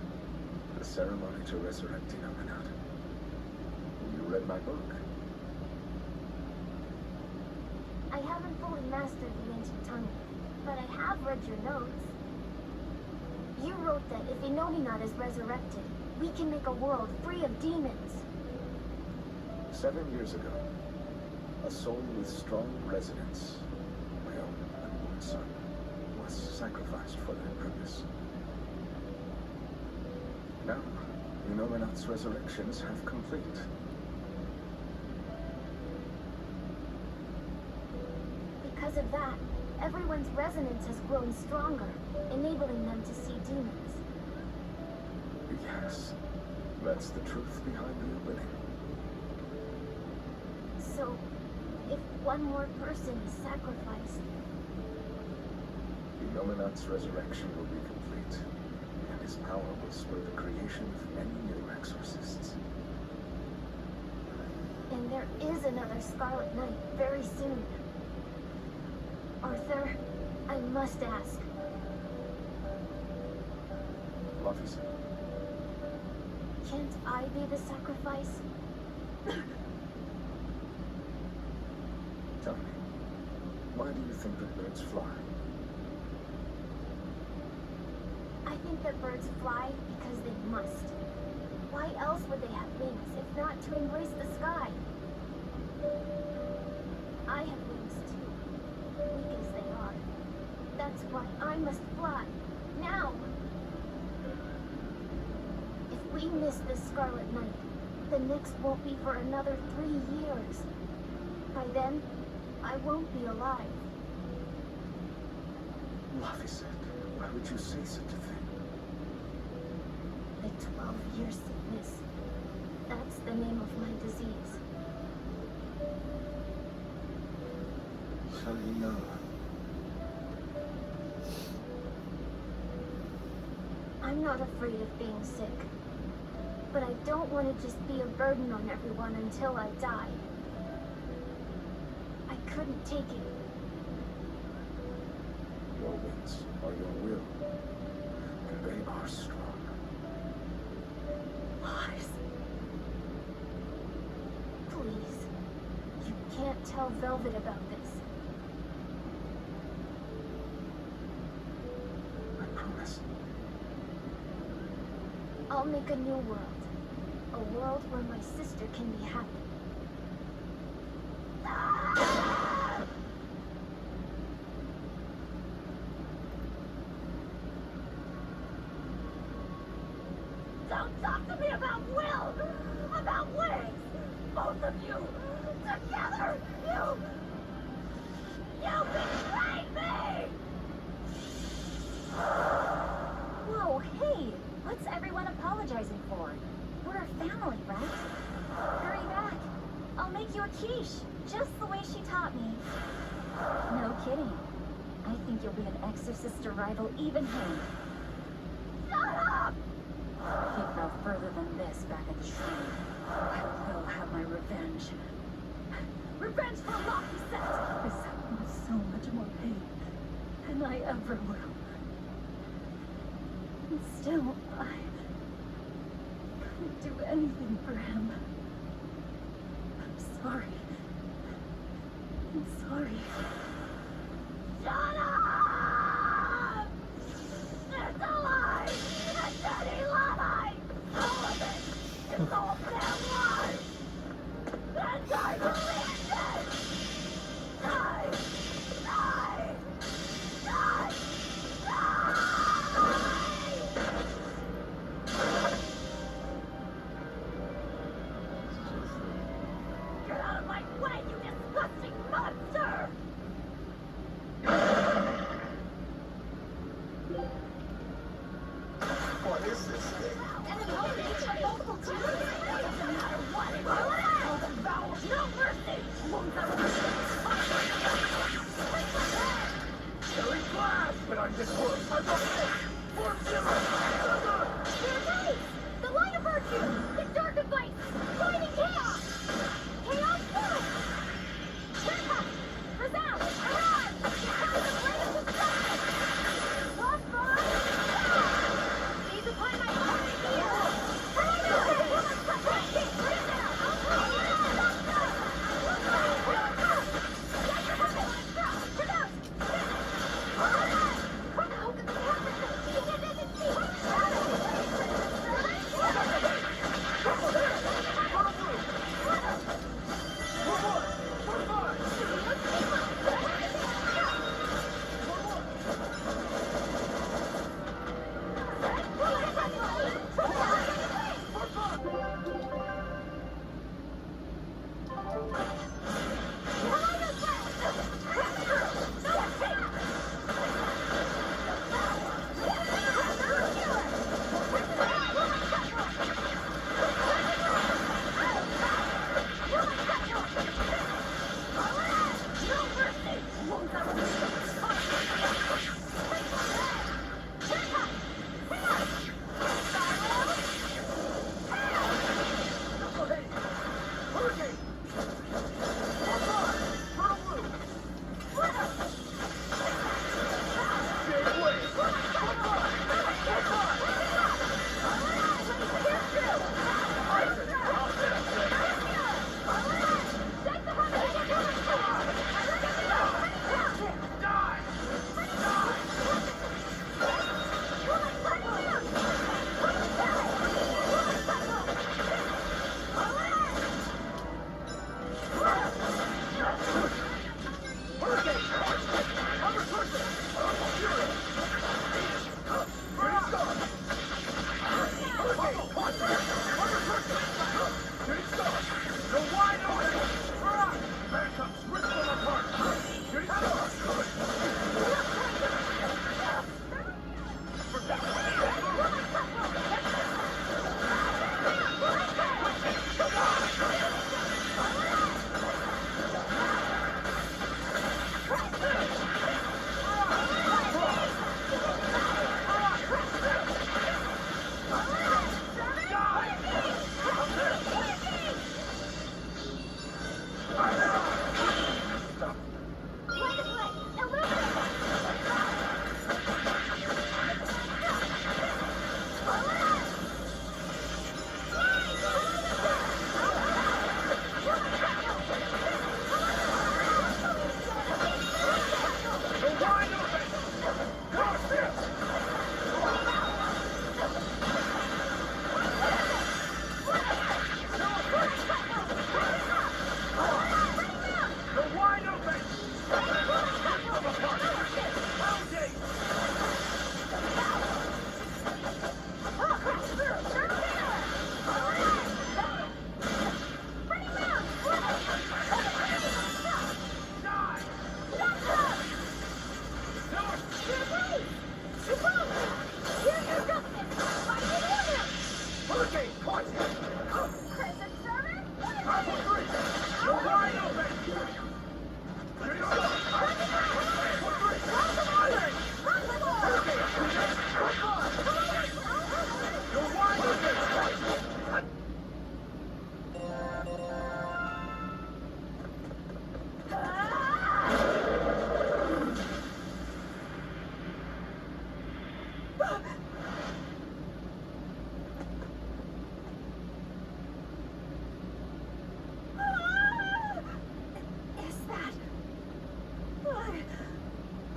The ceremony to resurrect Innominat. You read my book? I haven't fully mastered the ancient tongue, but I have read your notes. You wrote that if Innominat is resurrected, we can make a world free of demons. 7 years ago, a soul with strong resonance, my own unborn son, was sacrificed for that purpose. Now, Innominat's resurrection is half complete. Because of that, everyone's resonance has grown stronger, enabling them to see demons. Yes, that's the truth behind the opening. So, if one more person is sacrificed, Innominat's resurrection will be complete, and his power will spur the creation of many new exorcists. and there is another Scarlet Night very soon. Arthur, I must ask, Laphicet, can't I be the sacrifice? tell me, why do you think that birds fly? I think that birds fly because they must. Why else would they have wings if not to embrace the sky? I have wings too, weak as they are. That's why I must fly, now! If we miss this Scarlet Night, The next won't be for another 3 years. By then, I won't be alive. Laphicet, why would you say such a thing? The 12-year sickness. That's the name of my disease. So you know. I'm not afraid of being sick. But I don't want to just be a burden on everyone until I die. I couldn't take it. Your wits are your will, and they are strong. Lars. Please. You can't tell Velvet about this. I promise. I'll make a new world. A world where my sister can be happy. Don't talk to me about will! About wings! Both of you! Together! You betrayed me! Whoa, hey! What's everyone apologizing for? We're a family, right? Hurry back. I'll make you a quiche, just the way she taught me. No kidding. I think you'll be an exorcist to rival even him. Shut up! Keep no further than this back at the shrine. I will have my revenge. Revenge for Laphicet! This was so much more pain than I ever will. And still, I couldn't do anything for him. I'm sorry. I'm sorry. Shut up! It's a lie! A dirty lie! All of it! It's all damn lies! And I believed it! Die! Die! Die! Get out of my way, you disgusting monster! What is this thing? And it only needs my multiple times. Doesn't matter what it is. No mercy. Very glad, but I'm just worse. I'm You're right. The light of virtue. The dark advice. Fighting chaos. Chaos good. Grandpa. Resound. Arise. Find the greatest destruction. Lost boy. Seize upon my own idea. How could they have this?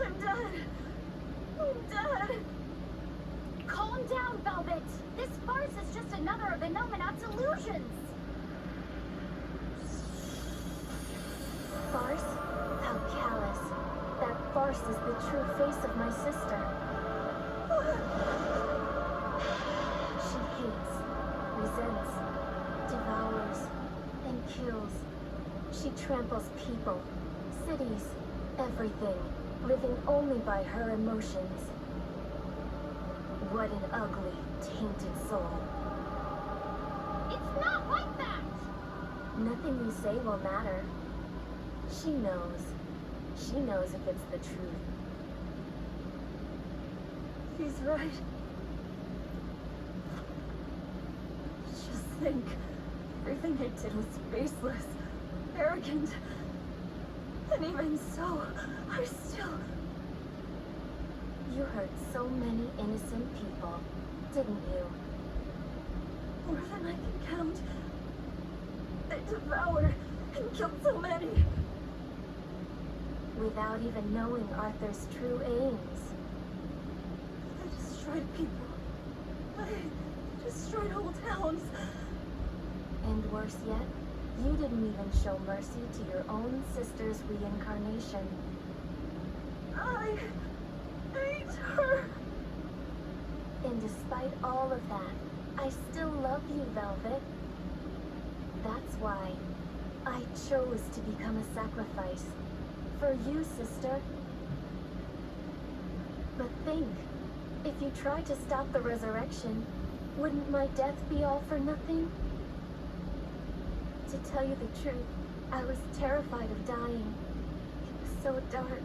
I'm done. I'm done. Calm down, Velvet. This farce is just another of the Nominat's illusions. Farce? How callous. That farce is the true face of my sister. She hates, resents, devours, and kills. She tramples people, cities, everything, living only by her emotions. What an ugly, tainted soul. It's not like that! Nothing you say will matter. She knows. She knows if it's the truth. He's right. Just think. Everything I did was baseless, arrogant. And even so, I still... You hurt so many innocent people, didn't you? More than I can count. I devoured and killed so many. Without even knowing Arthur's true aims. I destroyed people. I destroyed whole towns. And worse yet, you didn't even show mercy to your own sister's reincarnation. I hate her. And despite all of that, I still love you, Velvet. That's why I chose to become a sacrifice. For you, sister. But think, if you tried to stop the resurrection, wouldn't my death be all for nothing? To tell you the truth, I was terrified of dying. It was so dark.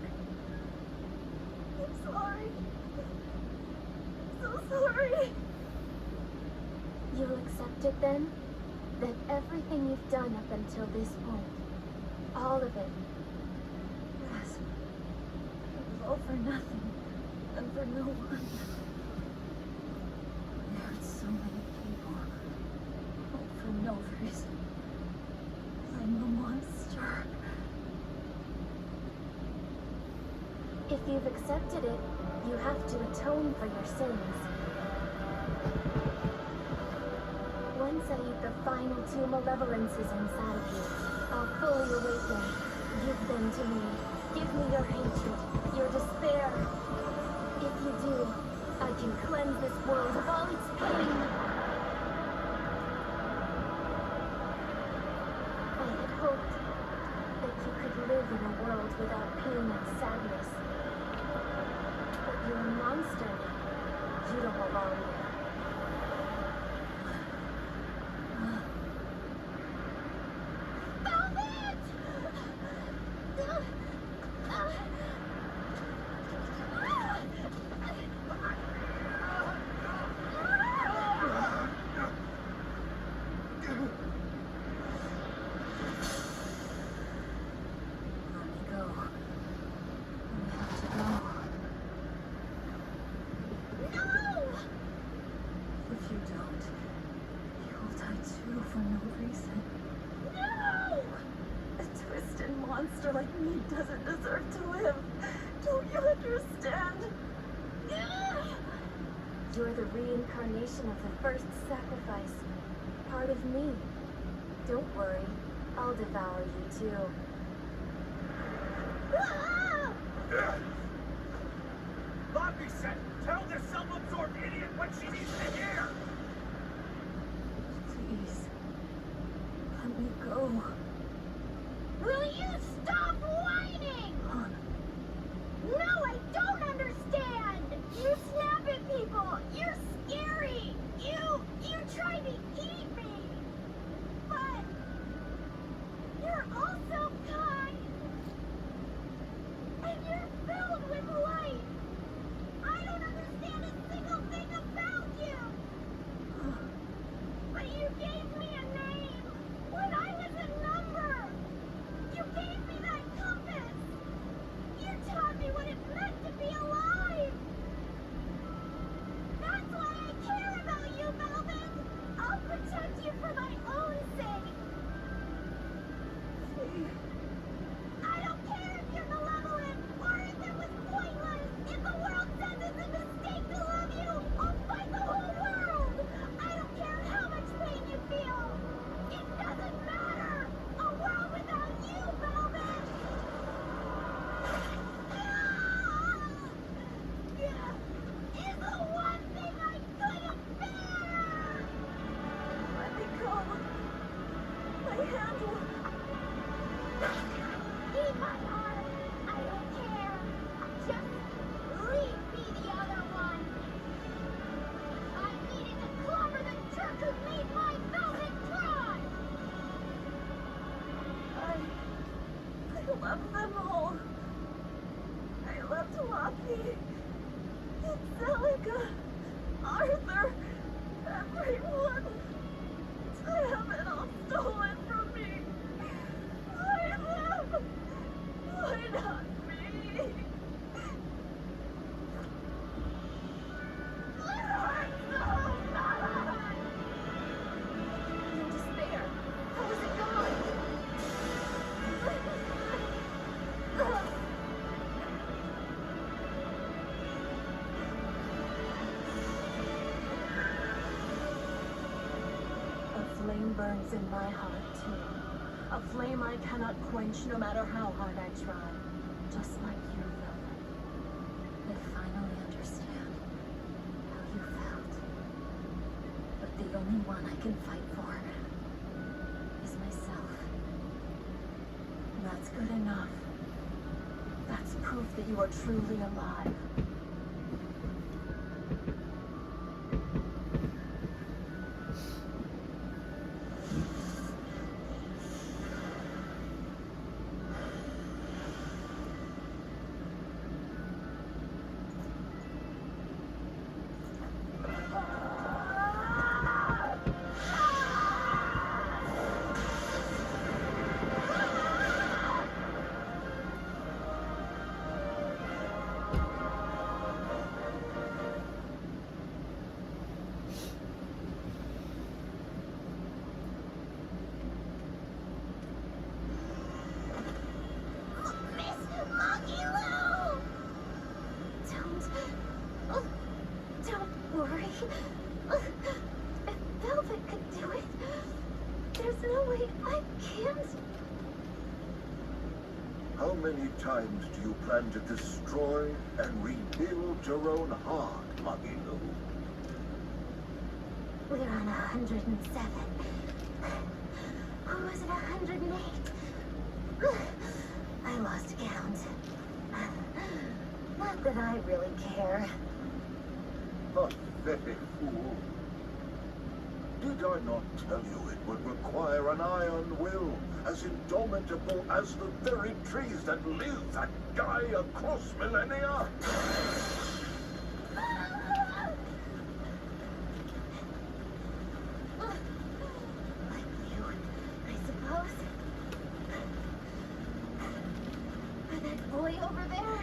I'm sorry. I'm so sorry. You'll accept it then? That everything you've done up until this point, all of it, Yes. It was all for nothing. And for no one. I hurt so many people. All for no reason. I'm a monster. if you've accepted it, you have to atone for your sins. Once I eat the final two malevolences inside of you, I'll fully awaken. Give them to me. Give me your hatred, your despair. If you do, I can cleanse this world of all its pain. I had hoped that you could live in a world without pain and sadness. But you're a monster now. You don't belong here. Like me doesn't deserve to live. Don't you understand? You're the reincarnation of the first sacrifice. Part of me. Don't worry. I'll devour you too. Lobby said, tell this self-absorbed idiot what she needs to hear! Please. Let me go. Will you stop whining? No, I don't understand! You snap at people! You're scary! You try to eat me! But you're also kind! love them all. I loved Lucky, Angelica, Arthur, everyone. To have it all stolen from me. Why them? Why not me? It hurts so bad! In despair, how was it gone? A flame burns in my heart, too. A flame I cannot quench no matter how hard I try. Just like you, Velvet. I finally understand how you felt. But the only one I can fight for is myself. That's good enough. That's proof that you are truly alive. Don't worry. If Velvet could do it, there's no way I can't. How many times do you plan to destroy and rebuild your own heart, Magilu? We're on 107. Or was it 108? I lost count. Not that I really care. Pathetic fool. Did I not tell you it would require an iron will as indomitable as the very trees that live that die across millennia? Like you, I suppose. Or that boy over there.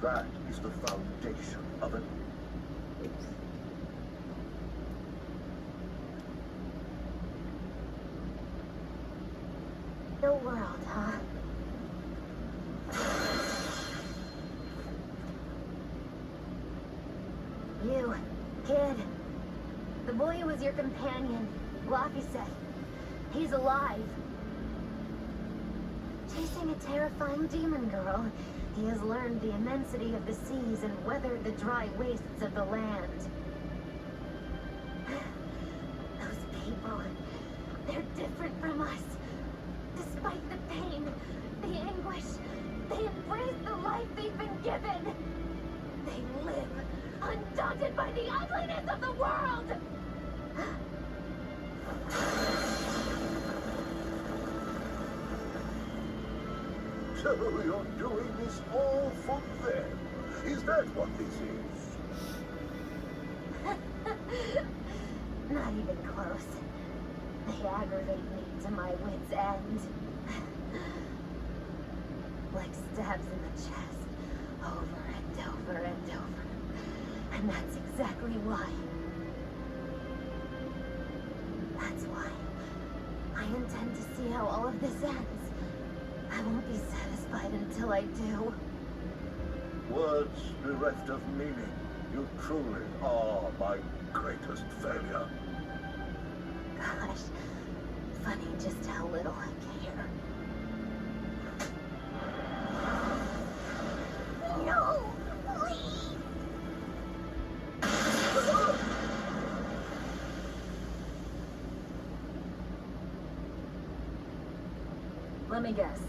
That is the foundation of it. The world, huh? You, kid. The boy who was your companion, Lucky said. He's alive. Chasing a terrifying demon girl, he has learned the immensity of the seas and weathered the dry wastes of the land. Those people, they're different from us. Despite the pain, the anguish, they embrace the life they've been given. They live, undaunted by the ugliness of the world! So you're doing this all for them? Is that what this is? Not even close. They aggravate me to my wit's end. Like stabs in the chest, over and over and over. And that's exactly why. That's why I intend to see how all of this ends. I won't be satisfied until I do. Words bereft of meaning. You truly are my greatest failure. Gosh, funny just how little I care. No, please! Let me guess.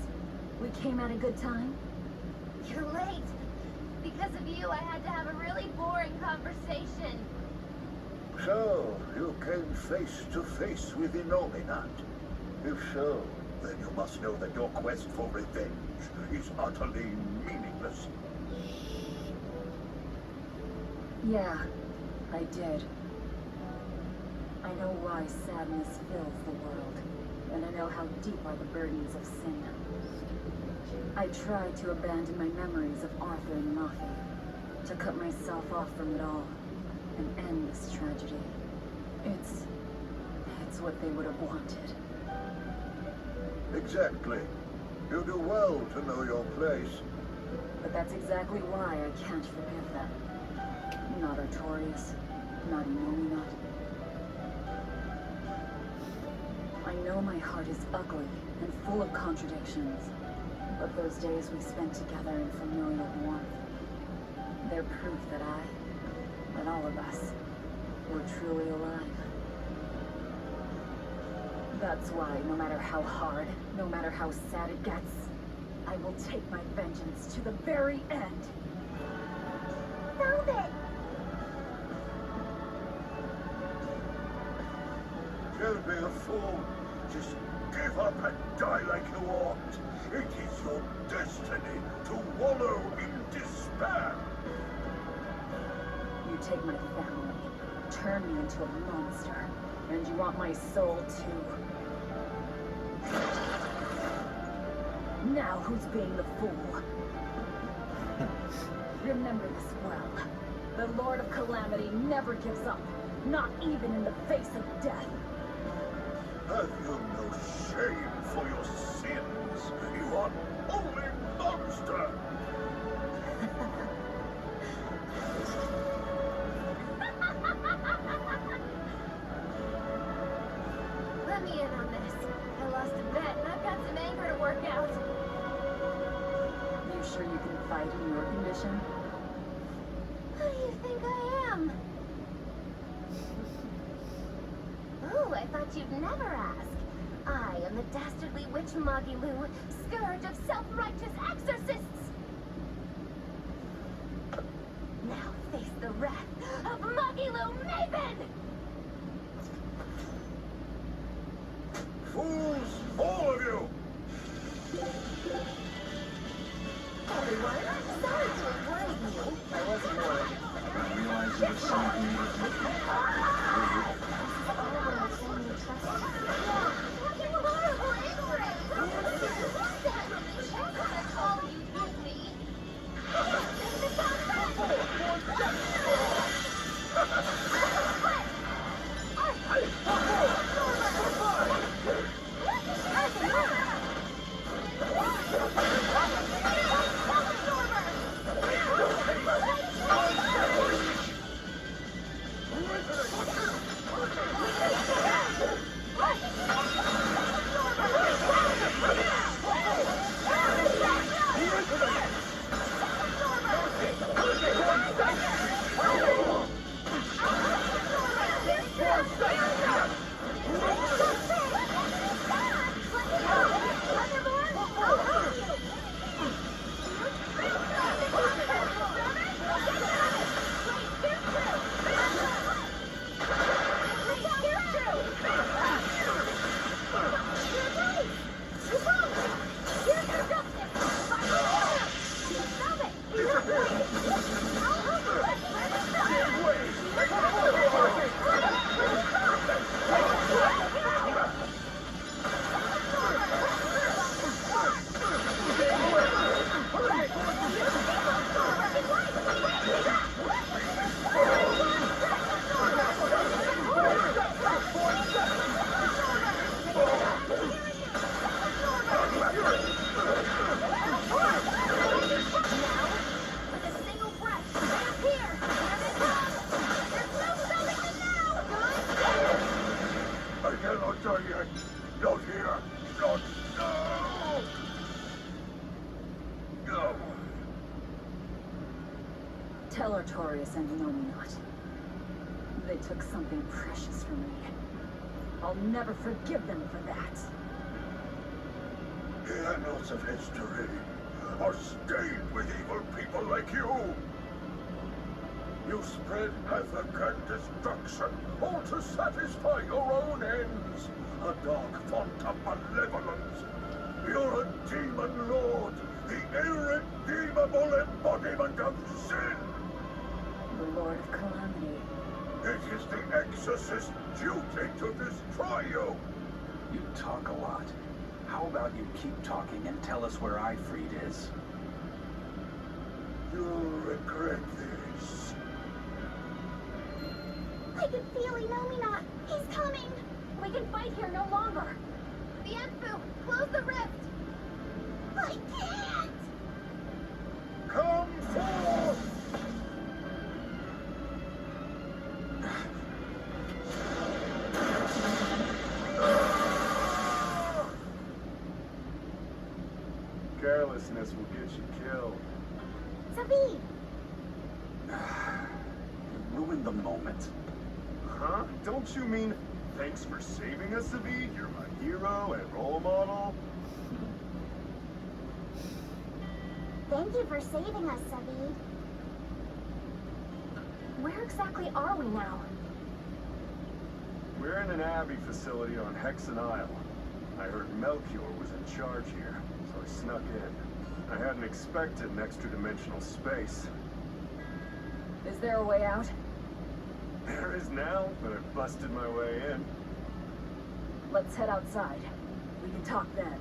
We came at a good time? You're late. Because of you, I had to have a really boring conversation. So, you came face to face with Innominat. If so, Then you must know that your quest for revenge is utterly meaningless. Yeah, I did. I know why sadness fills the world, and I know how deep are the burdens of sin. I tried to abandon my memories of Arthur and Mafi, to cut myself off from it all, and end this tragedy. It's what they would have wanted. Exactly. You do well to know your place. But that's exactly why I can't forgive them. Not Artorias, not Innominat. I know my heart is ugly and full of contradictions, but those days we spent together in familial warmth, they're proof that all of us, were truly alive. That's why, no matter how hard, no matter how sad it gets, I will take my vengeance to the very end. Velvet! Don't be a fool. Just give up and die like you ought. It is your destiny to wallow in despair. You take my family, turn me into a monster, and you want my soul too. Now who's being the fool? Remember this well. The Lord of Calamity never gives up, not even in the face of death. Have you no shame for your sins, you unholy monster? Let me in on this. I lost a bet and I've got some anger to work out. You sure you can fight in your condition? Who do you think I am? Oh, I thought you'd never ask. I am the dastardly witch Magilu, scourge of self-righteous exorcists. Now face the wrath of Magilu Maven! Fools, all of you! Everyone, sorry to have worried you. I wasn't worried. I realized there was something you were thinking. Not here! Not now! No! Tell Artorias and Innominat. They took something precious from me. I'll never forgive them for that. The annals of history are stained with evil people like you! You spread havoc and destruction, all to satisfy your own ends. A dark font of malevolence of sin! The Lord of Calamity. It is the Exorcist's duty to destroy you! You talk a lot. How about you keep talking and tell us where Ifrit is? You'll regret this. I can feel Inominat. He's coming. We can fight here no longer. Bienfu, close the rift. I can't. Come forth! Carelessness will get you killed. Sabi! You ruined the moment. Huh? Don't you mean thanks for saving us, Savid? You're my hero and role model. Thank you for saving us, Sabi. Where exactly are we now? We're in an Abbey facility on Hexen Isle. I heard Melchior was in charge here, so I snuck in. I hadn't expected an extra-dimensional space. Is there a way out? There is now, but I busted my way in. Let's head outside. We can talk then.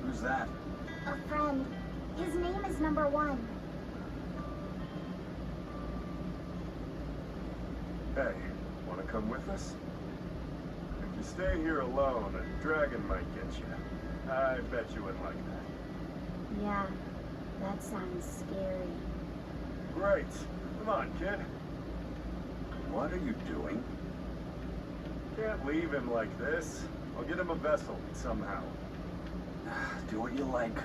Who's that? A friend. His name is Number 1. Hey, wanna come with us? If you stay here alone, a dragon might get you. I bet you wouldn't like that. Yeah, that sounds scary. Great. Come on, kid. What are you doing? Can't leave him like this. I'll get him a vessel, somehow. Do what you like.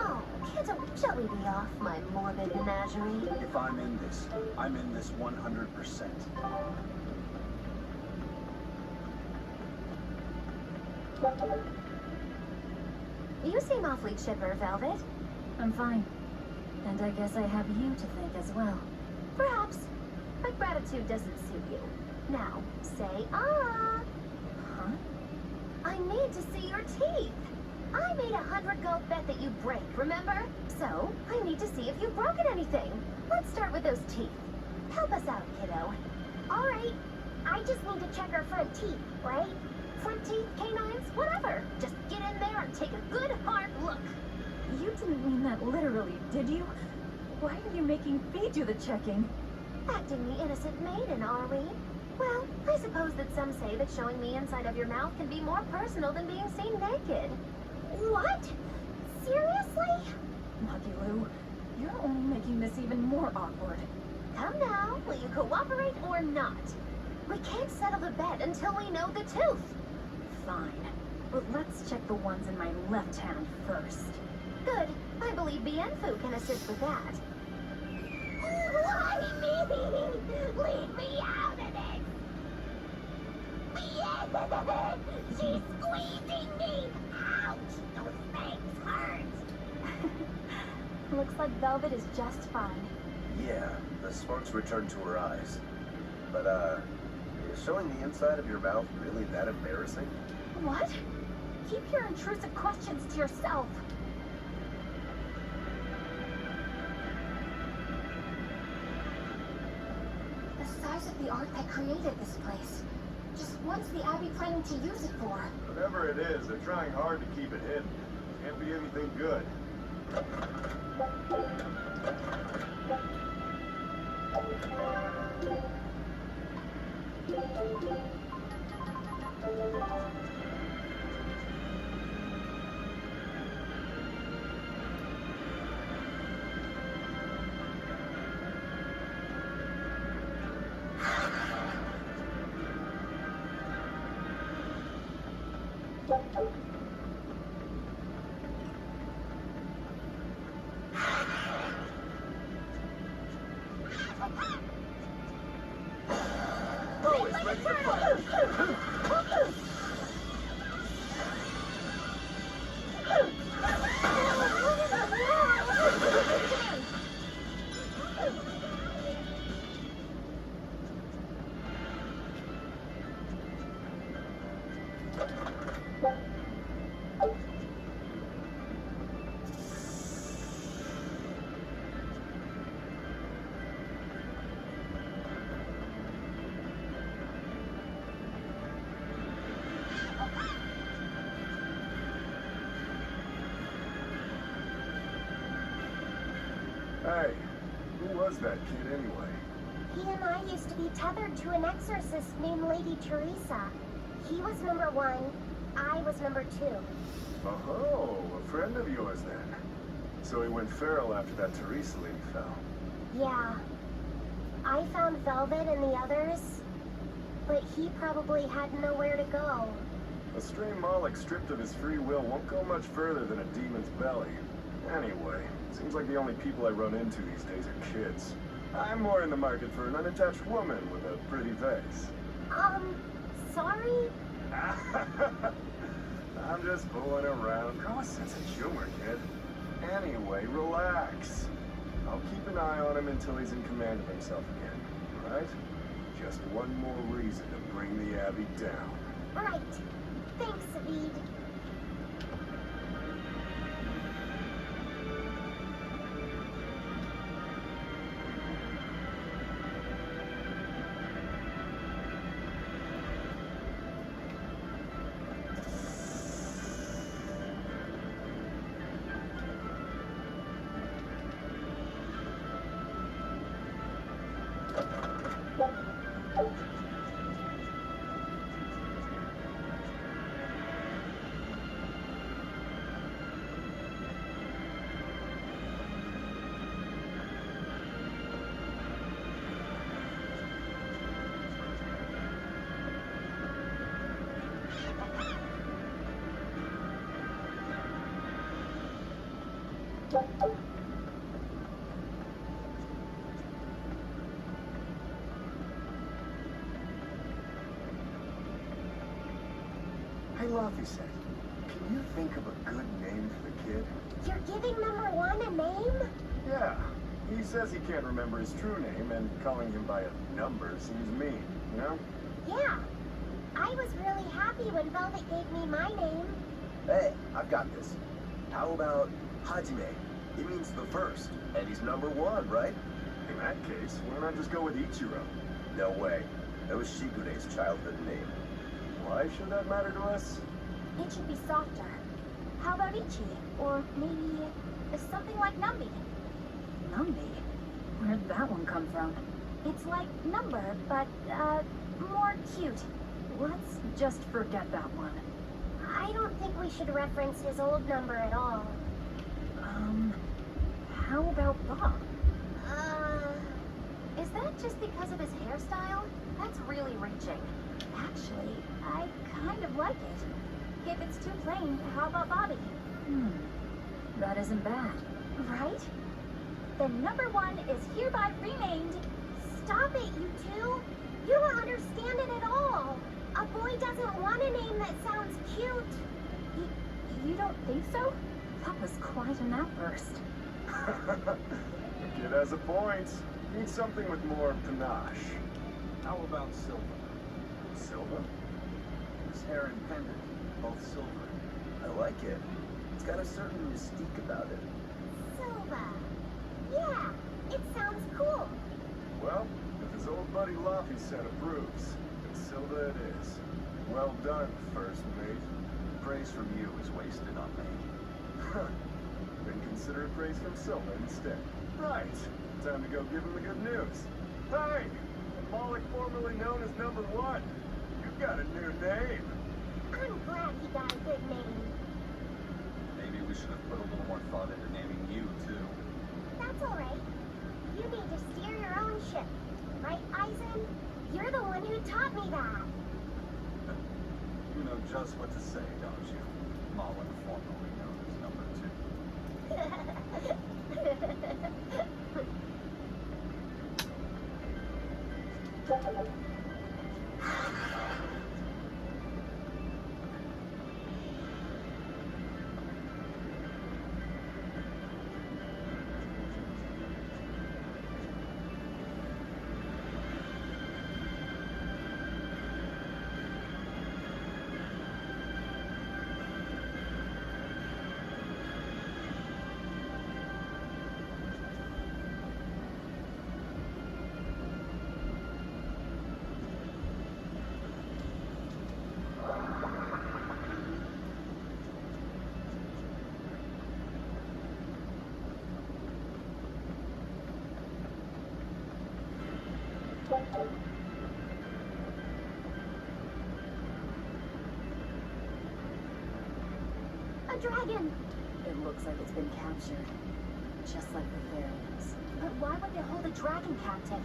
Oh, shall we be off my morbid menagerie? If I'm in this 100%. You seem awfully chipper, Velvet. I'm fine. And I guess I have you to thank as well. Perhaps. But gratitude doesn't suit you. Now, say ah. Huh? I need to see your teeth. I made 100 gold bet that you'd break, remember? So, I need to see if you've broken anything. Let's start with those teeth. Help us out, kiddo. Alright, I just need to check her front teeth, right? Front teeth, canines, whatever. Just get in there and take a good hard look. You didn't mean that literally, did you? Why are you making me do the checking? Acting the innocent maiden, are we? Well, I suppose that some say that showing the inside of your mouth can be more personal than being seen naked. What? Seriously? Magilou, you're only making this even more awkward. Come now, will you cooperate or not? We can't settle the bet until we know the tooth. Fine. But let's check the ones in my left hand first. Good. I believe Bienfu can assist with that. Why me? Leave me out of this! She's squeezing me! Ouch! Those things hurt! Looks like Velvet is just fine. Yeah, the sparks returned to her eyes. But, is showing the inside of your mouth really that embarrassing? What? Keep your intrusive questions to yourself. The size of the art that created this place. Just what's the Abbey planning to use it for? Whatever it is, they're trying hard to keep it hidden. Can't be anything good. Always ready to fight. Hey, who was that kid anyway? He and I used to be tethered to an exorcist named Lady Teresa. He was number 1, I was number 2. Oh, a friend of yours then. So he went feral after that Teresa lady fell. Yeah. I found Velvet and the others, but he probably had nowhere to go. A stray Moloch stripped of his free will won't go much further than a demon's belly. Anyway, seems like the only people I run into these days are kids. I'm more in the market for an unattached woman with a pretty face. Sorry? I'm just fooling around. Grow a sense of humor, kid. Anyway, relax. I'll keep an eye on him until he's in command of himself again, right? Just one more reason to bring the Abbey down. Right. Thanks, Savid. Hey, Lofty-Set, can you think of a good name for the kid? You're giving number 1 a name? Yeah. He says he can't remember his true name, and calling him by a number seems mean, you know? Yeah. I was really happy when Velvet gave me my name. Hey, I've got this. How about Hajime? It means the first, and he's number 1, right? In that case, why not just go with Ichiro? No way. That was Shigure's childhood name. Why should that matter to us? It should be softer. How about Ichi? Or maybe something like Numbi? Numbi? Where'd that one come from? It's like number, but, more cute. Let's just forget that one. I don't think we should reference his old number at all. How about Bob? Is that just because of his hairstyle? That's really reaching. Actually, I kind of like it. If it's too plain, how about Bobby? That isn't bad. Right? Then number 1 is hereby renamed. Stop it, you two! You don't understand it at all! A boy doesn't want a name that sounds cute! You don't think so? That was quite an outburst. The kid has a point. Need something with more panache. How about silver? Silva? His hair and pendant, both silver. I like it. It's got a certain mystique about it. Silva. Yeah, it sounds cool. Well, if his old buddy Laffy said approves, then Silva it is. Well done, first mate. Praise from you is wasted on me. Then consider praise from Silva instead. Right. Time to go give him the good news. Hey! The Moloch formerly known as Number One. You've got a new name. I'm glad he got a good name. Maybe we should have put a little more thought into naming you, too. That's all right. You need to steer your own ship. Right, Eisen? You're the one who taught me that. You know just what to say, don't you? Moloch, formerly known as Number Two. A dragon! It looks like it's been captured. Just like the Therians. But why would they hold a dragon captive?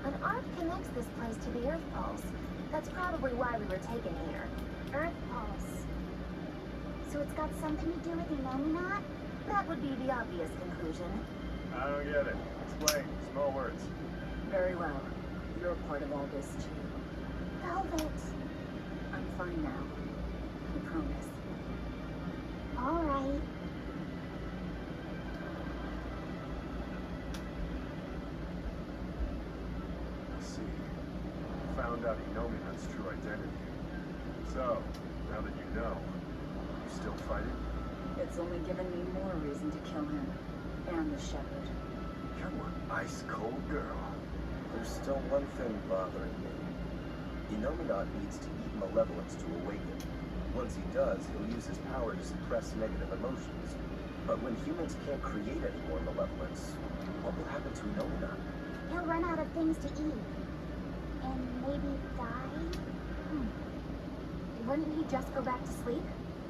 An arc connects this place to the Earth Pulse. That's probably why we were taken here. Earth Pulse. So it's got something to do with Illuminat? That would be the obvious conclusion. I don't get it. Explain. Small words. Very well. You're part of all this too. Velvet. I'm fine now. I promise. All right. I see. Found out Inomimat's true identity. So, now that you know, you still fighting? It's only given me more reason to kill him. And the Shepherd. You're one ice cold girl. There's still one thing bothering me. Inomimat needs to eat malevolence to awaken. Once he does, he'll use his power to suppress negative emotions. But when humans can't create any more malevolence, what will happen to Inomimat? He'll run out of things to eat. And maybe die? Wouldn't he just go back to sleep?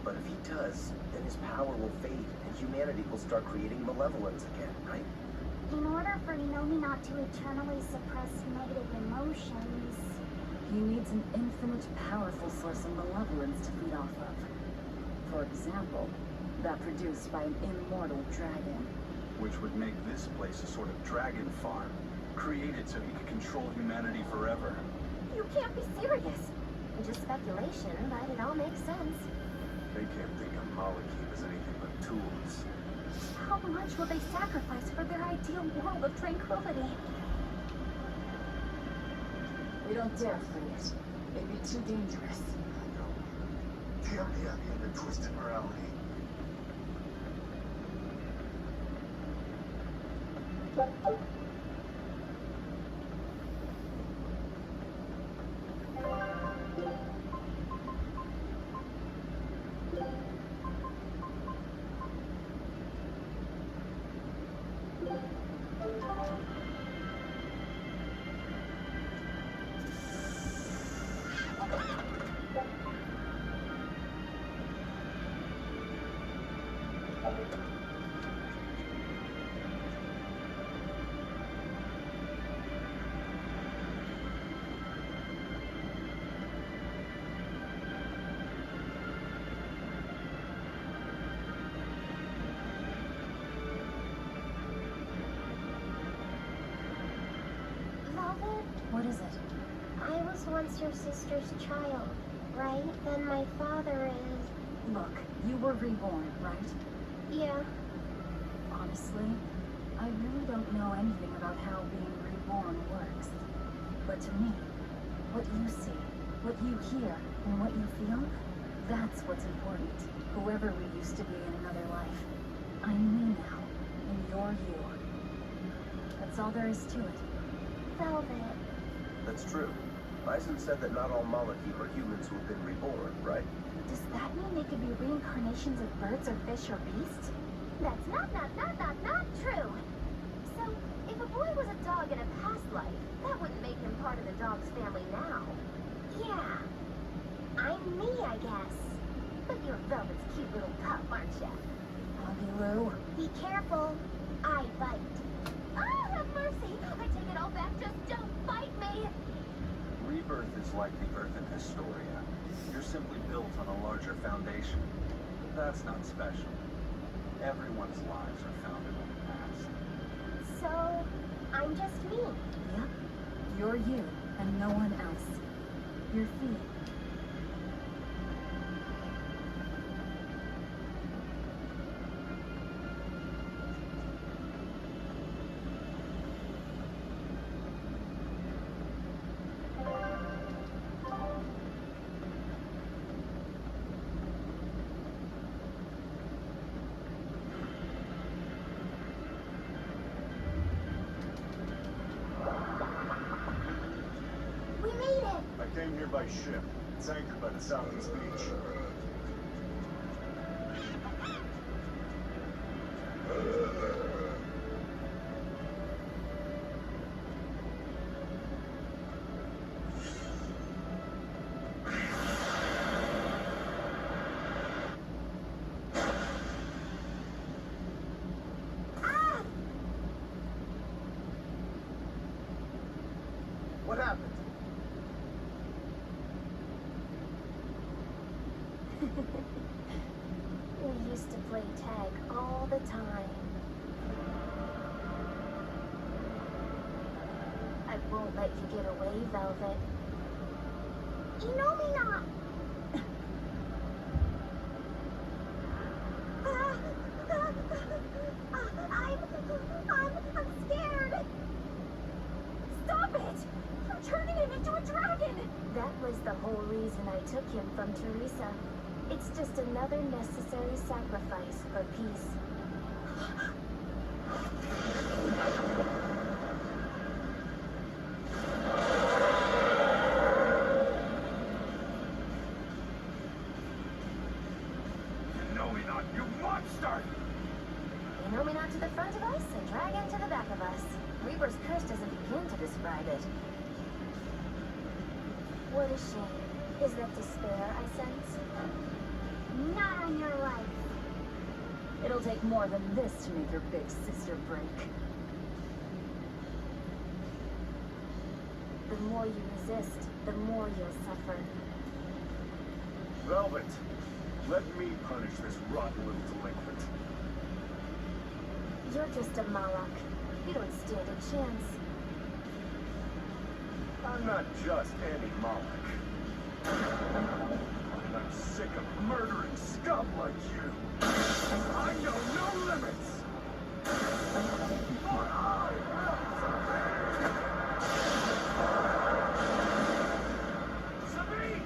But if he does, then his power will fade, and humanity will start creating malevolence again, right? In order for Inomimat to eternally suppress negative emotions... He needs an infinite, powerful source of malevolence to feed off of. For example, that produced by an immortal dragon. Which would make this place a sort of dragon farm. Created so he could control humanity forever. You can't be serious. Just speculation, but it all makes sense. They can't think of Malachim as anything but tools. How much will they sacrifice for their ideal world of tranquility? We don't dare free it. It'd be too dangerous. Damn the idea of twisted morality. Velvet, What is it? I was once your sister's child, right? Then my father is... Look, you were reborn, right? Yeah. Honestly, I really don't know anything about how being reborn works. But to me, what you see, what you hear, and what you feel, that's what's important. Whoever we used to be in another life, I'm me now, and you're you. That's all there is to it. Velvet. That's true. Bison said that not all Malachim are humans who have been reborn, right? Does that mean they could be reincarnations of birds or fish or beasts? That's not true. So, if a boy was a dog in a past life, that wouldn't make him part of the dog's family now. Yeah. I'm me, I guess. But you're Velvet's cute little pup, aren't you? Abilu. Be careful. I bite. Oh, have mercy! I take it all back. Just don't bite me! Rebirth is like the Earth in Historia. You're simply built on a larger foundation. That's not special. Everyone's lives are founded on the past. So, I'm just me. Yep. You're you, and no one else. Your feet. We made it! I came here by ship. It's anchored by the southeast beach. What happened? We used to play tag all the time. I won't let you get away, Velvet. You know me not! I'm scared! Stop it! You're turning him into a dragon! That was the whole reason I took him from Teresa. It's just another necessary sacrifice for peace. You know me not, you monster! You know me not to the front of us, and dragon to the back of us. Reaper's curse doesn't begin to describe it. What a shame. Is that despair I sense? Not on your life. It'll take more than this to make your big sister break. The more you resist, the more you'll suffer. Velvet, let me punish this rotten little delinquent. You're just a Malak. You don't stand a chance. I'm not just any Moloch. And I'm sick of murdering scum like you. I know no limits. But I Sabine!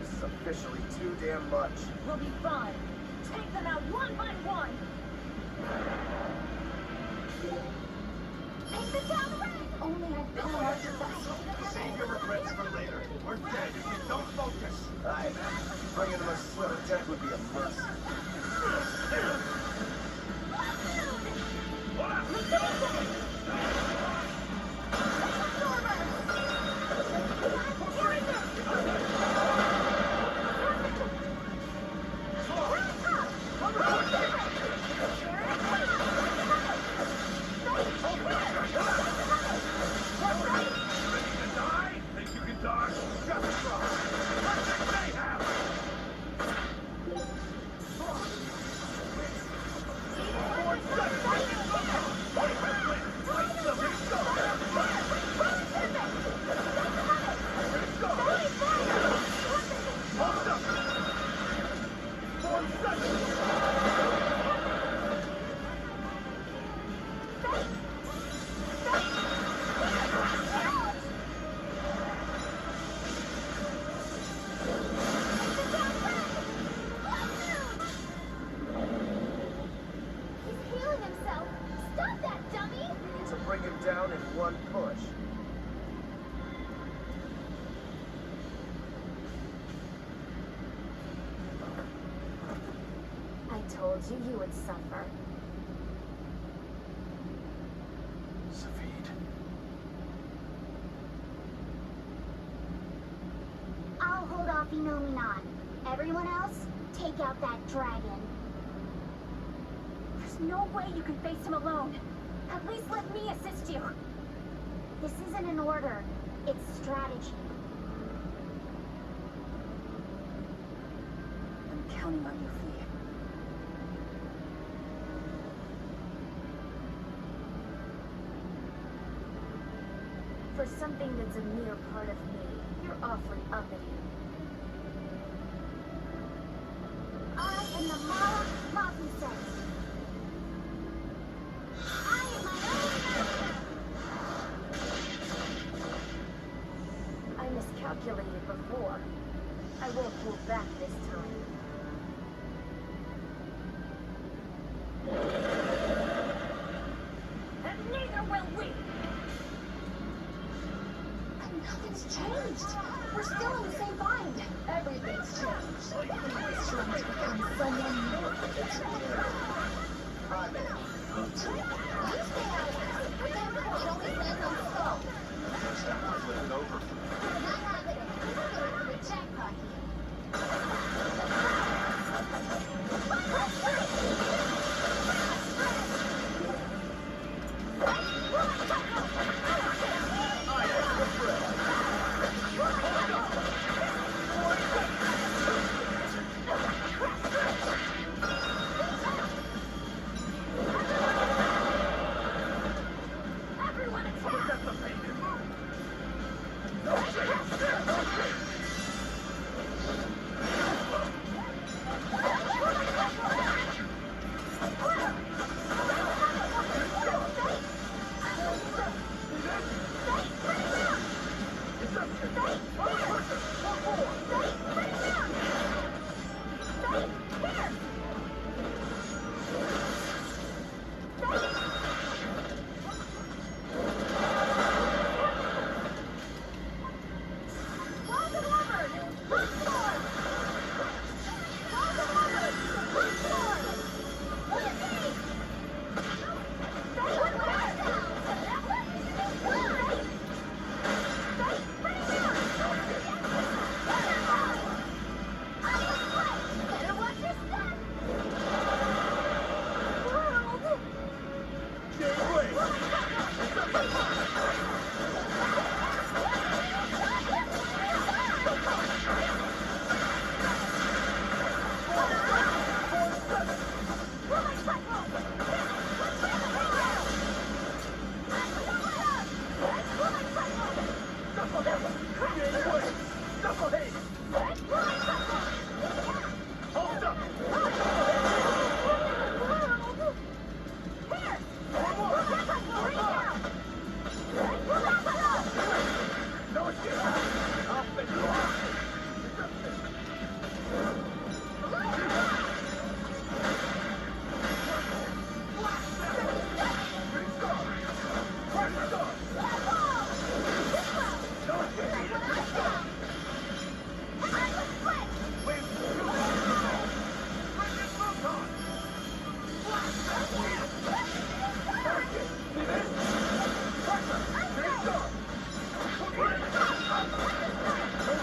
This is officially too damn much. We'll be fine. Take them out one by one. Take them down the range! Only I Save your regrets for later. We're dead if you don't focus. Aye, bringing him a sliver death would be a mercy. told you you would suffer. Safid. I'll hold off Inominon. Everyone else, take out that dragon. There's no way you can face him alone. At least let me assist you. This isn't an order. It's strategy. I'm counting on you, Fee. For something that's a mere part of me, you're awfully uppity. I am the Mala Mafia. I am my own master. I miscalculated before. I won't hold back this time. And neither will we! Nothing's changed. We're still in the same bind. Everything's changed. It's trying to become someone new. I'm in. Me too. You stay out of this. Pretend it always lands on skull. First time I flip it over. Not happening. We're going for the jackpot here. Everyone attack!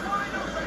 Wide open!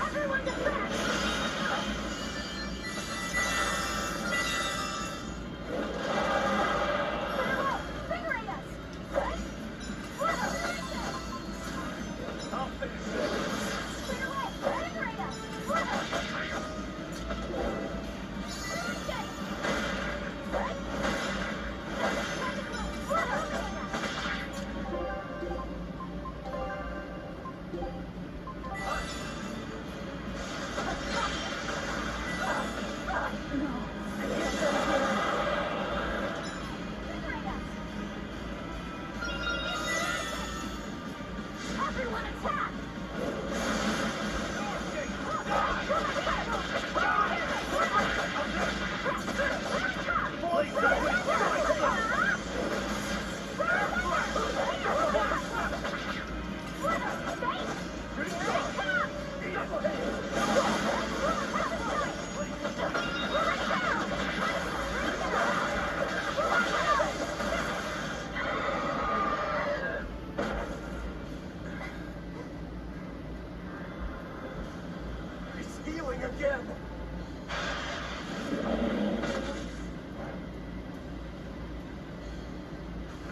Everyone defend! Finger us! I'll finish this. Clear away! Finger us! Everyone attack! He's healing again.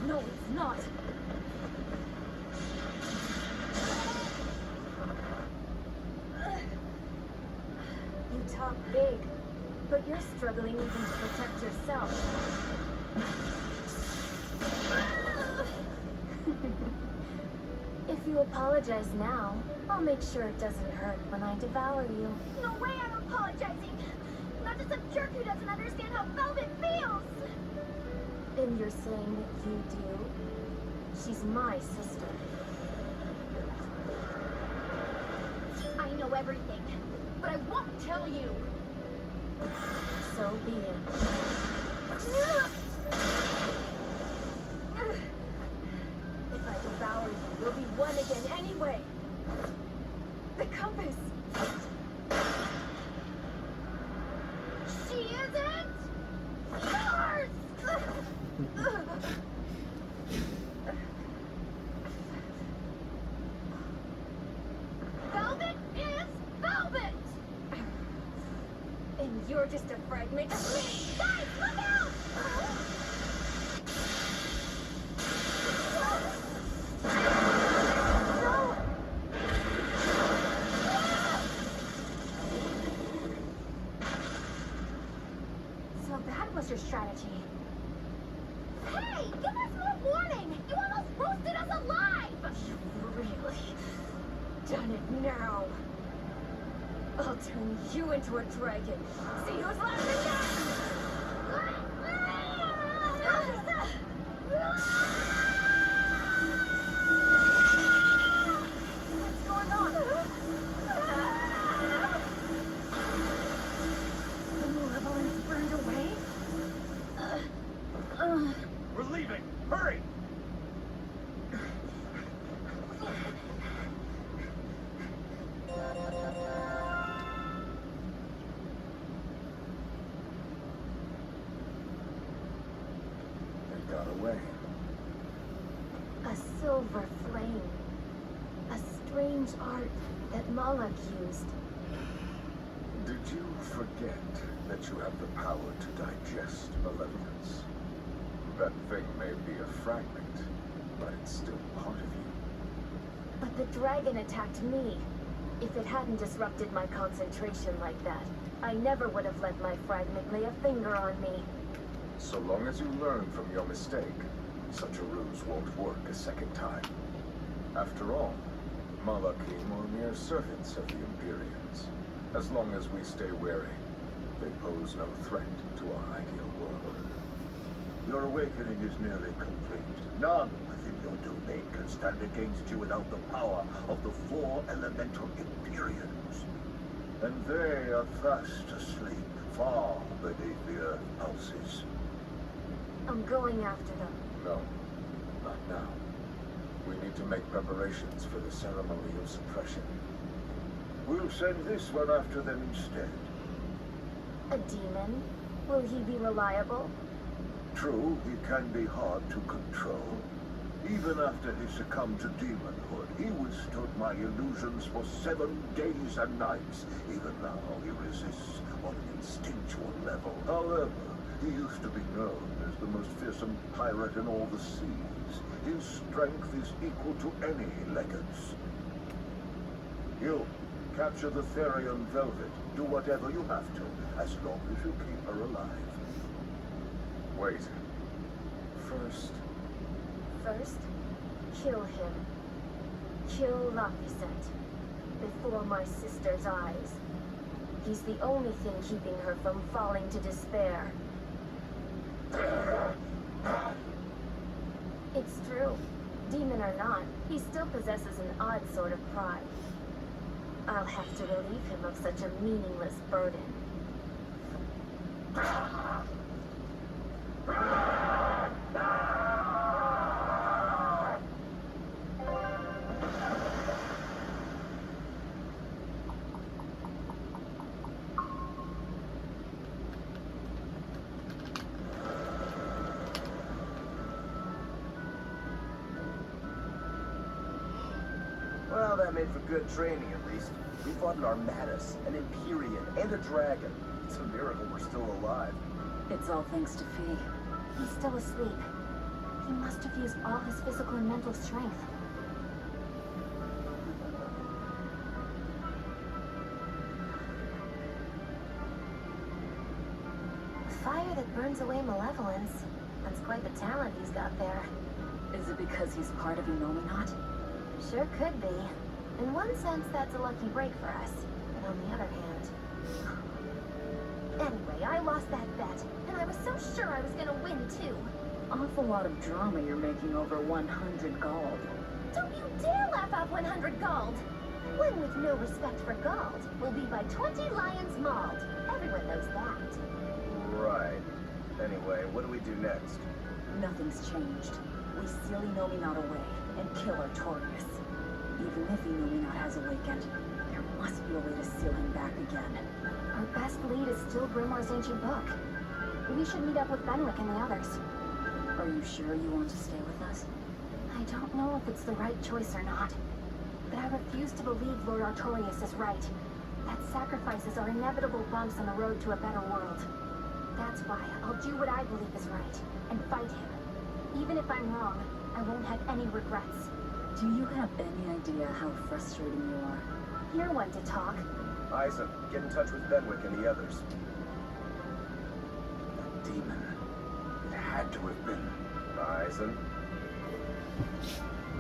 No, it's not. You talk big, but you're struggling even to protect yourself. If you apologize now, I'll make sure it doesn't hurt when I devour you. No way I'm apologizing! Not to some jerk who doesn't understand how Velvet feels! And you're saying that you do? She's my sister. I know everything, but I won't tell you! So be it. If I devour you, we'll be one again anyway. The compass. She isn't yours! Velvet is velvet! And you're just a fragment of me. Guys, look out! So that was your strategy. Hey, give us more warning! You almost roasted us alive! You've really done it now. I'll turn you into a dragon. See who's laughing next! What's going on? The malevolence burned away? We're leaving. Hurry! They got away. A silver flame. A strange art that Malak used. Did you forget that you have the power to digest malevolence? That thing may be a fragment, but it's still part of you. But the dragon attacked me. If it hadn't disrupted my concentration like that, I never would have let my fragment lay a finger on me. So long as you learn from your mistake, such a ruse won't work a second time. After all, Malakim are mere servants of the Imperians. As long as we stay wary, they pose no threat to our ideal world. Your awakening is nearly complete. None within your domain can stand against you without the power of the 4 elemental Imperians. And they are fast asleep, far beneath the earth pulses. I'm going after them. No, not now. We need to make preparations for the ceremony of suppression. We'll send this one after them instead. A demon? Will he be reliable? True, he can be hard to control, Even after he succumbed to demonhood, he withstood my illusions for 7 days and nights. Even now, he resists on an instinctual level. However, he used to be known as the most fearsome pirate in all the seas. His strength is equal to any legate's. You, capture the Therian Velvet. Do whatever you have to, as long as you keep her alive. Wait. First, First, kill him. Kill Laphicet. Before my sister's eyes. He's the only thing keeping her from falling to despair. It's true. Demon or not, he still possesses an odd sort of pride. I'll have to relieve him of such a meaningless burden. Well, that made for good training, at least. We fought an Armatus, an Empyrean, and a dragon. It's a miracle we're still alive. It's all thanks to Fee. He's still asleep. He must have used all his physical and mental strength. A fire that burns away malevolence. That's quite the talent he's got there. Is it because he's part of Innominat? Sure could be. In one sense, that's a lucky break for us. But on the other hand... Anyway, I lost that bet, and I was so sure I was gonna win, too. Awful lot of drama you're making over 100 gold. Don't you dare laugh off 100 gold! One with no respect for gold will be by 20 lions mauled. Everyone knows that. Right. Anyway, what do we do next? Nothing's changed. We seal Innominat away and kill Artorius. Even if Innominat has awakened, there must be a way to seal him back again. Our best lead is still Grimoire's ancient book. We should meet up with Benwick and the others. Are you sure you want to stay with us? I don't know if it's the right choice or not. But I refuse to believe Lord Artorius is right. That sacrifices are inevitable bumps on the road to a better world. That's why I'll do what I believe is right, and fight him. Even if I'm wrong, I won't have any regrets. Do you have any idea how frustrating you are? You're one to talk. Eisen, get in touch with Benwick and the others. That demon. It had to have been. Eisen?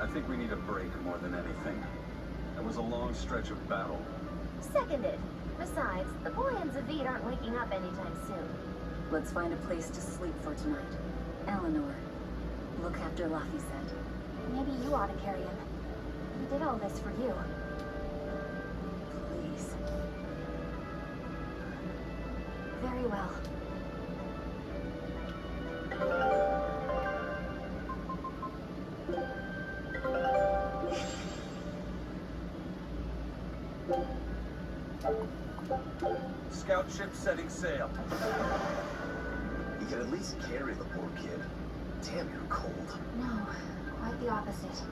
I think we need a break more than anything. It was a long stretch of battle. Seconded. Besides, the boy and Zavid aren't waking up anytime soon. Let's find a place to sleep for tonight. Eleanor, look after Laphicet. Maybe you ought to carry him. He did all this for you. Please. Very well. Scout ship setting sail. You can at least carry the poor kid. Damn, you're cold. No, quite the opposite.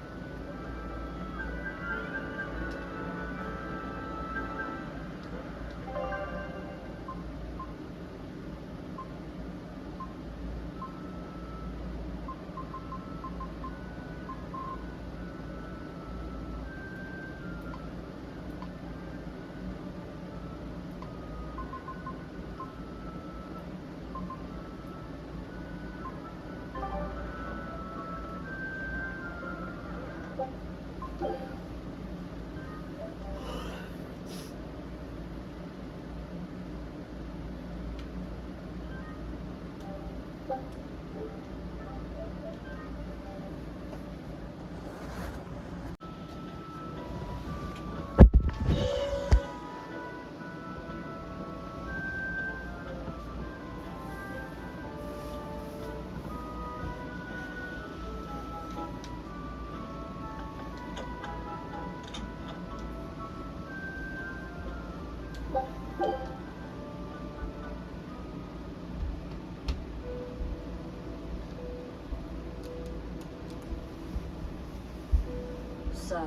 So,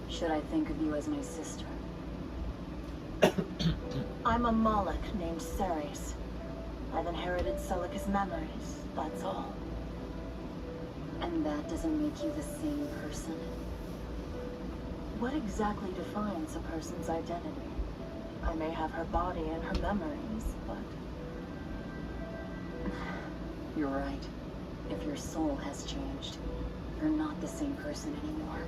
should I think of you as my sister? I'm a Moloch named Ceres. I've inherited Celica's memories, that's all. And that doesn't make you the same person? What exactly defines a person's identity? I may have her body and her memories, but... You're right. If your soul has changed, you're not the same person anymore.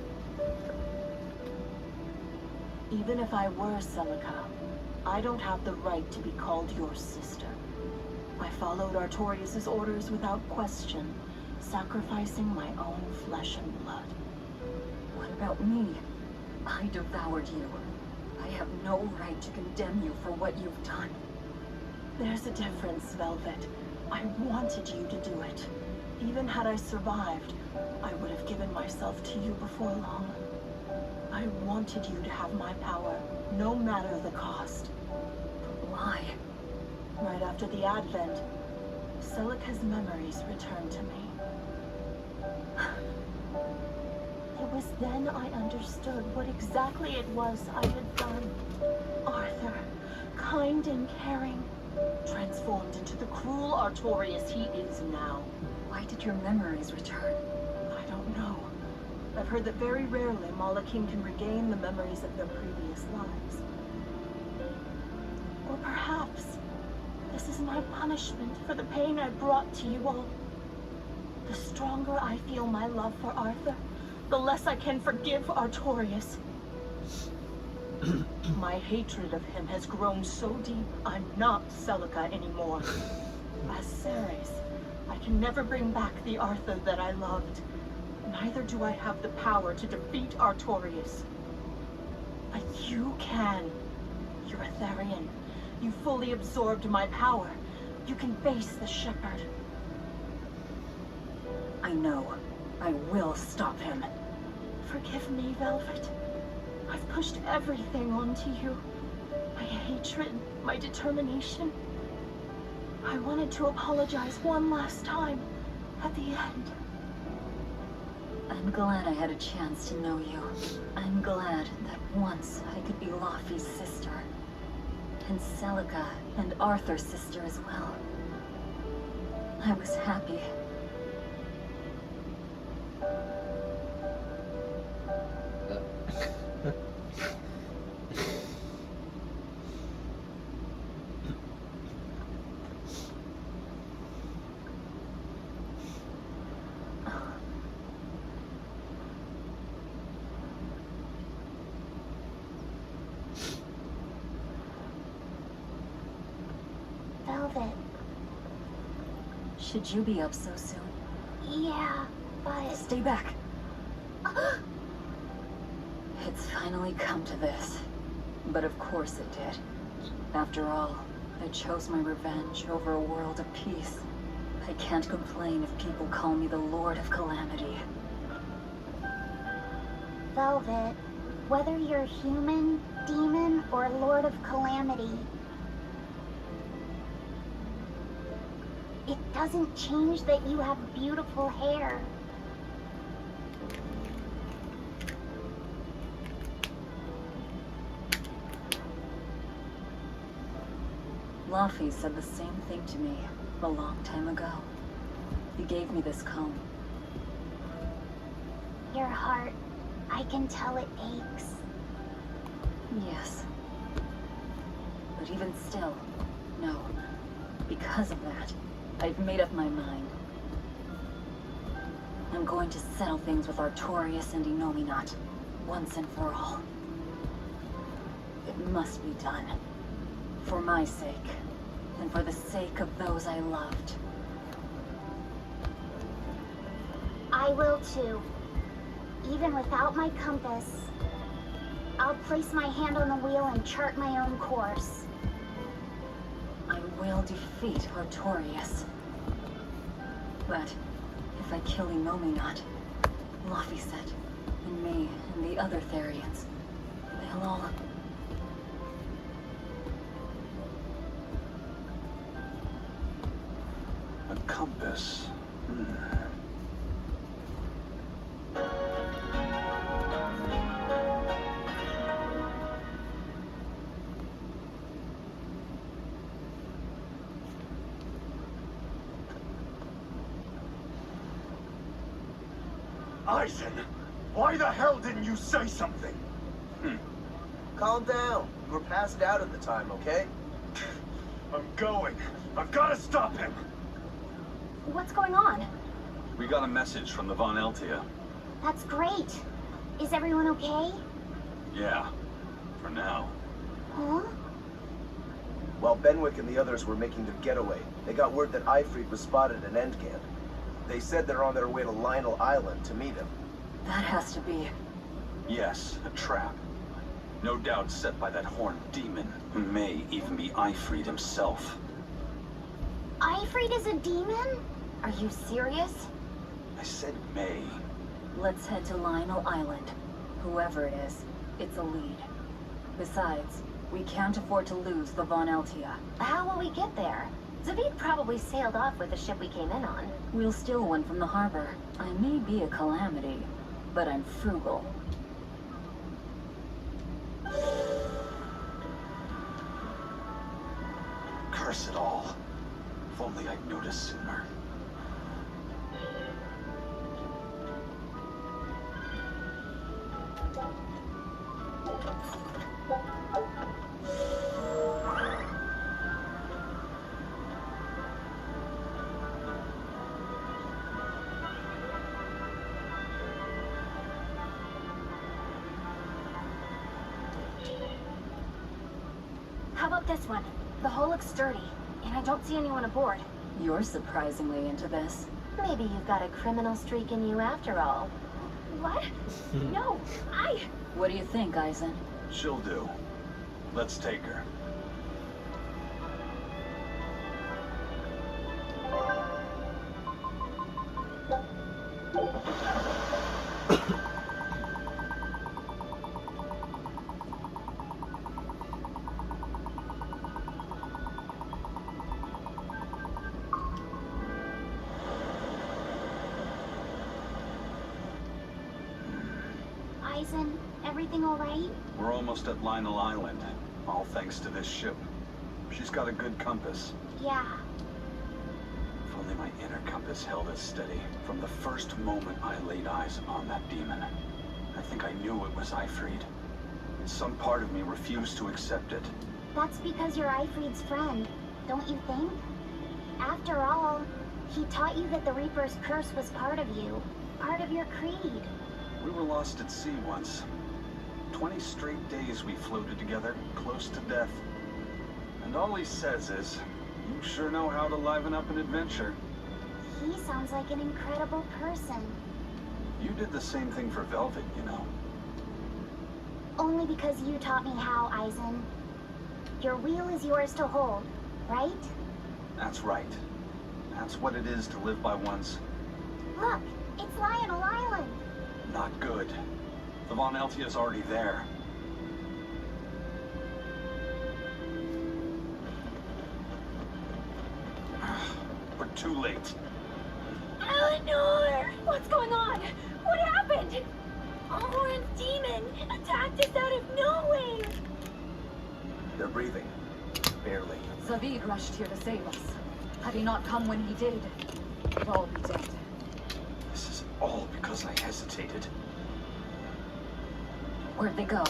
Even if I were Celica, I don't have the right to be called your sister. I followed Artorias' orders without question, sacrificing my own flesh and blood. What about me? I devoured you. I have no right to condemn you for what you've done. There's a difference, Velvet. I wanted you to do it. Even had I survived, I would have given myself to you before long. I wanted you to have my power, no matter the cost. But why? Right after the Advent, Celica's memories returned to me. It was then I understood what exactly it was I had done. Arthur, kind and caring, transformed into the cruel Artorias he is now. Why did your memories return? I don't know. I've heard that very rarely Malachim can regain the memories of their previous lives. Or perhaps this is my punishment for the pain I brought to you all. The stronger I feel my love for Arthur, the less I can forgive Artorias. My hatred of him has grown so deep, I'm not Celica anymore. As Ceres, I can never bring back the Arthur that I loved. Neither do I have the power to defeat Artorias. But you can. You're a Therian. You fully absorbed my power. You can face the Shepherd. I know. I will stop him. Forgive me, Velvet. I've pushed everything onto you. My hatred, my determination. I wanted to apologize one last time, at the end. I'm glad I had a chance to know you. I'm glad that once I could be Laufey's sister. And Celica and Arthur's sister as well. I was happy. Velvet. Should you be up so soon? Yeah, but... Stay back. It's finally come to this. But of course it did. After all, I chose my revenge over a world of peace. I can't complain if people call me the Lord of Calamity. Velvet, whether you're human, demon, or Lord of Calamity, it doesn't change that you have beautiful hair. Laufey said the same thing to me a long time ago. He gave me this comb. Your heart, I can tell it aches. Yes. But even still, no. Because of that, I've made up my mind. I'm going to settle things with Artorias and Innominat, once and for all. It must be done. For my sake, and for the sake of those I loved. I will too. Even without my compass, I'll place my hand on the wheel and chart my own course. I will defeat Artorias. But if I kill Innominat, Laufey said, and me and the other Therians, they'll all... A compass. Eisen, why the hell didn't you say something? Calm down. You were passed out at the time, okay? I'm going. I've got to stop him. What's going on? We got a message from the Von Eltia. That's great. Is everyone okay? Yeah, for now. Huh? While Benwick and the others were making their getaway, they got word that Eifried was spotted at Endgame. They said they're on their way to Lionel Island to meet him. That has to be... Yes, a trap. No doubt set by that horned demon, who may even be Eifried himself. Eifried is a demon? Are you serious? I said may. Let's head to Lionel Island. Whoever it is, it's a lead. Besides, we can't afford to lose the Von Eltia. How will we get there? Zavid probably sailed off with the ship we came in on. We'll steal one from the harbor. I may be a calamity, but I'm frugal. Curse it all. If only I'd noticed sooner. How about this one? The hull looks sturdy, and I don't see anyone aboard. You're surprisingly into this. Maybe you've got a criminal streak in you after all. What? No, What do you think, Eisen? She'll do. Let's take her. Eisen, everything all right? We're almost at Lionel Island, all thanks to this ship. She's got a good compass. Yeah. If only my inner compass held as steady from the first moment I laid eyes upon that demon. I think I knew it was Eifried. Some part of me refused to accept it. That's because you're Eifried's friend, don't you think? After all, he taught you that the Reaper's curse was part of you, part of your creed. We were lost at sea once. 20 straight days we floated together, close to death. And all he says is, you sure know how to liven up an adventure. He sounds like an incredible person. You did the same thing for Velvet, you know. Only because you taught me how, Eisen. Your wheel is yours to hold, right? That's right. That's what it is to live by one's... Look, it's Lionel Island. Not good. The Von Eltia's already there. We're too late. Eleanor! What's going on? What happened? A horned demon attacked us out of nowhere! They're breathing. Barely. Zavid rushed here to save us. Had he not come when he did, we'd all be dead. This is all because I hesitated. Where'd they go?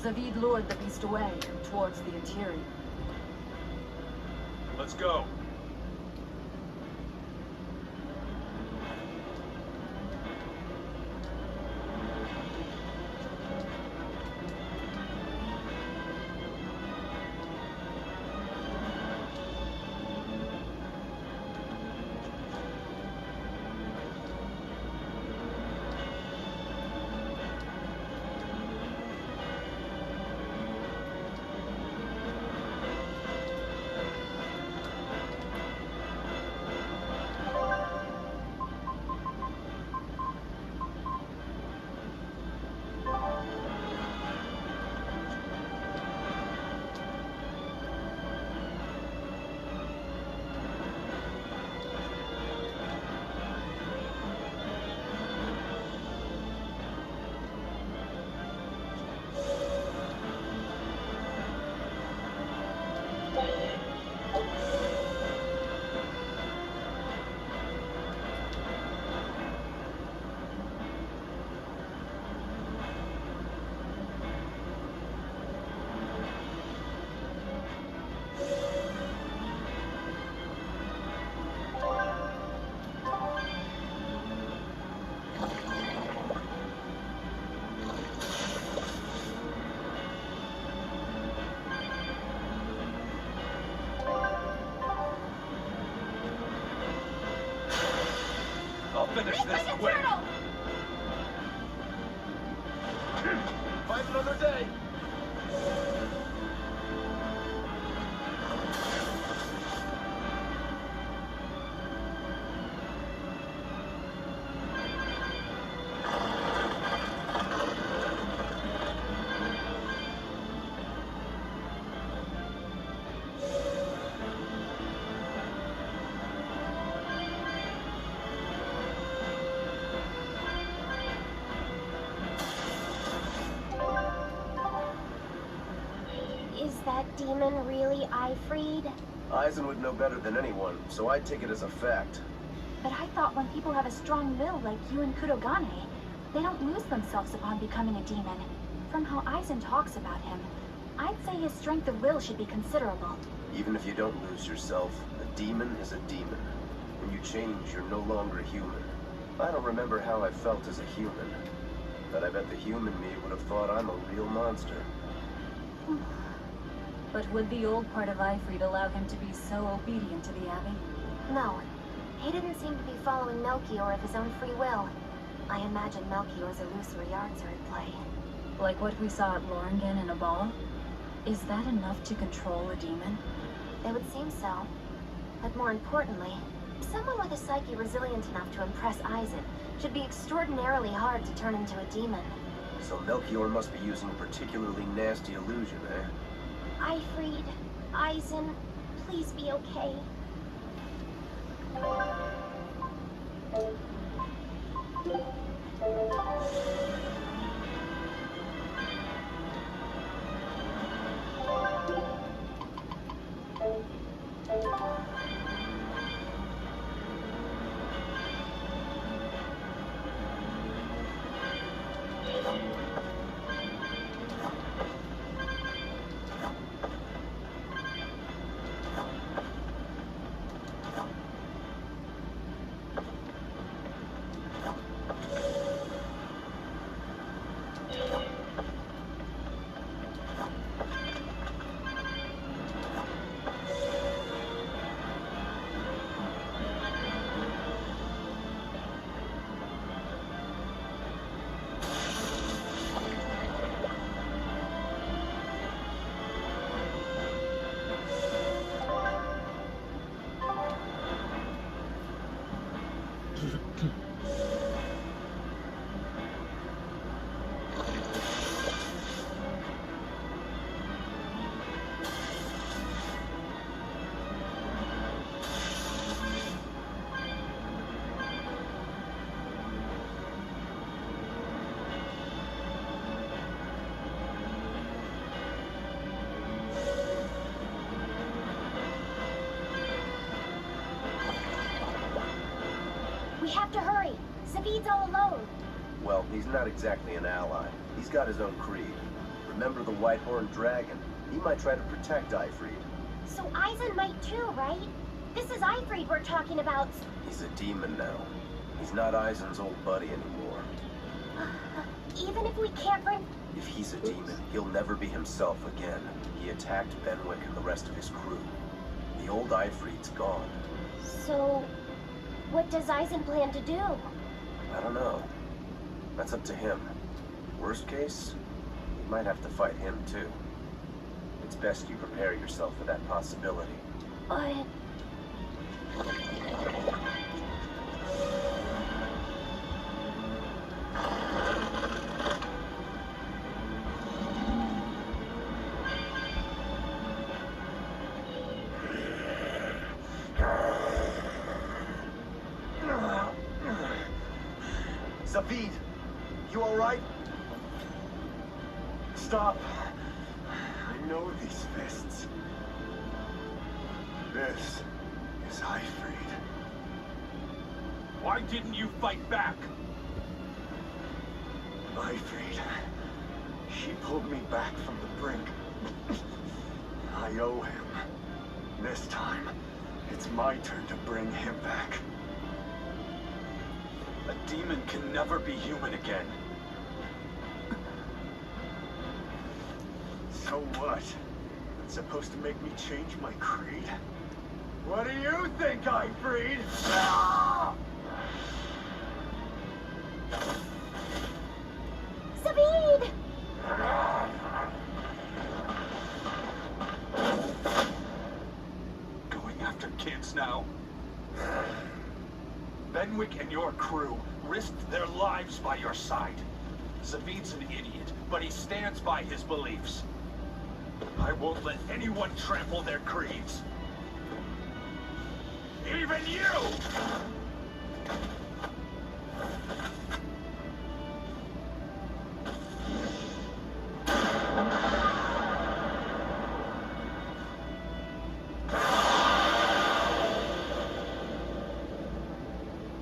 Zavid lured the beast away, towards the interior. Let's go. finish It's this like a quick. turtle! Fight another day. Is that demon really Ifried? Eisen would know better than anyone, so I'd take it as a fact. But I thought when people have a strong will like you and Kurogane, they don't lose themselves upon becoming a demon. From how Eisen talks about him, I'd say his strength of will should be considerable. Even if you don't lose yourself, a demon is a demon. When you change, you're no longer human. I don't remember how I felt as a human, but I bet the human me would have thought I'm a real monster. But would the old part of Ifried allow him to be so obedient to the Abbey? No, he didn't seem to be following Melchior of his own free will. I imagine Melchior's illusory arts are at play. Like what we saw at Lorringen in a ball? Is that enough to control a demon? It would seem so. But more importantly, someone with a psyche resilient enough to impress Eisen should be extraordinarily hard to turn into a demon. So Melchior must be using a particularly nasty illusion, eh? Ifried, Eisen, please be okay. We have to hurry. Savid's all alone. Well, he's not exactly an ally. He's got his own creed. Remember the White-Horned Dragon? He might try to protect Ifried. So Eisen might too, right? This is Ifried we're talking about. He's a demon now. He's not Eisen's old buddy anymore. Even if we can't bring... If he's a demon, he'll never be himself again. He attacked Benwick and the rest of his crew. The old Ifried's gone. So, what does Eisen plan to do? I don't know. That's up to him. Worst case, you might have to fight him too. It's best you prepare yourself for that possibility. But... Savid, you all right? Stop. I know these fists. This is Ifried. Why didn't you fight back? Ifried. He pulled me back from the brink. I owe him. This time, it's my turn to bring him back. A demon can never be human again. So what? It's supposed to make me change my creed? What do you think, Ifried? Ah! Fenwick and your crew risked their lives by your side. Zavid's an idiot, but he stands by his beliefs. I won't let anyone trample their creeds. Even you!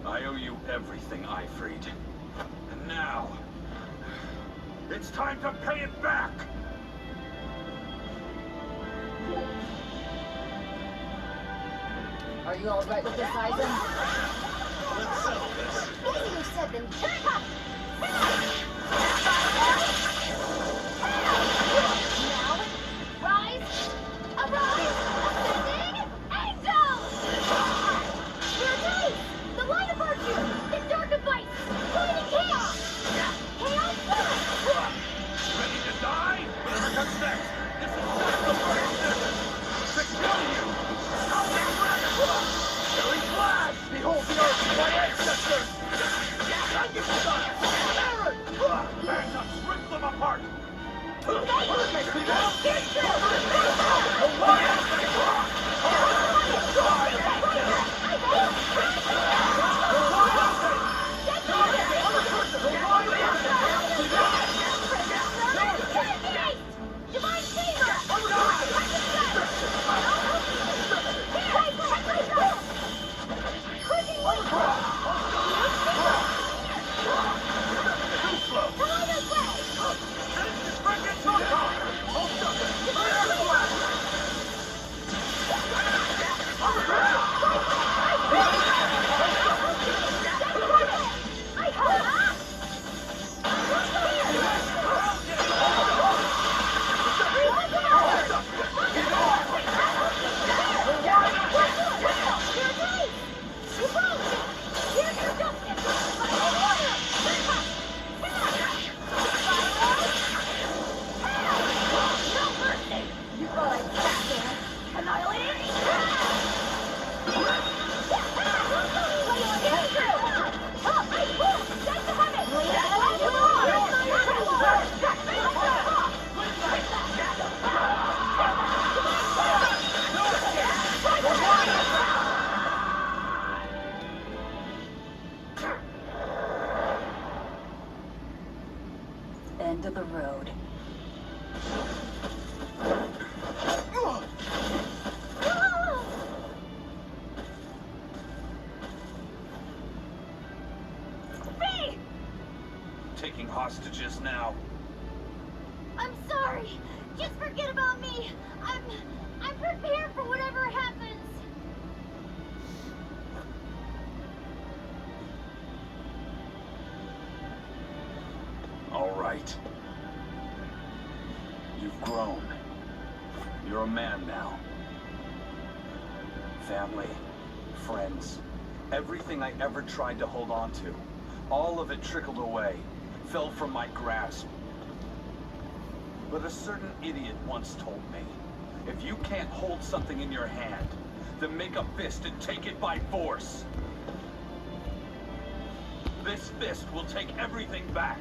I owe you everything, Ifrid. And now, it's time to pay it back! Are you all right with this, Eisen? Let's settle this. Easier said than done. Now, rise, arise, ascending angels! Redite, the light of virtue, the dark of vice, fighting chaos! Chaos first! Ready to die? Whatever comes next. This is not the first to kill you! Holding dragon! Killing flash! Behold the earth of my ancestors! And you son! Aaron! Hands up! Rip them apart! Divine favor! End of the road. Taking hostages now. I'm sorry. Just forget about me. I'm prepared for whatever happens. All right. You've grown. You're a man now. Family, friends, everything I ever tried to hold on to, all of it trickled away, fell from my grasp. But a certain idiot once told me, if you can't hold something in your hand, then make a fist and take it by force. This fist will take everything back.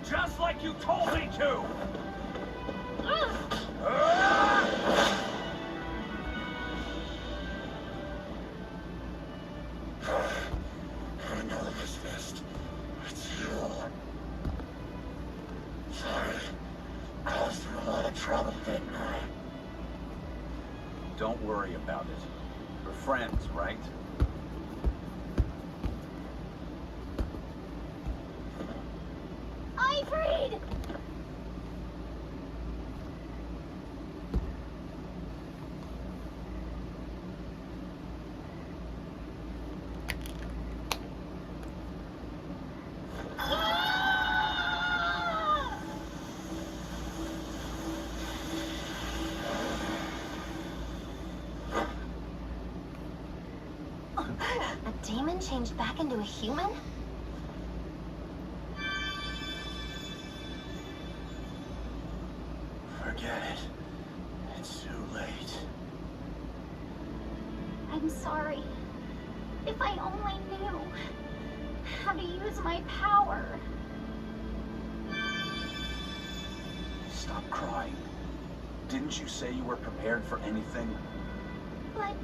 Just like you told me to! I know this fist. It's you. Sorry. Caused you a lot of trouble, didn't I? Don't worry about it. We're friends, right? Ifrid! A demon changed back into a human? Forget it. It's too late. I'm sorry. If I only knew how to use my power. Stop crying. Didn't you say you were prepared for anything? But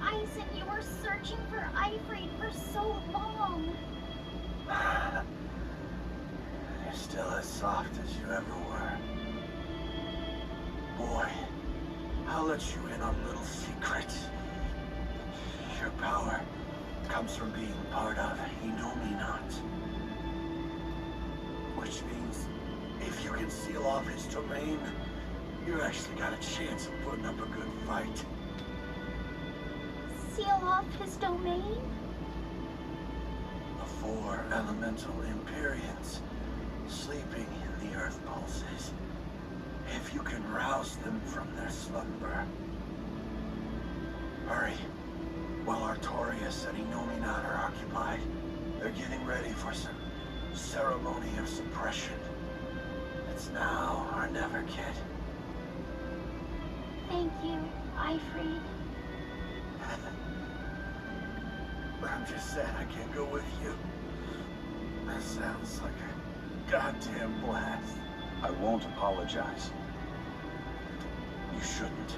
Isaac, you were searching for Ifrit for so long. You're still as soft as you ever were. Boy, I'll let you in on a little secret. Your power comes from being part of Not. Which means if you can seal off his domain, you actually got a chance of putting up a good fight. Seal off his domain? The 4 elemental Empyreans sleeping in the Earth pulses. If you can rouse them from their slumber. Hurry. While Artorias and Not are occupied, they're getting ready for some ceremony of suppression. It's now or never, kid. Thank you, Ifrit. I'm just sad I can't go with you. That sounds like a goddamn blast. I won't apologize. You shouldn't.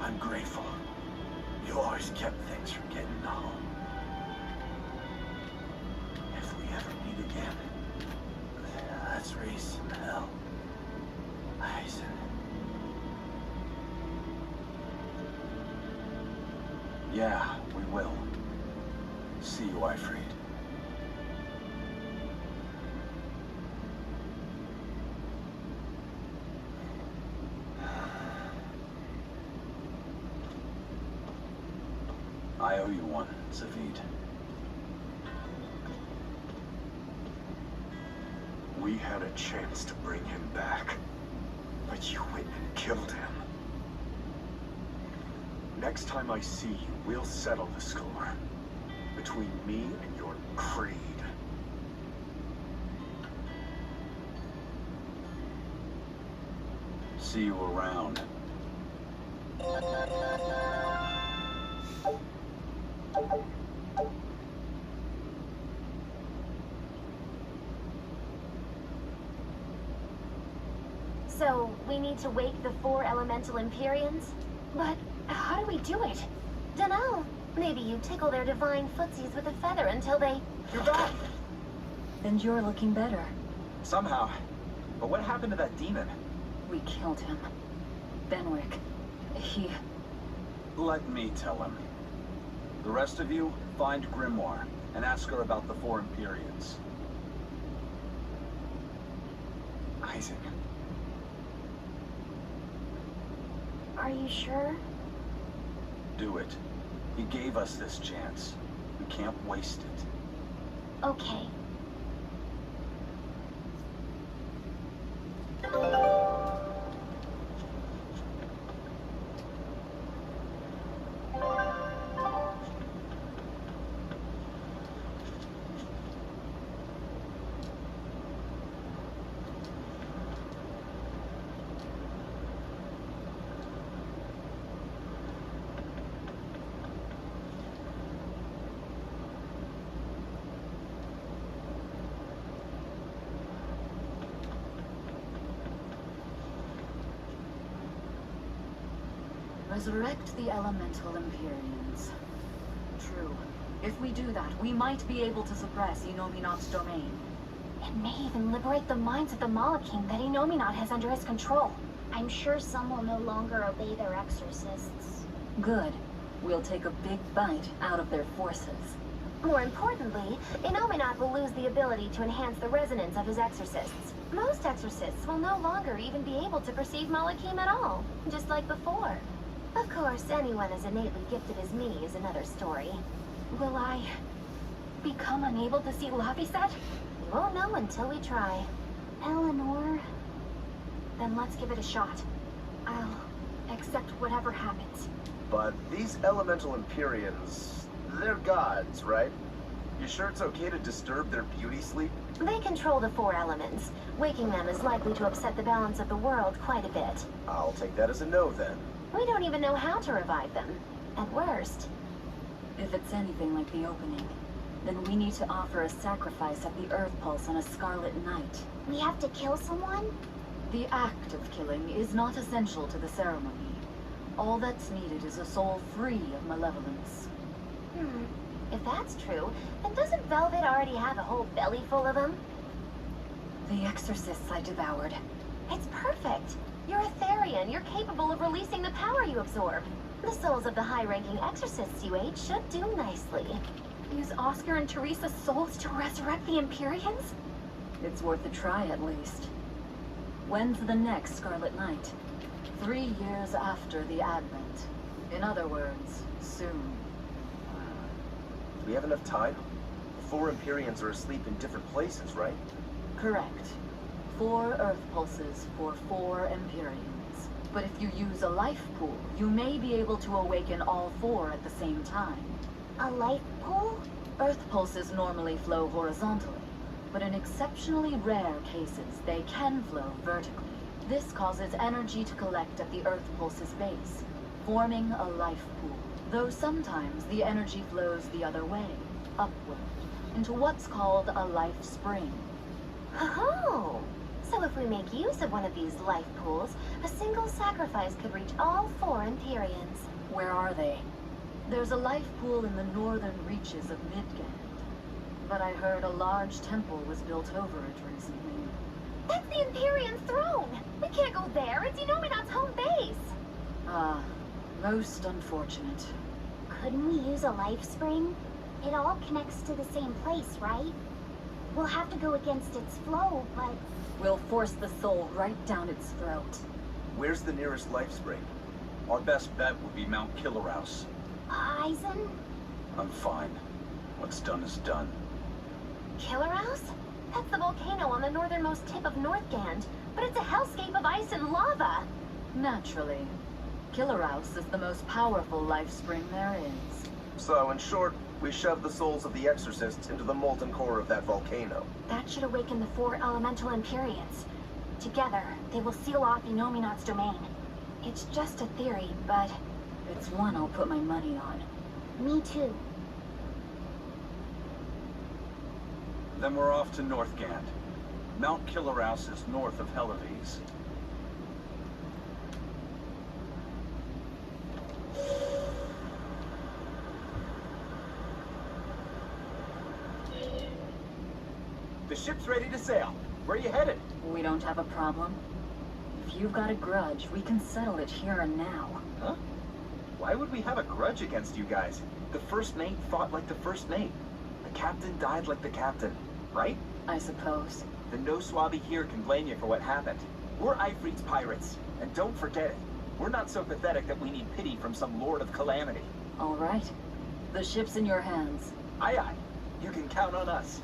I'm grateful. You always kept things from getting to home. If we ever meet again, let's raise some hell. Eisen. Yeah, we will. See you, Ifrit. I owe you one, Zavid. We had a chance to bring him back, but you went and killed him. Next time I see you, we'll settle the score. Between me and your creed. See you around. So, we need to wake the 4 elemental Empyreans? But how do we do it? Dunno. Maybe you tickle their divine footsies with a feather until they... You're back! And you're looking better. Somehow. But what happened to that demon? We killed him. Benwick. He... Let me tell him. The rest of you, find Grimoire and ask her about the 4 Empyreans. Isaac. Are you sure? Do it. He gave us this chance. We can't waste it. Okay. Resurrect the elemental Empyreans. True. If we do that, we might be able to suppress Inominat's domain. It may even liberate the minds of the Malachim that Inominat has under his control. I'm sure some will no longer obey their exorcists. Good. We'll take a big bite out of their forces. More importantly, Inominat will lose the ability to enhance the resonance of his exorcists. Most exorcists will no longer even be able to perceive Malachim at all, just like before. Of course, anyone as innately gifted as me is another story. Will I become unable to see Laphicet? We won't know until we try. Eleanor... Then let's give it a shot. I'll accept whatever happens. But these elemental Empyreans, they're gods, right? You sure it's okay to disturb their beauty sleep? They control the 4 elements. Waking them is likely to upset the balance of the world quite a bit. I'll take that as a no then. We don't even know how to revive them. At worst, If it's anything like the opening, then we need to offer a sacrifice at the Earth Pulse on a Scarlet Night. We have to kill someone? The act of killing is not essential to the ceremony. All that's needed is a soul free of malevolence. If that's true, then doesn't Velvet already have a whole belly full of them? The exorcists I devoured. It's perfect. You're a Therian. You're capable of releasing the power you absorb. The souls of the high-ranking exorcists you ate should do nicely. Use Oscar and Teresa's souls to resurrect the Empyreans? It's worth a try at least. When's the next Scarlet Night? 3 years after the Advent. In other words, soon. Do we have enough time? The 4 Empyreans are asleep in different places, right? Correct. 4 Earth Pulses for 4 Empyreans. But if you use a life pool, you may be able to awaken all 4 at the same time. A life pool? Earth Pulses normally flow horizontally, but in exceptionally rare cases, they can flow vertically. This causes energy to collect at the Earth Pulse's base, forming a life pool. Though sometimes the energy flows the other way, upward, into what's called a life spring. Oh! So if we make use of one of these life pools, a single sacrifice could reach all 4 Empyreans. Where are they? There's a life pool in the northern reaches of Midgand. But I heard a large temple was built over it recently. That's the Empyrean throne! We can't go there, it's Inominat's home base! Ah, most unfortunate. Couldn't we use a life spring? It all connects to the same place, right? We'll have to go against its flow, but... We'll force the soul right down its throat. Where's the nearest life spring? Our best bet would be Mount Killerhouse. Eisen? I'm fine. What's done is done. Killerhouse? That's the volcano on the northernmost tip of Northgand, but it's a hellscape of ice and lava. Naturally. Killerhouse is the most powerful life spring there is. So, in short, we shove the souls of the exorcists into the molten core of that volcano. That should awaken the 4 elemental Empyreans. Together, they will seal off Inominat's domain. It's just a theory, but... It's one I'll put my money on. Me too. Then we're off to Northgand. Mount Killerhouse is north of Helives. The ship's ready to sail. Where are you headed? We don't have a problem. If you've got a grudge, we can settle it here and now. Huh? Why would we have a grudge against you guys? The first mate fought like the first mate. The captain died like the captain, right? I suppose. Then no swabby here can blame you for what happened. We're Ifrit's pirates, and don't forget it. We're not so pathetic that we need pity from some lord of calamity. All right. The ship's in your hands. Aye aye. You can count on us.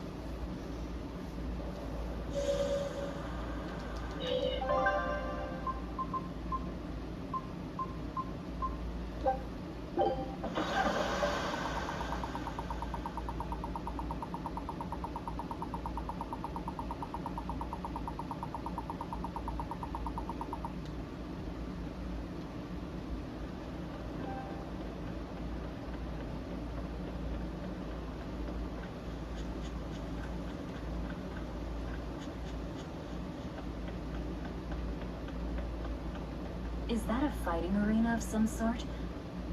Is that a fighting arena of some sort?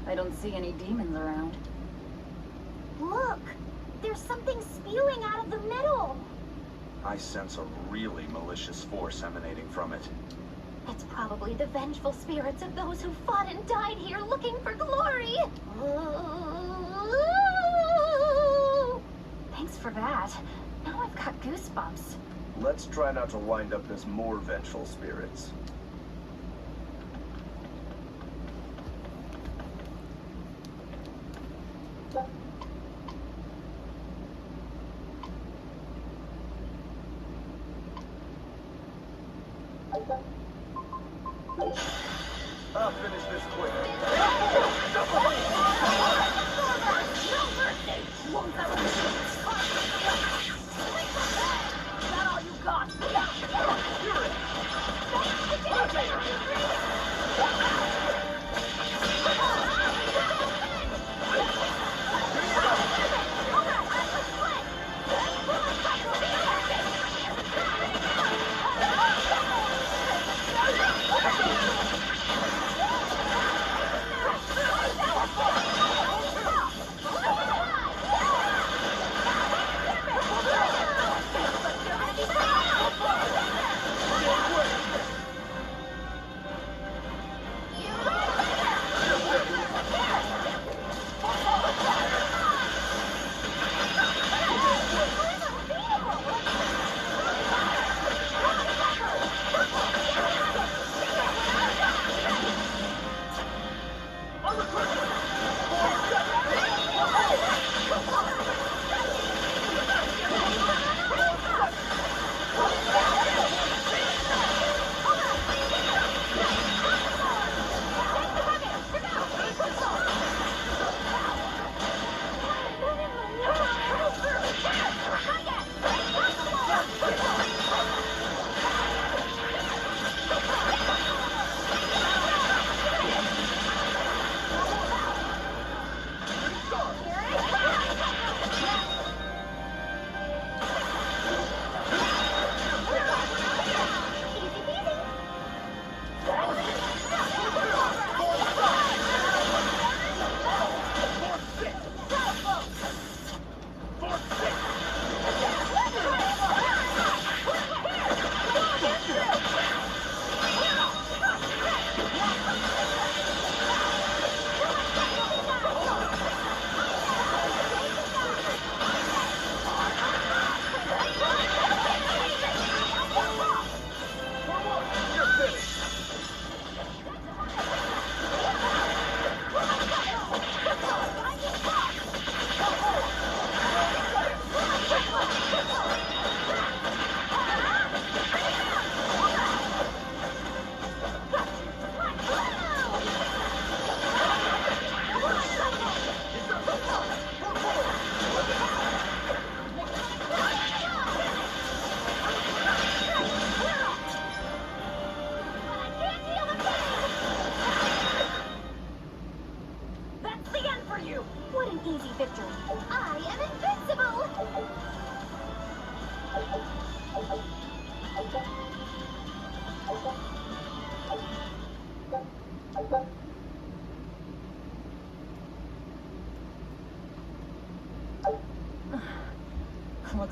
I don't see any demons around. Look! There's something spewing out of the middle! I sense a really malicious force emanating from it. It's probably the vengeful spirits of those who fought and died here looking for glory! Thanks for that. Now I've got goosebumps. Let's try not to wind up as more vengeful spirits. I'll finish this quick.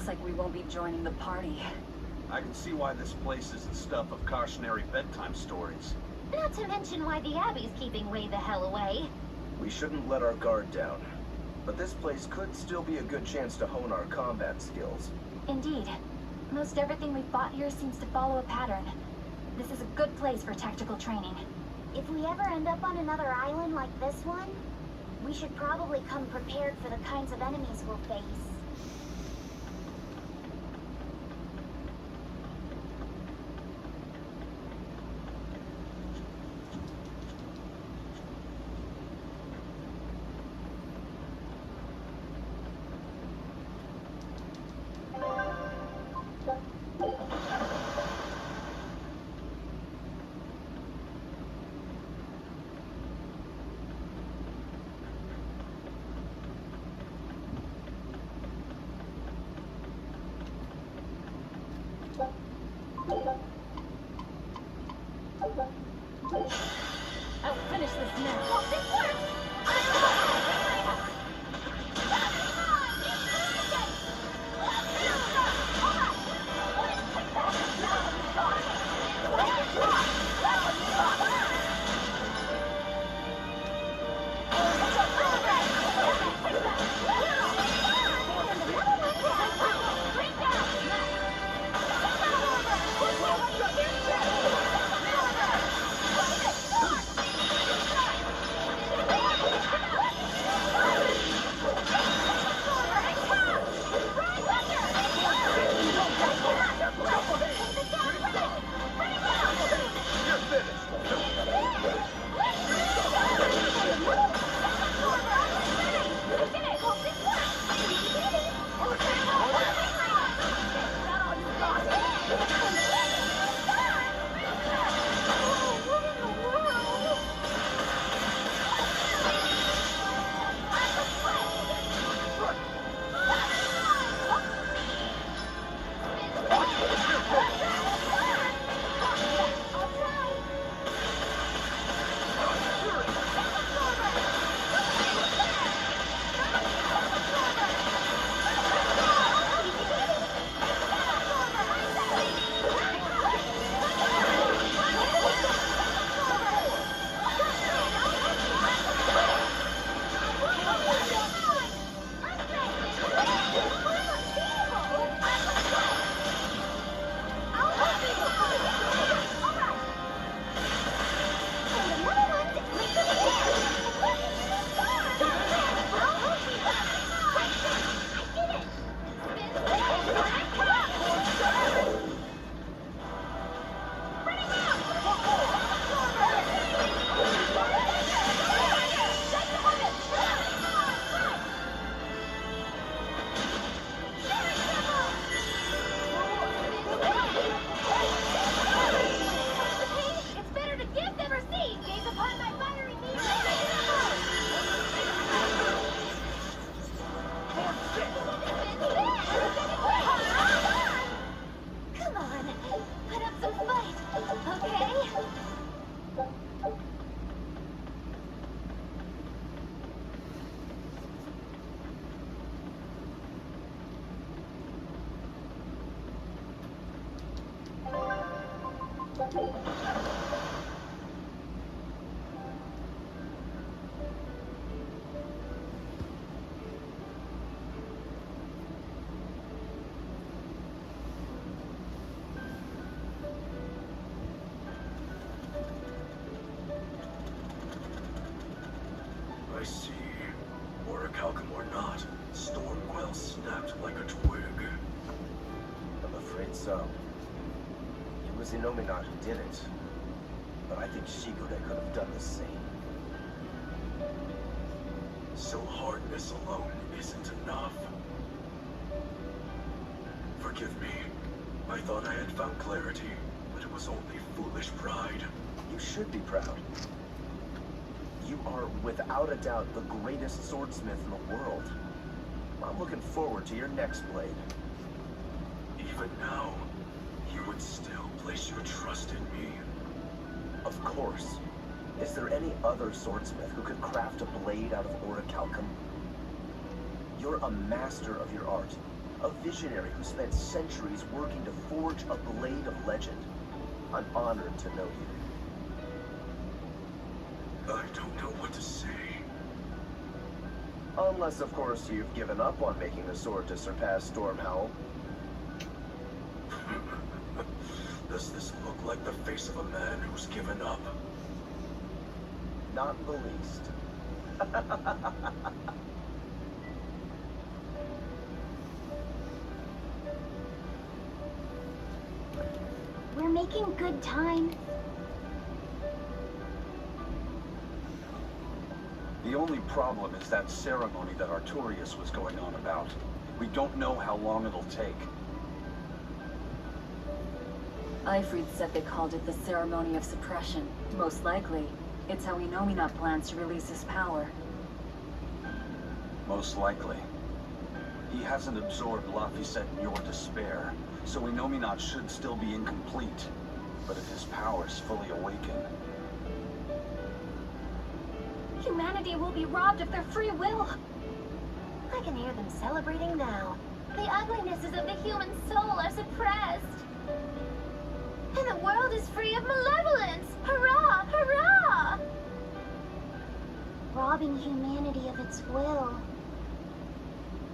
Looks like we won't be joining the party. I can see why this place is the stuff of cautionary bedtime stories. Not to mention why the Abbey's keeping way the hell away. We shouldn't let our guard down. But this place could still be a good chance to hone our combat skills. Indeed. Most everything we fought here seems to follow a pattern. This is a good place for tactical training. If we ever end up on another island like this one, we should probably come prepared for the kinds of enemies we'll face. I'll finish this now. This works! I see. Orichalcum or not, Stormquell snapped like a twig. I'm afraid so. It was Innominat who did it. But I think Shigure could have done the same. So hardness alone isn't enough. Forgive me. I thought I had found clarity, but it was only foolish pride. You should be proud. You are, without a doubt, the greatest swordsmith in the world. I'm looking forward to your next blade. Even now, you would still place your trust in me. Of course. Is there any other swordsmith who could craft a blade out of orichalcum? You're a master of your art, A visionary who spent centuries working to forge a blade of legend. I'm honored to know you. I don't know what to say. Unless, of course, you've given up on making the sword to surpass Stormhowl. Does this look like the face of a man who's given up? Not in the least. We're making good time. The only problem is that ceremony that Artorias was going on about. We don't know how long it'll take. Ifrid said they called it the Ceremony of Suppression. Most likely, it's how Inominat plans to release his power. Most likely. He hasn't absorbed Laphicet in your despair, so Inominat should still be incomplete. But if his powers fully awaken... Humanity will be robbed of their free will. I can hear them celebrating now. The uglinesses of the human soul are suppressed. And the world is free of malevolence! Hurrah! Hurrah! Robbing humanity of its will.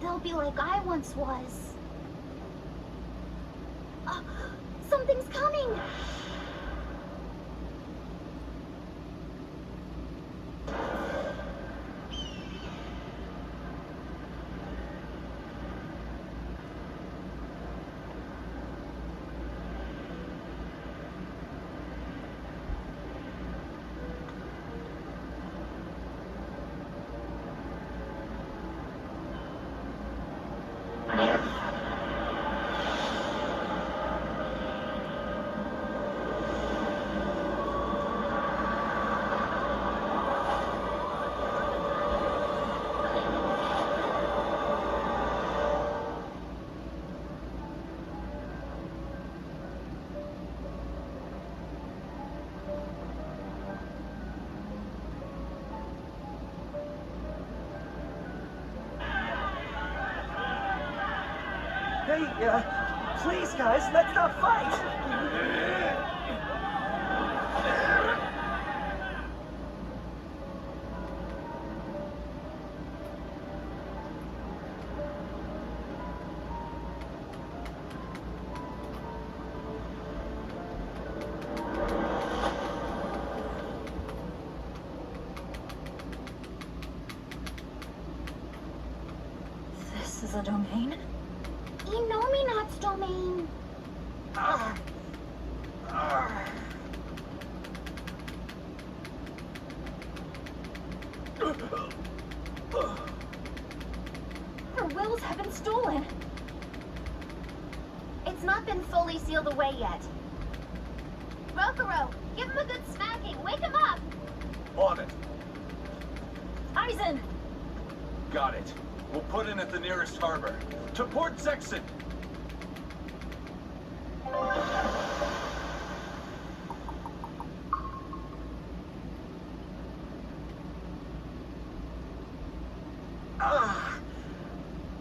They'll be like I once was. Something's coming! Hey, please guys, let's not fight! This is a domain? Inominat's domain. Her wills have been stolen. It's not been fully sealed away yet. Rokuro, give him a good smacking. Wake him up! On it. Aizen! Got it. We'll put in at the nearest harbor. To Port Zexon!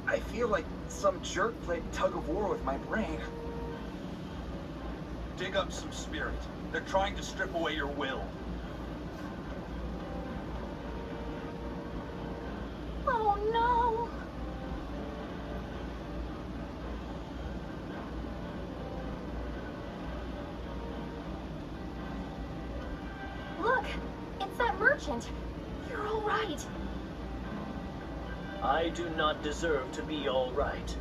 I feel like some jerk played tug of war with my brain. Dig up some spirit. They're trying to strip away your will. Oh no! Look! It's that merchant! You're all right! I do not deserve to be all right.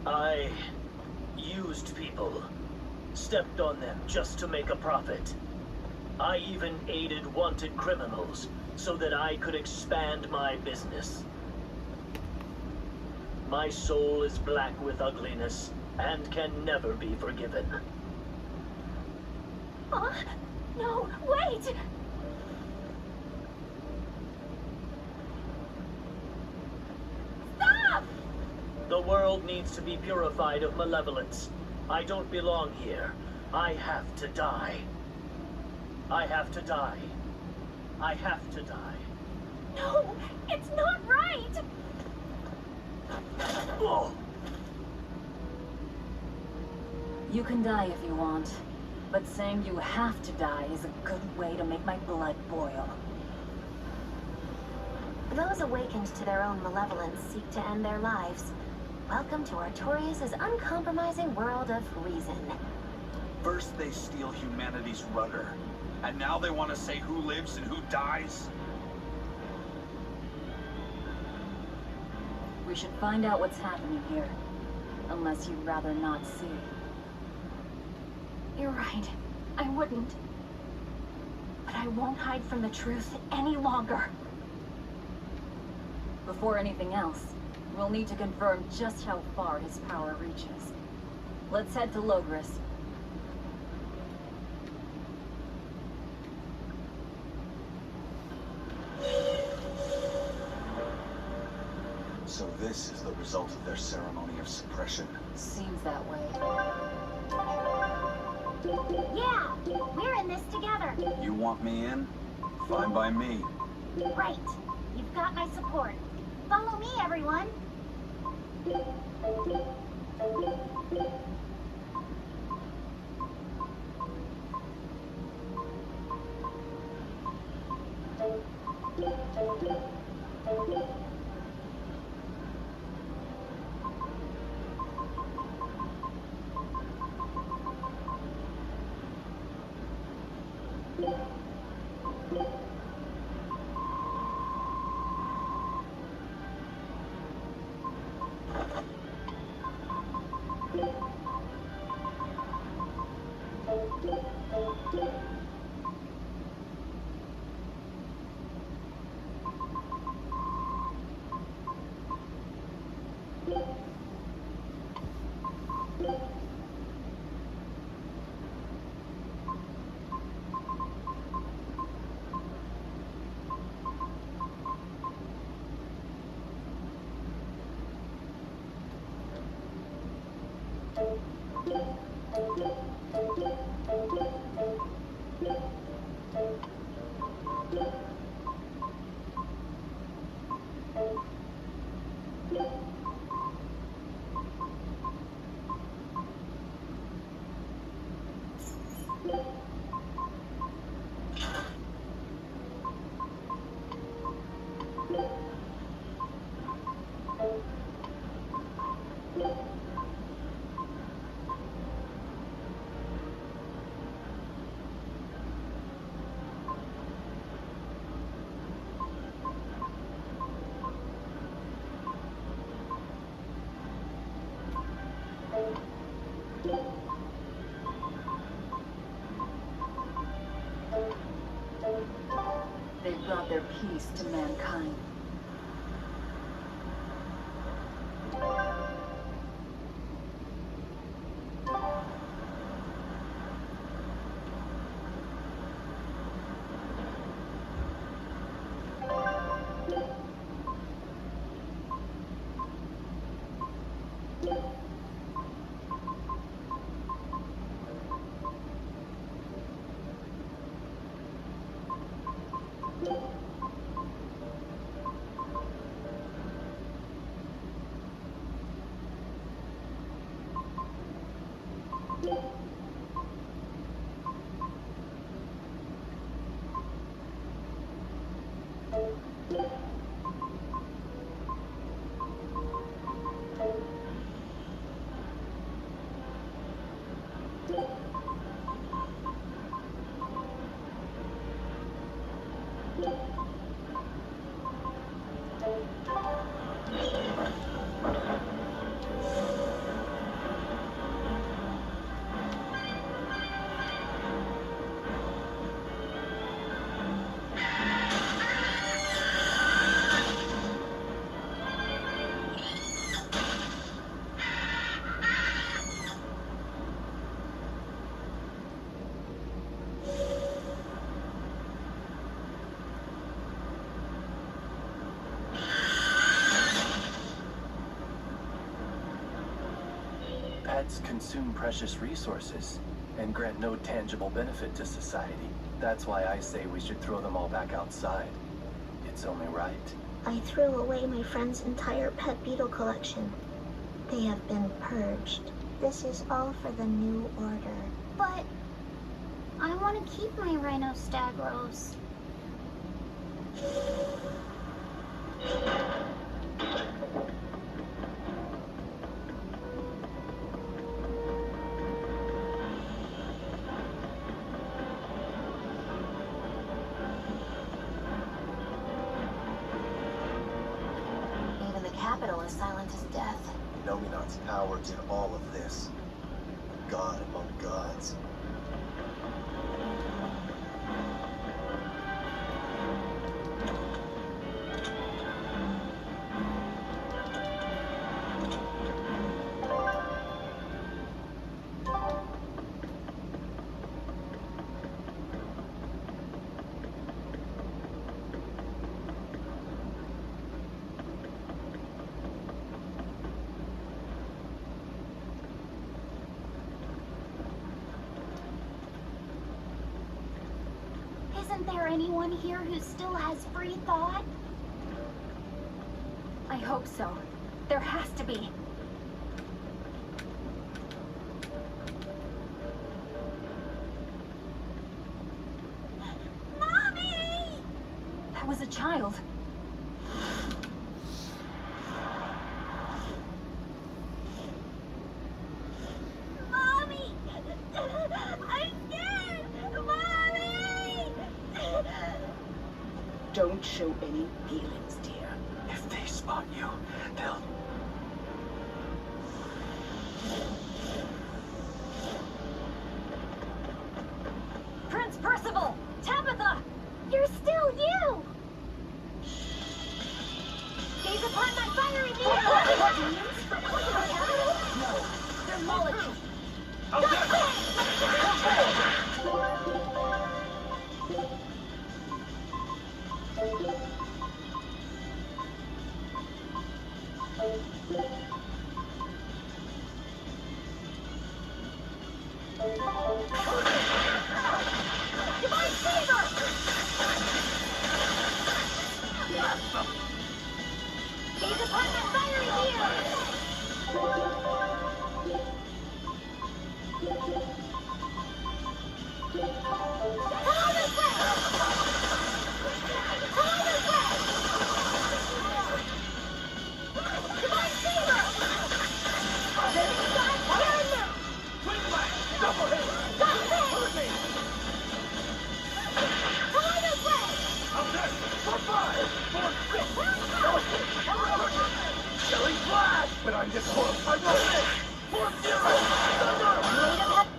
I used people, stepped on them just to make a profit. I even aided wanted criminals so that I could expand my business. My soul is black with ugliness and can never be forgiven. No, wait! Stop! The world needs to be purified of malevolence. I don't belong here. I have to die. I have to die. I have to die. No, it's not right! You can die if you want, but saying you have to die is a good way to make my blood boil. Those awakened to their own malevolence seek to end their lives. Welcome to Artorias' uncompromising world of reason. First they steal humanity's rudder, and now they want to say who lives and who dies? We should find out what's happening here, unless you'd rather not see. You're right. I wouldn't. But I won't hide from the truth any longer. Before anything else, we'll need to confirm just how far his power reaches. Let's head to Logris. So this is the result of their ceremony of suppression. Seems that way. Yeah, we're in this together. You want me in? Fine by me. Right. You've got my support. Follow me, everyone. They've brought their peace to mankind. Pets consume precious resources and grant no tangible benefit to society. That's why I say we should throw them all back outside. It's only right. I threw away my friend's entire pet beetle collection. They have been purged. This is all for the new order. But I want to keep my rhino stagros. Even the capital is silent as death. Nominat's power did all of this. A god among gods. Isn't there anyone here who still has free thought? I hope so. There has to be. Mommy! That was a child. Mommy! I'm scared! Mommy! Don't show any feelings, dear. If they spot you, they'll... Prince Percival! Tabitha! You're still you! Gaze upon my fiery beam! No, they're molecules. Divine Saber! Gaze upon my fiery beam! Collider's Way! Collider's Way! Divine Saber! Twin blast! Double hit! Hurt me! Collider's Way! I'm dead! For 5! For 6! Killing flash! But I'm just close! I will miss! For 0! Thunder!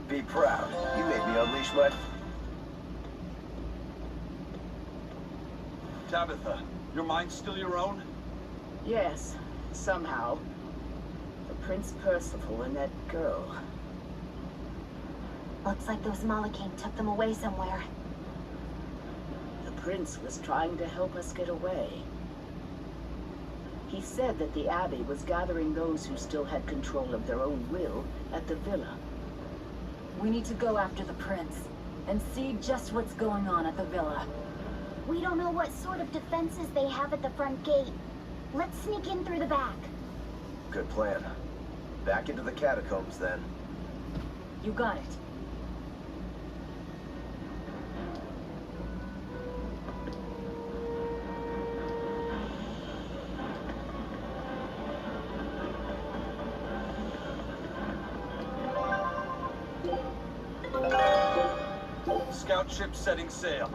Be proud. You made me unleash my... Tabitha, your mind's still your own? Yes, somehow. The Prince Percival and that girl. Looks like those Malachim took them away somewhere. The Prince was trying to help us get away. He said that the Abbey was gathering those who still had control of their own will at the villa. We need to go after the prince and see just what's going on at the villa. We don't know what sort of defenses they have at the front gate. Let's sneak in through the back. Good plan. Back into the catacombs, then. You got it. Scout ship setting sail.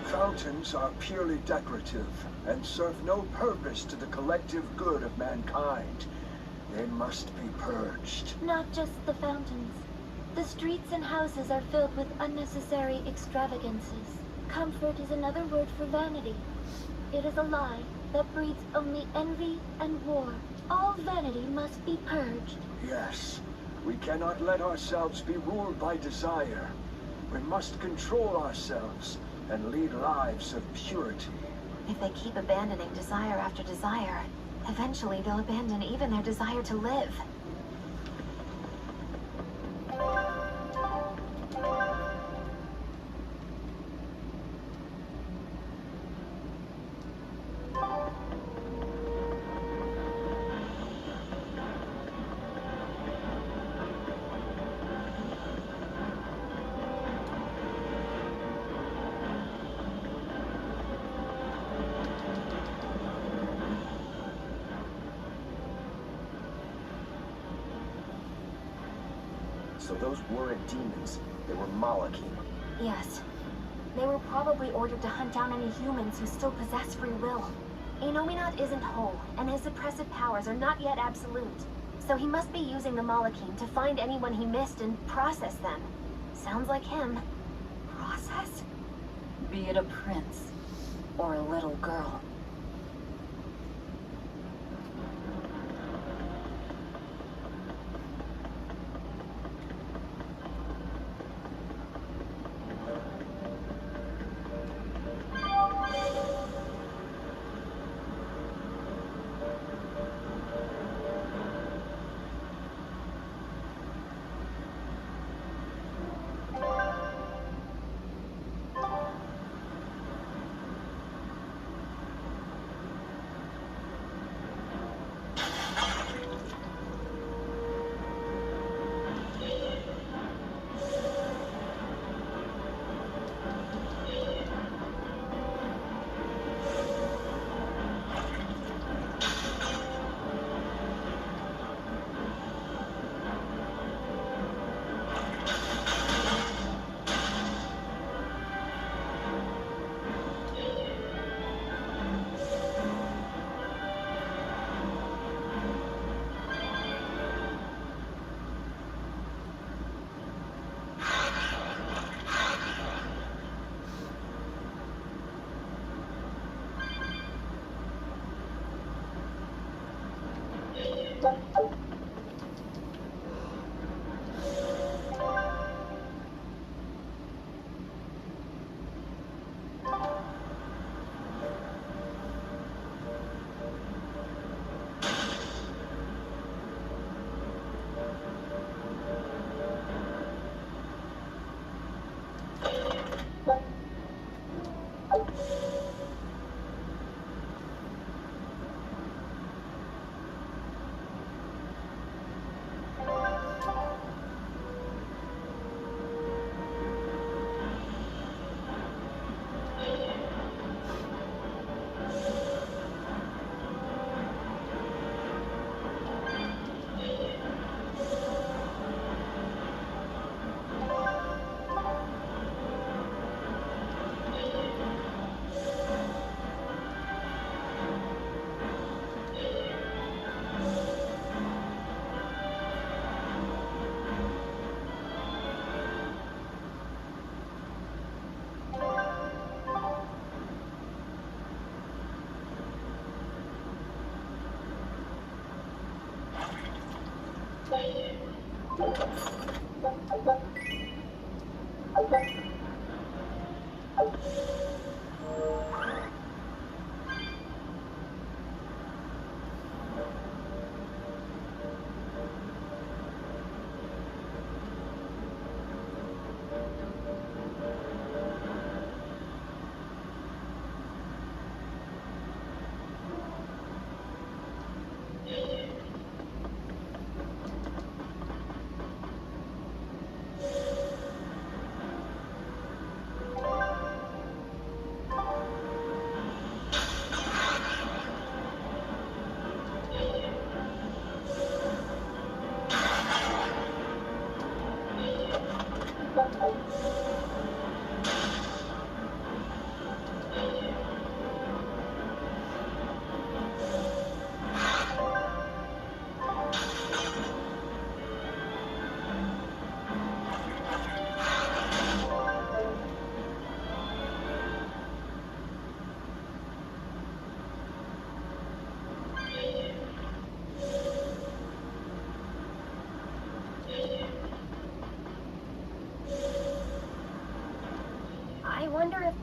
Fountains are purely decorative and serve no purpose to the collective good of mankind. They must be purged. Not just the fountains. The streets and houses are filled with unnecessary extravagances. Comfort is another word for vanity. It is a lie that breeds only envy and war. All vanity must be purged. Yes, we cannot let ourselves be ruled by desire. We must control ourselves and lead lives of purity. If they keep abandoning desire after desire, eventually they'll abandon even their desire to live. So those weren't demons. They were Malachim. Yes. They were probably ordered to hunt down any humans who still possess free will. Inominat isn't whole, and his suppressive powers are not yet absolute. So he must be using the Malachim to find anyone he missed and process them. Sounds like him. Process? Be it a prince or a little girl.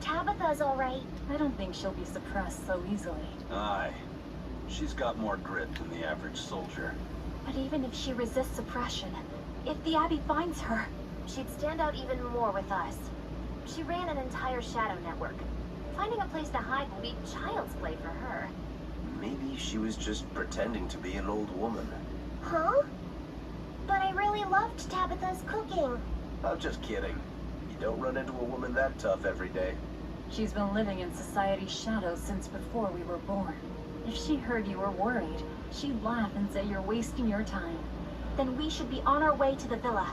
Tabitha's alright. I don't think she'll be suppressed so easily. Aye. She's got more grit than the average soldier. But even if she resists suppression, if the Abbey finds her, she'd stand out even more with us. She ran an entire shadow network. Finding a place to hide will be child's play for her. Maybe she was just pretending to be an old woman. Huh? But I really loved Tabitha's cooking. I'm just kidding. You don't run into a woman that tough every day. She's been living in society's shadows since before we were born. If she heard you were worried, she'd laugh and say you're wasting your time. Then we should be on our way to the villa.